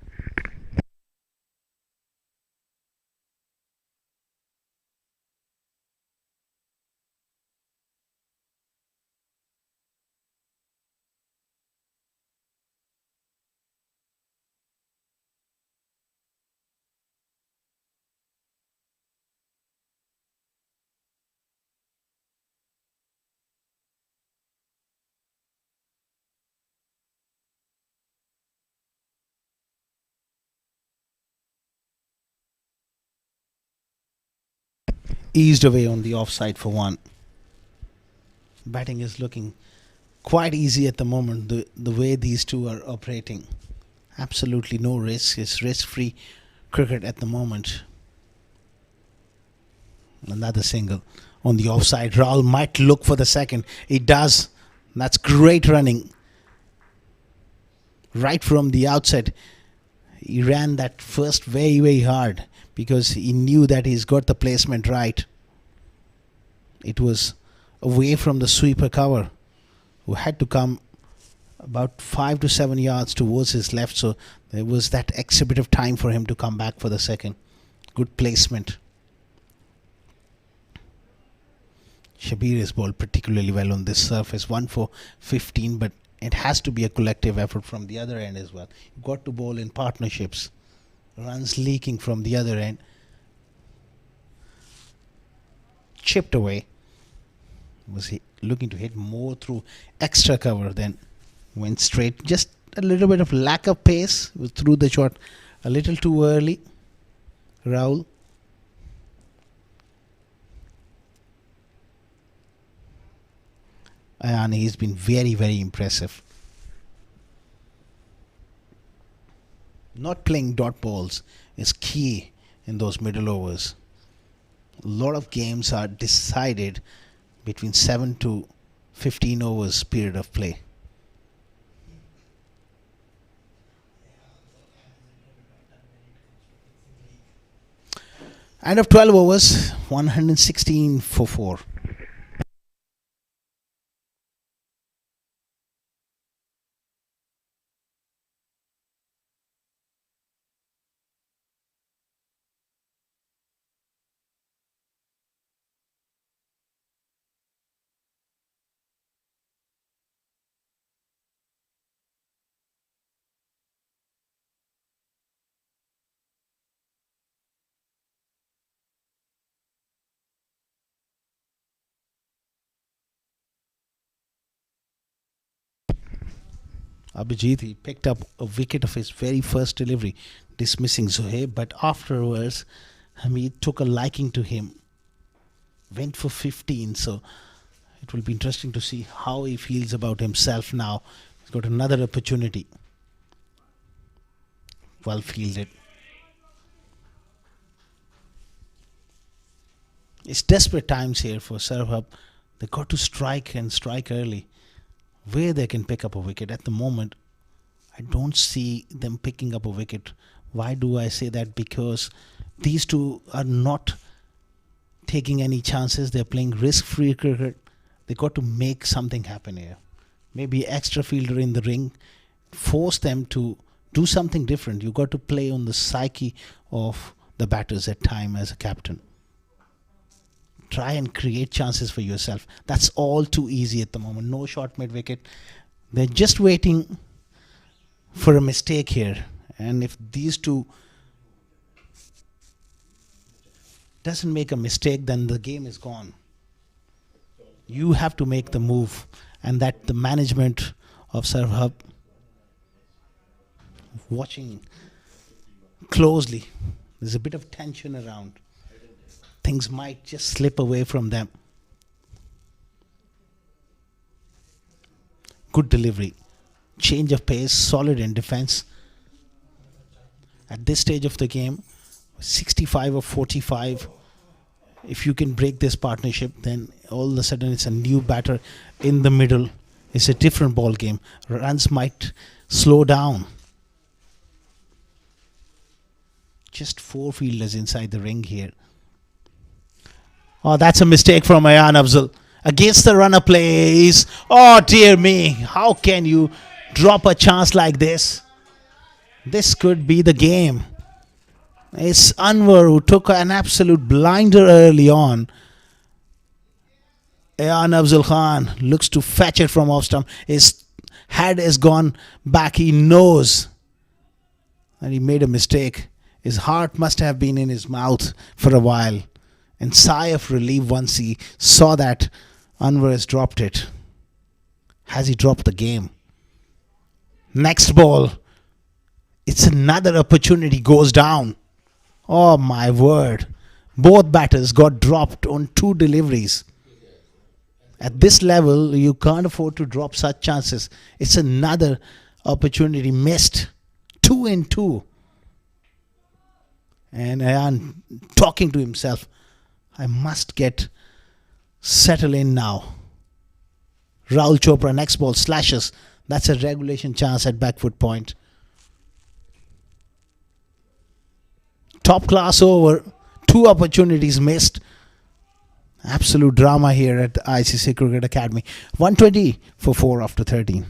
Eased away on the offside for 1. Batting is looking quite easy at the moment, the way these two are operating. Absolutely no risk. It's risk-free cricket at the moment. Another single on the offside. Rahul might look for the second. It does. That's great running. Right from the outset, he ran that first very, very hard because he knew that he's got the placement right. It was away from the sweeper cover, who had to come about 5 to 7 yards towards his left, so there was that exhibit of time for him to come back for the second. Good placement. Shabir is bowled particularly well on this surface. 1 for 15, but it has to be a collective effort from the other end as well. You've got to bowl in partnerships. Runs leaking from the other end. Chipped away. Was he looking to hit more through extra cover than went straight? Just a little bit of lack of pace. Threw the shot a little too early. Rahul. And he's been very, very impressive. Not playing dot balls is key in those middle overs. A lot of games are decided between 7 to 15 overs period of play. End of 12 overs, 116 for 4. Abhijit, he picked up a wicket of his very first delivery, dismissing Zohaib, but afterwards, Hamid took a liking to him. Went for 15, so it will be interesting to see how he feels about himself now. He's got another opportunity. Well fielded. It's desperate times here for Servhub. They got to strike and strike early. Where they can pick up a wicket at the moment, I don't see them picking up a wicket. Why do I say that? Because these two are not taking any chances. They're playing risk-free cricket. They got to make something happen here. Maybe extra fielder in the ring. Force them to do something different. You got to play on the psyche of the batters at time as a captain. Try and create chances for yourself. That's all too easy at the moment. No shot mid wicket. They're just waiting for a mistake here. And if these two doesn't make a mistake, then the game is gone. You have to make the move, and that the management of Servhub watching closely. There's a bit of tension around. Things might just slip away from them. Good delivery. Change of pace, solid in defense. At this stage of the game, 65 or 45. If you can break this partnership, then all of a sudden it's a new batter in the middle. It's a different ball game. Runs might slow down. Just 4 fielders inside the ring here. Oh, that's a mistake from Ayan Afzal. Against the runner plays. Oh, dear me. How can you drop a chance like this? This could be the game. It's Anwar who took an absolute blinder early on. Ayan Afzal Khan looks to fetch it from off stump. His head has gone back. He knows that he made a mistake. His heart must have been in his mouth for a while. And sigh of relief once he saw that Anwar has dropped it. Has he dropped the game? Next ball. It's another opportunity goes down. Oh my word. Both batters got dropped on 2 deliveries. At this level, you can't afford to drop such chances. It's another opportunity missed. 2 and 2. And Ayan talking to himself. I must get settled in now. Rahul Chopra, next ball, slashes. That's a regulation chance at back foot point. Top class over. 2 opportunities missed. Absolute drama here at the ICCA Cricket Academy. 120 for 4 after 13.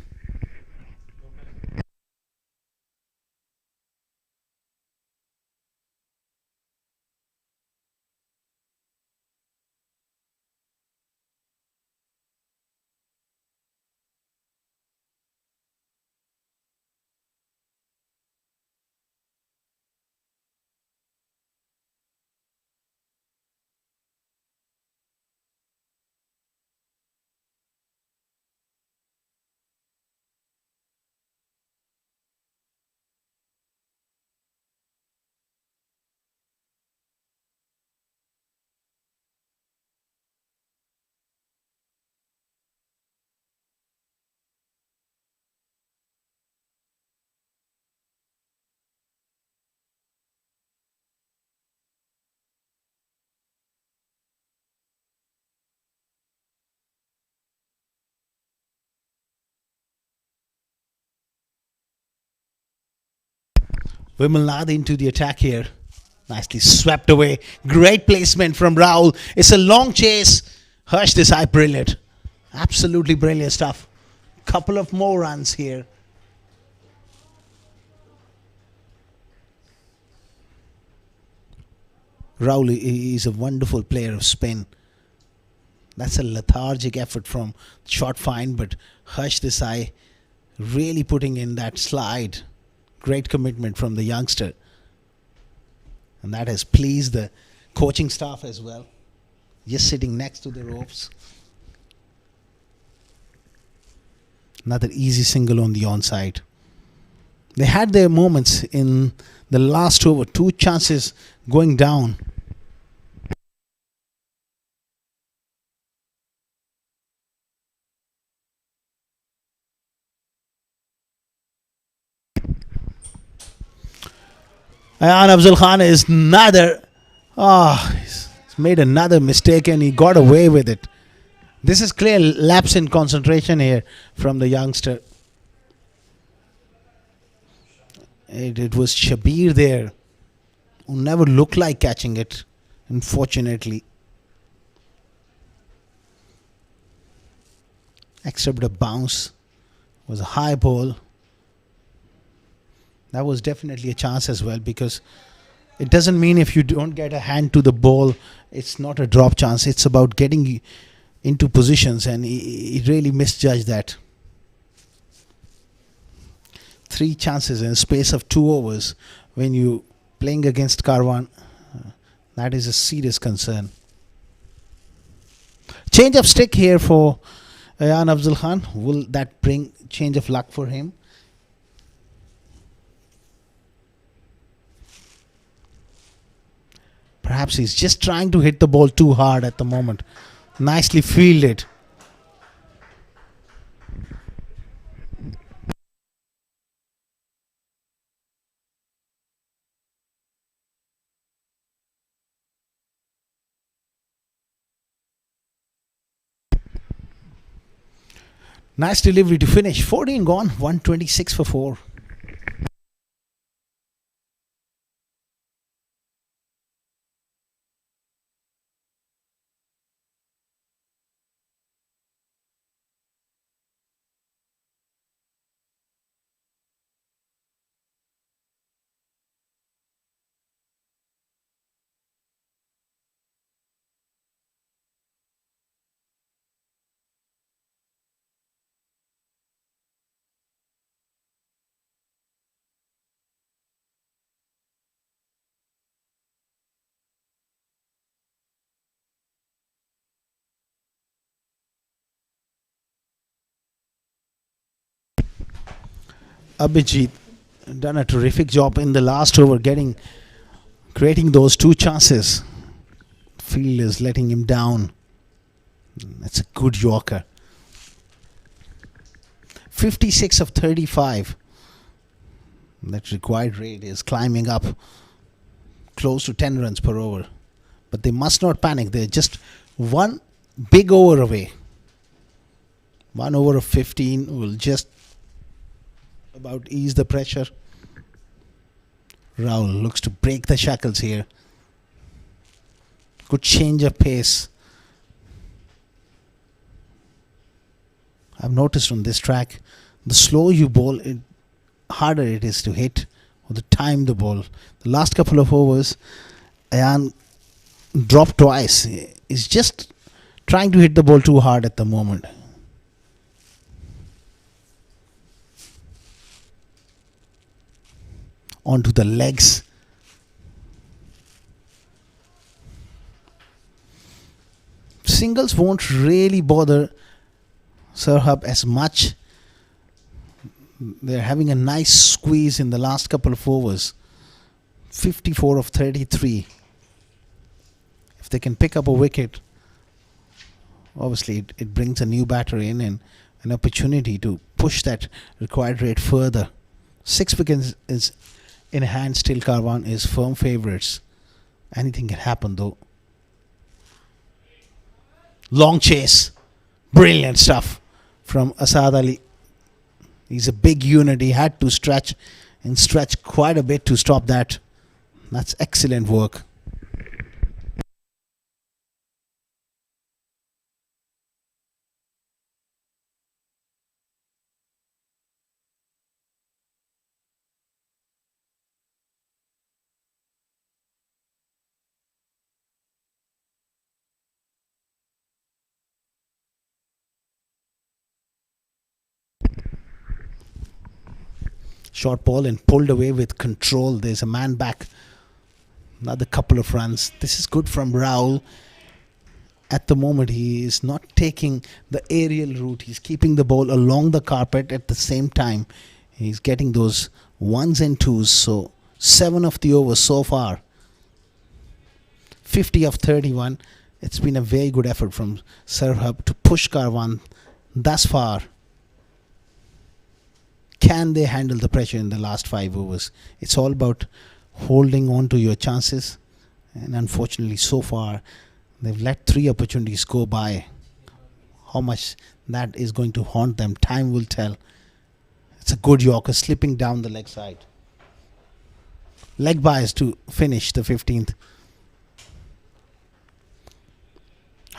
Vimalnath into the attack here. Nicely swept away. Great placement from Rahul. It's a long chase. Harsh Desai, brilliant. Absolutely brilliant stuff. Couple of more runs here. Rahul is a wonderful player of spin. That's a lethargic effort from short fine, but Harsh Desai really putting in that slide. Great commitment from the youngster. And that has pleased the coaching staff as well. Just sitting next to the ropes. Another easy single on the onside. They had their moments in the last over. 2 chances going down. Ayan Afzal Khan is he's made another mistake and he got away with it. This is clear lapse in concentration here from the youngster. It was Shabir there who never looked like catching it, unfortunately. Except a bounce. Was a high ball. That was definitely a chance as well, because it doesn't mean if you don't get a hand to the ball, it's not a drop chance. It's about getting into positions, and he really misjudged that. 3 chances in a space of 2 overs when you playing against Karwan. That is a serious concern. Change of stick here for Ayan Afzal Khan. Will that bring change of luck for him? Perhaps he's just trying to hit the ball too hard at the moment. Nicely fielded. Nice delivery to finish. 14 gone, 126 for 4. Abhijit done a terrific job in the last over, creating those 2 chances. Field is letting him down. That's a good Yorker. 56 of 35. That required rate is climbing up close to 10 runs per over. But they must not panic. They're just 1 big over away. 1 over of 15 will just about ease the pressure. Rahul looks to break the shackles here. Good change of pace. I've noticed on this track, the slower you bowl, harder it is to hit or to time the ball. The last couple of overs, Ayan dropped twice. He's just trying to hit the ball too hard at the moment. Onto the legs. Singles won't really bother Servhub as much. They're having a nice squeeze in the last couple of overs. 54 of 33. If they can pick up a wicket, obviously it brings a new batter in and an opportunity to push that required rate further. 6 wickets is in hand still. Carwan is firm favourites. Anything can happen though. Long chase. Brilliant stuff from Asad Ali. He's a big unit. He had to stretch and stretch quite a bit to stop that. That's excellent work. Short ball and pulled away with control. There's a man back. Another couple of runs. This is good from Rahul. At the moment, he is not taking the aerial route. He's keeping the ball along the carpet at the same time. He's getting those ones and twos. So 7 of the overs so far. 50 of 31. It's been a very good effort from Servhub to push Karwan thus far. Can they handle the pressure in the last 5 overs? It's all about holding on to your chances. And unfortunately, so far, they've let 3 opportunities go by. How much that is going to haunt them, time will tell. It's a good Yorker slipping down the leg side. Leg bias to finish the 15th.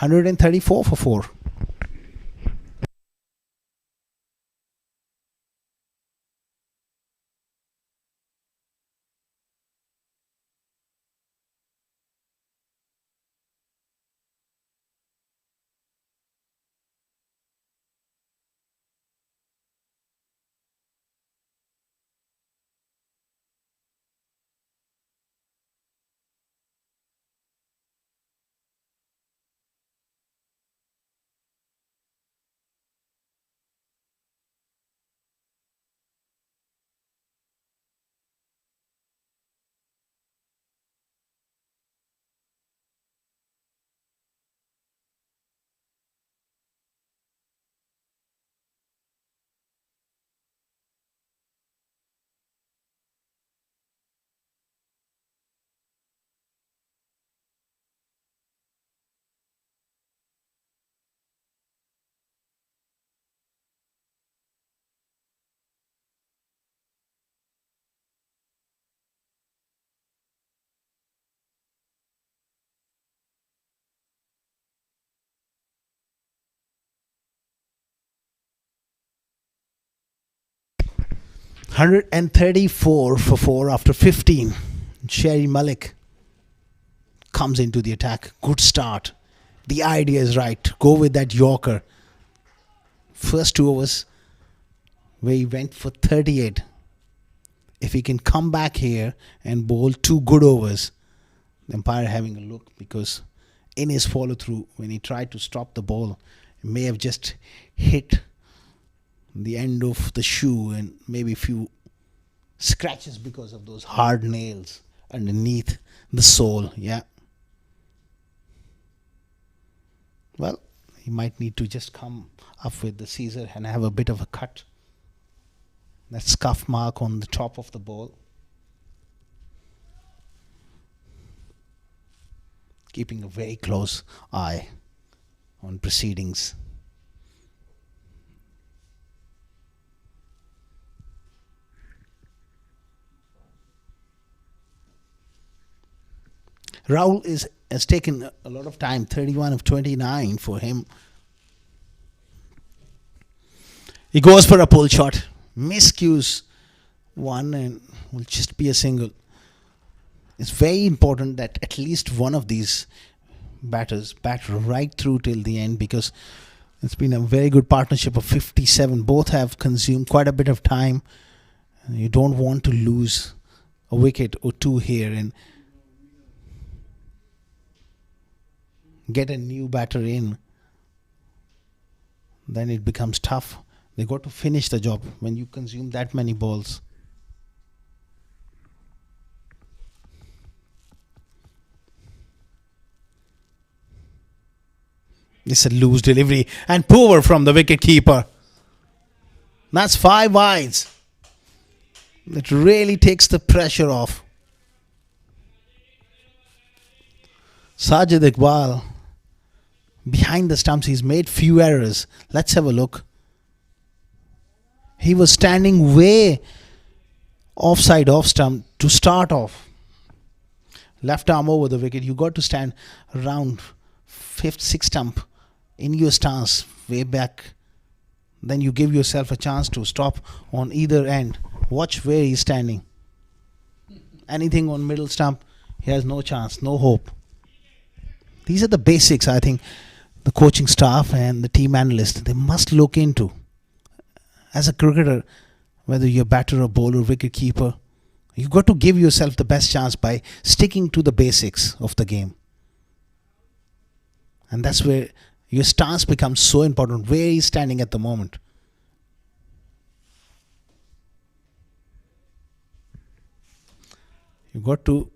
134 for 4. $134 for 4 after 15. Sherry Malik comes into the attack. Good start. The idea is right. Go with that Yorker. First 2 overs where he went for 38. If he can come back here and bowl 2 good overs, the umpire having a look, because in his follow through when he tried to stop the ball, he may have just hit the end of the shoe and maybe a few scratches because of those hard nails underneath the sole. Yeah. Well, he might need to just come up with the scissor and have a bit of a cut. That scuff mark on the top of the ball. Keeping a very close eye on proceedings. Rahul has taken a lot of time, 31 of 29 for him. He goes for a pull shot. Miscues one and will just be a single. It's very important that at least one of these batters bat right through till the end, because it's been a very good partnership of 57. Both have consumed quite a bit of time. You don't want to lose a wicket or 2 here and get a new batter in. Then it becomes tough. They got to finish the job when you consume that many balls. It's a loose delivery and poor from the wicket keeper. That's 5 wides. It really takes the pressure off. Sajadbal behind the stumps. He's made few errors. Let's have a look. He was standing way offside off stump to start off. Left arm over the wicket. You got to stand around fifth, sixth stump in your stance way back. Then you give yourself a chance to stop on either end. Watch where he's standing. Anything on middle stump, he has no chance, no hope. These are the basics, I think, the coaching staff and the team analysts, they must look into. As a cricketer, whether you're batter or bowler, wicket keeper, you've got to give yourself the best chance by sticking to the basics of the game. And that's where your stance becomes so important, where he's standing at the moment. You've got to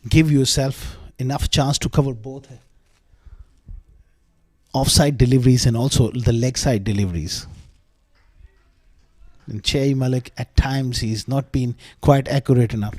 give yourself enough chance to cover both offside deliveries and also the leg side deliveries. And Chey Malik, at times, he's not been quite accurate enough.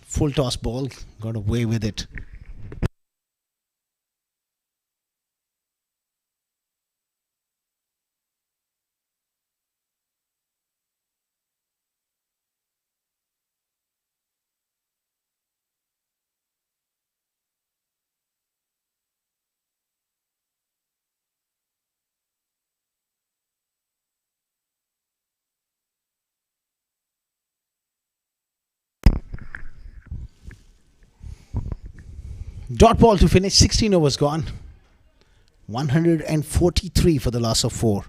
Full toss ball, got away with it. Dot ball to finish, 16 overs gone. 143 for the loss of 4.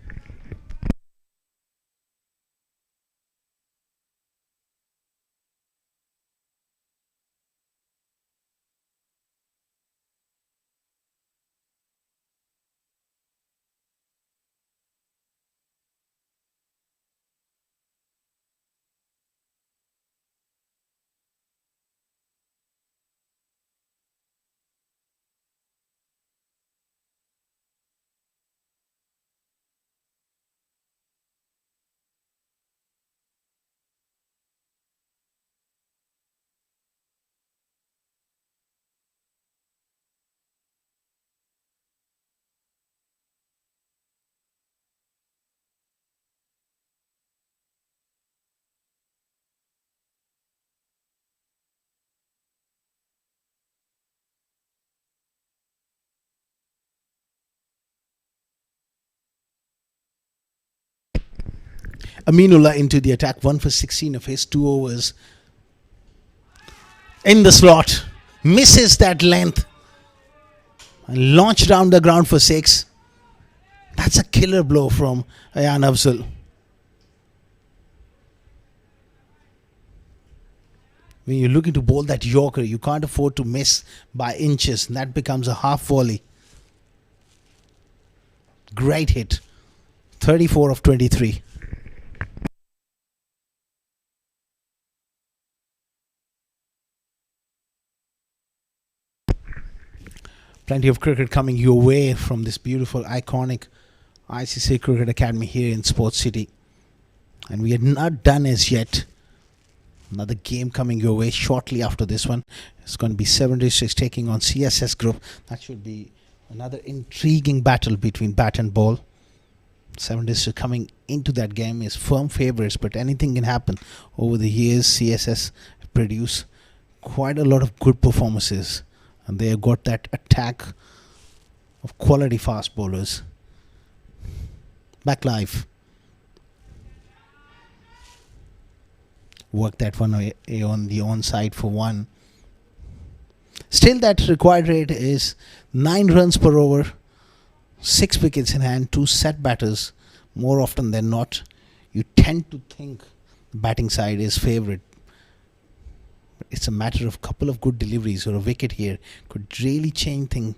Aminullah into the attack, 1 for 16 of his 2 overs. In the slot, misses that length and launched down the ground for 6. That's a killer blow from Ayan Afzal. When you're looking to bowl that Yorker, you can't afford to miss by inches, and that becomes a half volley. Great hit. 34 of 23. Plenty of cricket coming your way from this beautiful, iconic ICCA Cricket Academy here in Sports City. And we are not done as yet. Another game coming your way shortly after this one. It's going to be 76 taking on CSS Group. That should be another intriguing battle between bat and ball. 76 coming into that game is firm favourites, but anything can happen. Over the years, CSS produce quite a lot of good performances. And they have got that attack of quality fast bowlers. Back live. Work that one on the onside for 1. Still, that required rate is 9 runs per over, 6 wickets in hand, 2 set batters. More often than not, you tend to think the batting side is favourite. It's a matter of couple of good deliveries or a wicket here could really change things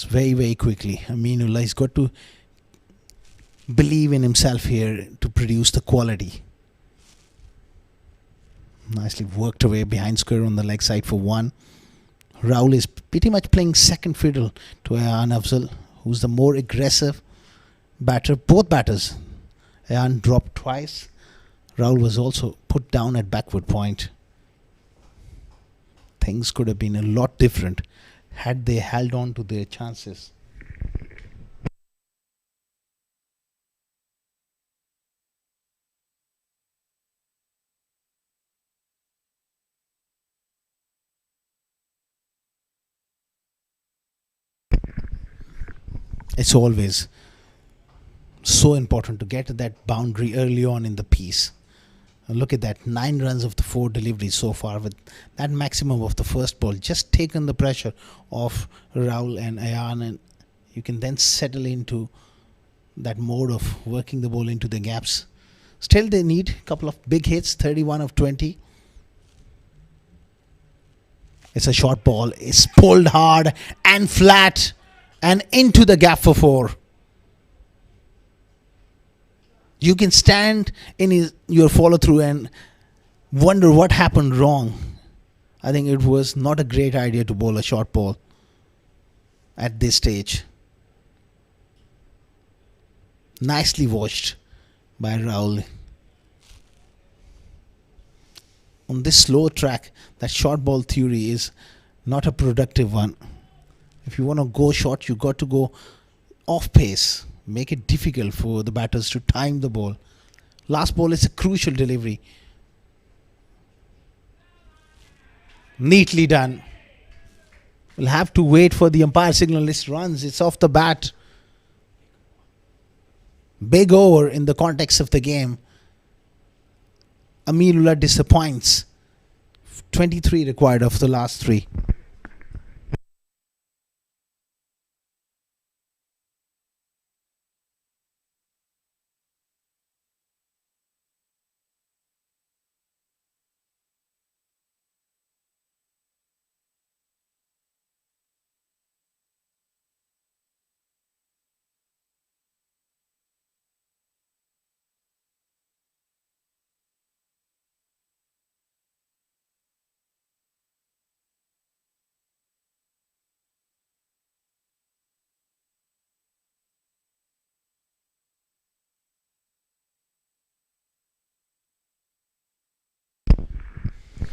very, very quickly. Aminullah has got to believe in himself here to produce the quality. Nicely worked away behind square on the leg side for 1. Rahul is pretty much playing second fiddle to Ayan Afzal, who's the more aggressive batter. Both batters. Ayan dropped twice. Rahul was also put down at backward point. Things could have been a lot different had they held on to their chances. It's always so important to get that boundary early on in the piece. And look at that, 9 runs of the 4 deliveries so far, with that maximum of the first ball just taken the pressure off Rahul and Ayan, and you can then settle into that mode of working the ball into the gaps. Still they need a couple of big hits, 31 of 20. It's a short ball, it's pulled hard and flat and into the gap for 4. You can stand in your follow through and wonder what happened wrong. I think it was not a great idea to bowl a short ball at this stage. Nicely watched by Rahul. On this slow track, that short ball theory is not a productive one. If you want to go short, you got to go off pace. Make it difficult for the batters to time the ball. Last ball is a crucial delivery. Neatly done. We'll have to wait for the umpire signal list runs. It's off the bat. Big over in the context of the game. Amirullah disappoints. 23 required of the last 3.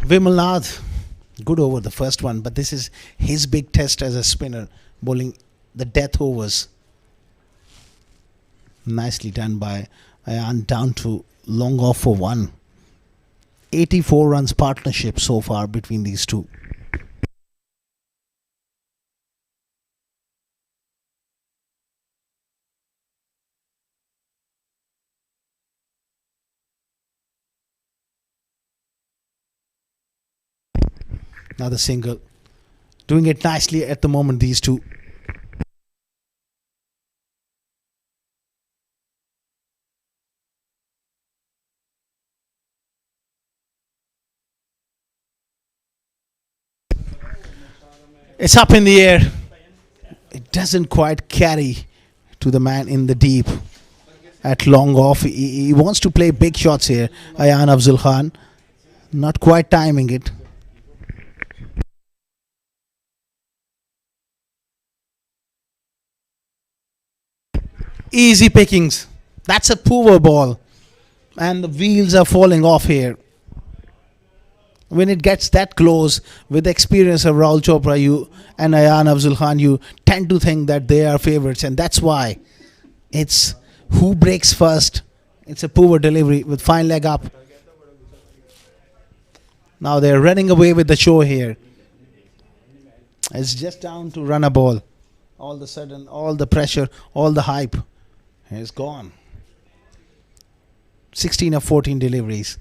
Vimalnath, good over the first one, but this is his big test as a spinner, bowling the death overs. Nicely done by Ayan, down to long off for 1. 84 runs partnership so far between these two. Another single. Doing it nicely at the moment, these two. It's up in the air. It doesn't quite carry to the man in the deep. At long off, he wants to play big shots here. Ayan Afzal Khan, not quite timing it. Easy pickings. That's a poor ball. And the wheels are falling off here. When it gets that close, with the experience of Rahul Chopra and Ayan Afzal Khan, you tend to think that they are favourites. And that's why it's who breaks first. It's a poor delivery with fine leg up. Now they're running away with the show here. It's just down to run a ball. All of a sudden, all the pressure, all the hype is gone. 16 of 14 deliveries.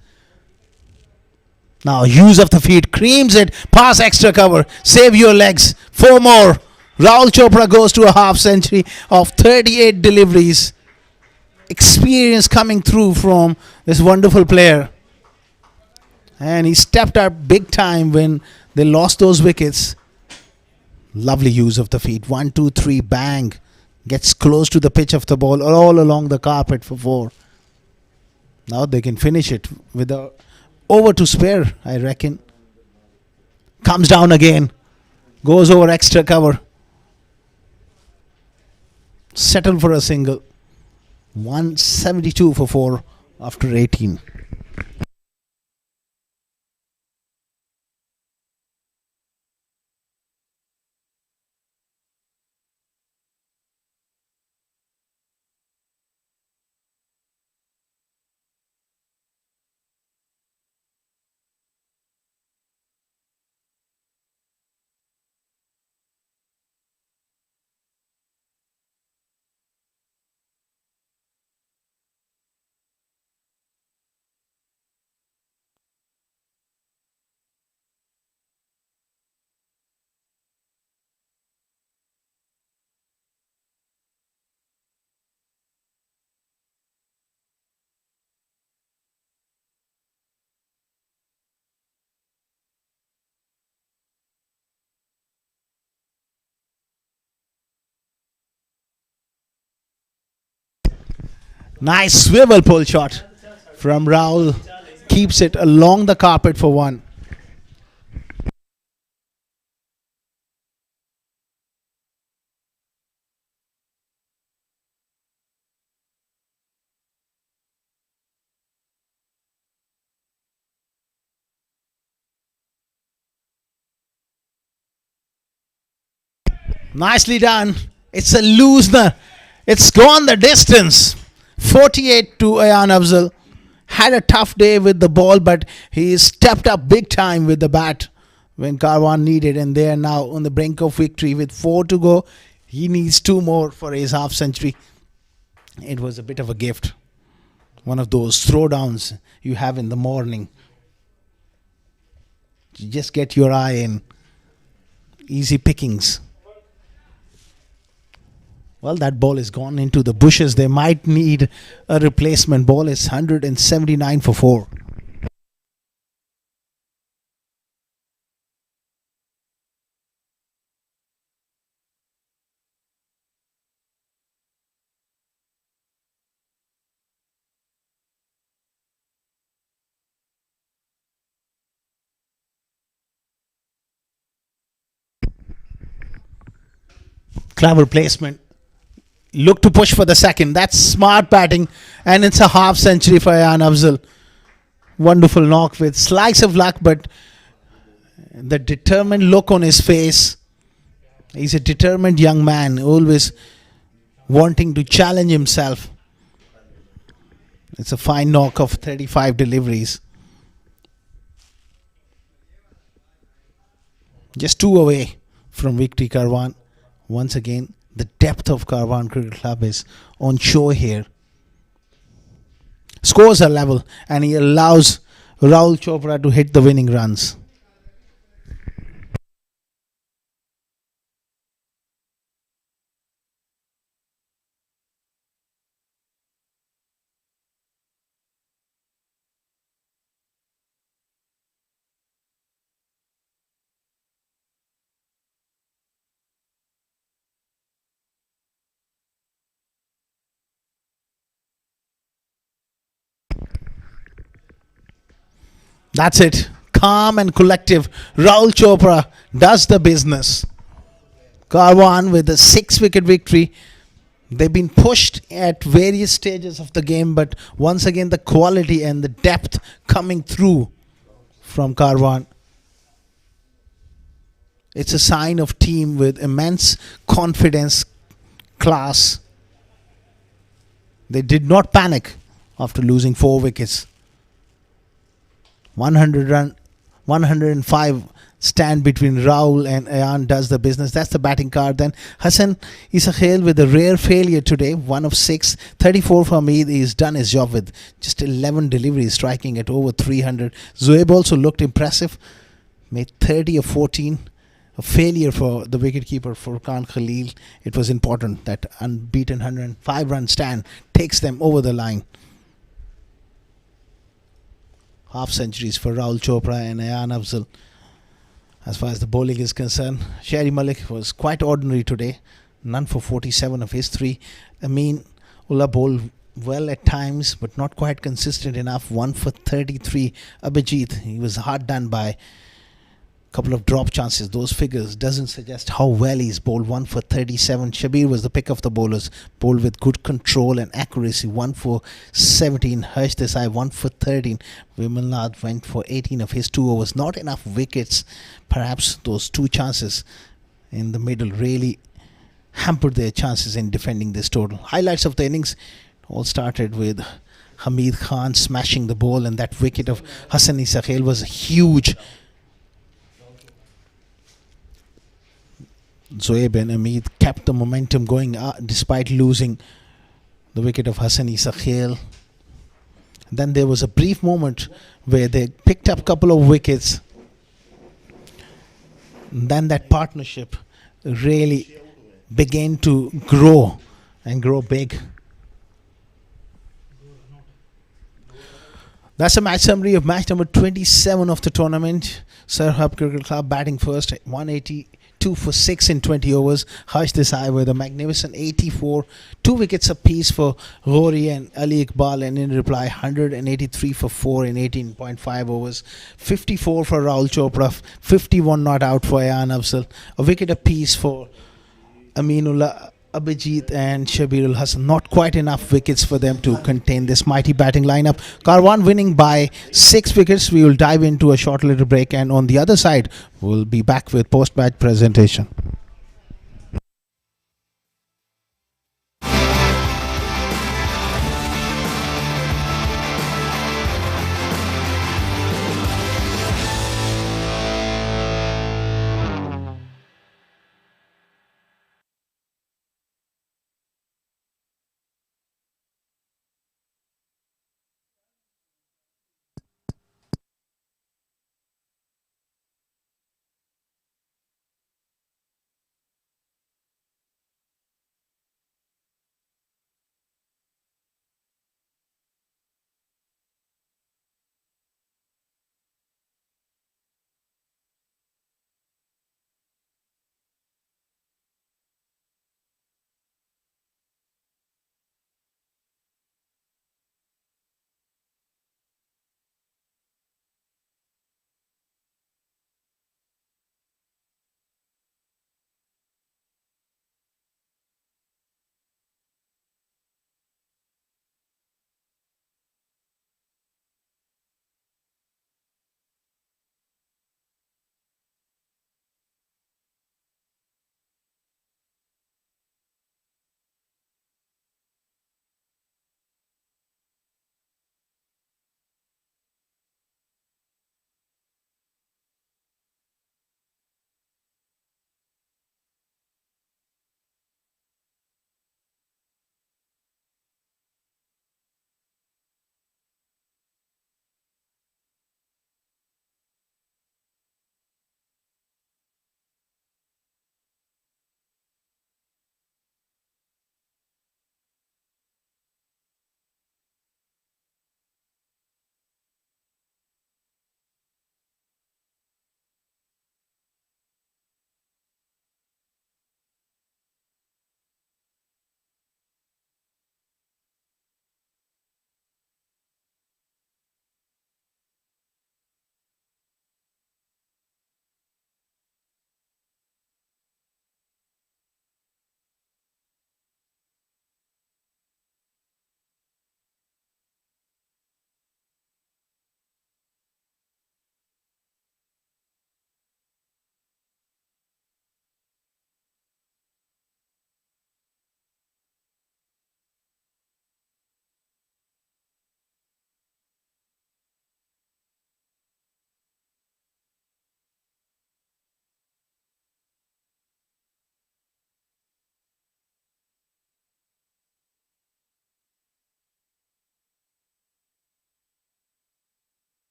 Now use of the feet, creams it, pass extra cover, save your legs. 4 more. Rahul Chopra goes to a half century of 38 deliveries. Experience coming through from this wonderful player. And he stepped up big time when they lost those wickets. Lovely use of the feet. 1, 2, 3, bang. Gets close to the pitch of the ball, all along the carpet for 4. Now they can finish it with a over to spare, I reckon. Comes down again. Goes over extra cover. Settle for a single. 172 for 4 after 18. Nice swivel pull shot from Rahul. Keeps it along the carpet for 1. Nicely done. It's a loosener. It's gone the distance. 48 to Ayan Afzal. Had a tough day with the ball, but he stepped up big time with the bat when Karwan needed, and they are now on the brink of victory with 4 to go. He needs 2 more for his half century. It was a bit of a gift. One of those throwdowns you have in the morning. You just get your eye in. Easy pickings. Well, that ball is gone into the bushes. They might need a replacement ball. It's 179 for 4. Clever placement. Look to push for the second. That's smart batting, and it's a half century for Ayan Afzal. Wonderful knock with slice of luck, but the determined look on his face. He's a determined young man, always wanting to challenge himself. It's a fine knock of 35 deliveries. Just 2 away from victory, Carwan. Once again, the depth of Carwan Cricket Club is on show here. Scores are level, and he allows Rahul Chopra to hit the winning runs. That's it. Calm and collective. Rahul Chopra does the business. Karwan with a 6-wicket victory. They've been pushed at various stages of the game, but once again the quality and the depth coming through from Karwan. It's a sign of team with immense confidence, class. They did not panic after losing 4 wickets. 105 stand between Rahul and Ayan does the business. That's the batting card. Then Hassan Isakhel with a rare failure today, 1 of 6, 34 for me. He's done his job with just 11 deliveries, striking at over 300. Zoeb also looked impressive, made 30 of 14. A failure for the wicketkeeper Furqan Khalil. It was important that unbeaten 105-run stand takes them over the line. Half centuries for Rahul Chopra and Ayan Afzal. As far as the bowling is concerned, Sherry Malik was quite ordinary today. None for 47 of his 3. Amin Ullah bowled well at times, but not quite consistent enough. 1 for 33. Abhijit, he was hard done by couple of drop chances. Those figures doesn't suggest how well he's bowled. 1 for 37. Shabir was the pick of the bowlers, bowled with good control and accuracy. 1 for 17. Harsh Desai 1 for 13. Vimalnath went for 18 of his 2 overs. Not enough wickets. Perhaps those 2 chances in the middle really hampered their chances in defending this total. Highlights of the innings all started with Hamid Khan smashing the ball, and that wicket of Hassani Sakhel was huge. Zoeb and Amit kept the momentum going despite losing the wicket of Hassani Sakhel. Then there was a brief moment where they picked up a couple of wickets. Then that partnership really began to grow and grow big. That's a match summary of match number 27 of the tournament. Servhub Cricket Club batting first, 182 for 6 in 20 overs. Harsh Desai with a magnificent 84, 2 wickets apiece for Ghori and Ali Iqbal, and in reply 183 for 4 in 18.5 overs. 54 for Rahul Chopra, 51 not out for Ayan Afzal, a wicket apiece for Aminullah, Abhijit and Shabirul Hassan. Not quite enough wickets for them to contain this mighty batting lineup. Karwan winning by 6 wickets. We will dive into a short little break, and on the other side we'll be back with post-match presentation.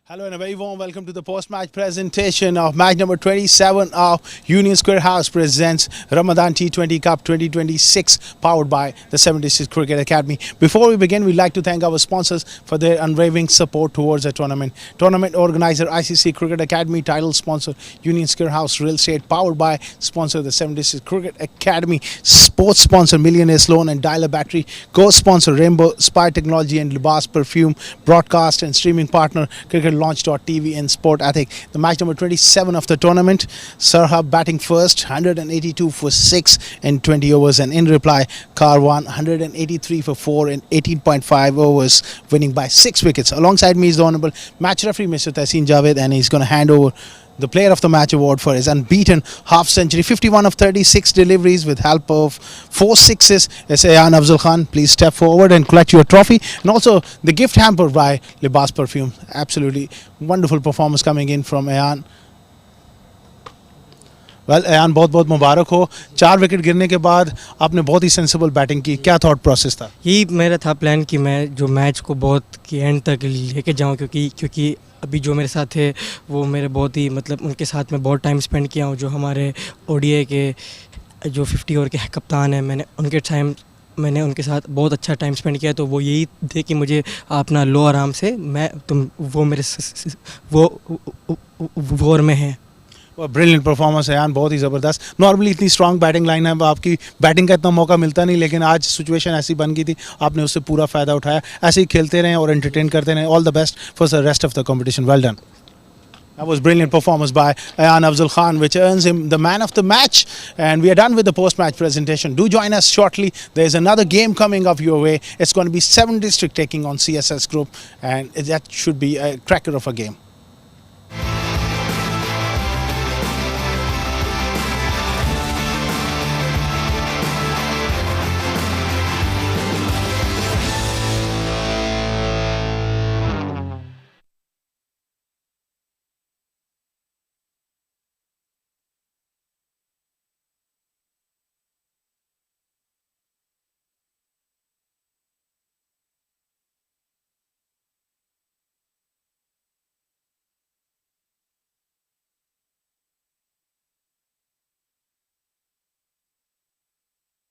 Hello and a very warm welcome to the post-match presentation of match number 27 of Union Square House presents Ramadan T20 Cup 2026 powered by the 76 Cricket Academy. Before we begin, we'd like to thank our sponsors for their unwavering support towards the tournament. Tournament organizer ICCA Cricket Academy, title sponsor Union Square House Real Estate, powered by sponsor the 76 Cricket Academy, sports sponsor Millionaires Loan and Dialer Battery, co-sponsor Rainbow Spy Technology and Libas Perfume, broadcast and streaming partner Cricket Launch.tv and Sport Ethic. The match number 27 of the tournament, Servhub batting first, 182 for 6 in 20 overs, and in reply Carwan 183 for 4 in 18.5 overs, winning by 6 wickets. Alongside me is the honourable match referee Mr. Tahseen Javed, and he's going to hand over the Player of the Match award for his unbeaten half century, 51 of 36 deliveries with help of 4 sixes. It's Ayan Afzal Khan. Please step forward and collect your trophy, and also the gift hamper by Libas Perfume. Absolutely wonderful performance coming in from Ayan. Well Ayan बहुत बहुत मुबारक हो. 4 wicket गिरने के बाद आपने बहुत ही sensible batting की. क्या थॉट प्रोसेस था? यही मेरा था प्लान कि मैं जो मैच को बहुत की एंड तक लेके जाऊं, क्योंकि अभी जो मेरे साथ थे वो मेरे बहुत ही मतलब उनके साथ मैं बहुत टाइम स्पेंड किया हूं. जो हमारे ओडीआई के जो 50 ओवर के कप्तान हैं, मैंने उनके साथ बहुत अच्छा टाइम स्पेंड किया. तो वो यही थे कि मुझे अपना लो आराम से वो मेरे वो में है. ब्रिलियंट परफॉर्मेंस है यान, बहुत ही ज़बरदस्त. नॉर्मली इतनी स्ट्रॉन्ग बैटिंग लाइन है, आपकी बैटिंग का इतना मौका मिलता नहीं, लेकिन आज सिचुएशन ऐसी बन गई थी, आपने उससे पूरा फ़ायदा उठाया. ऐसे ही खेलते रहें और एंटरटेन करते रहें. All the best for the rest of the competition. Well done. That was brilliant performance by Ayan Afzal Khan, which earns him the man of the match. And we are done with the post-match presentation. Do join us shortly. There's another game coming up your way. It's going to be 7 District taking on CSS Group, and that should be a cracker of a game.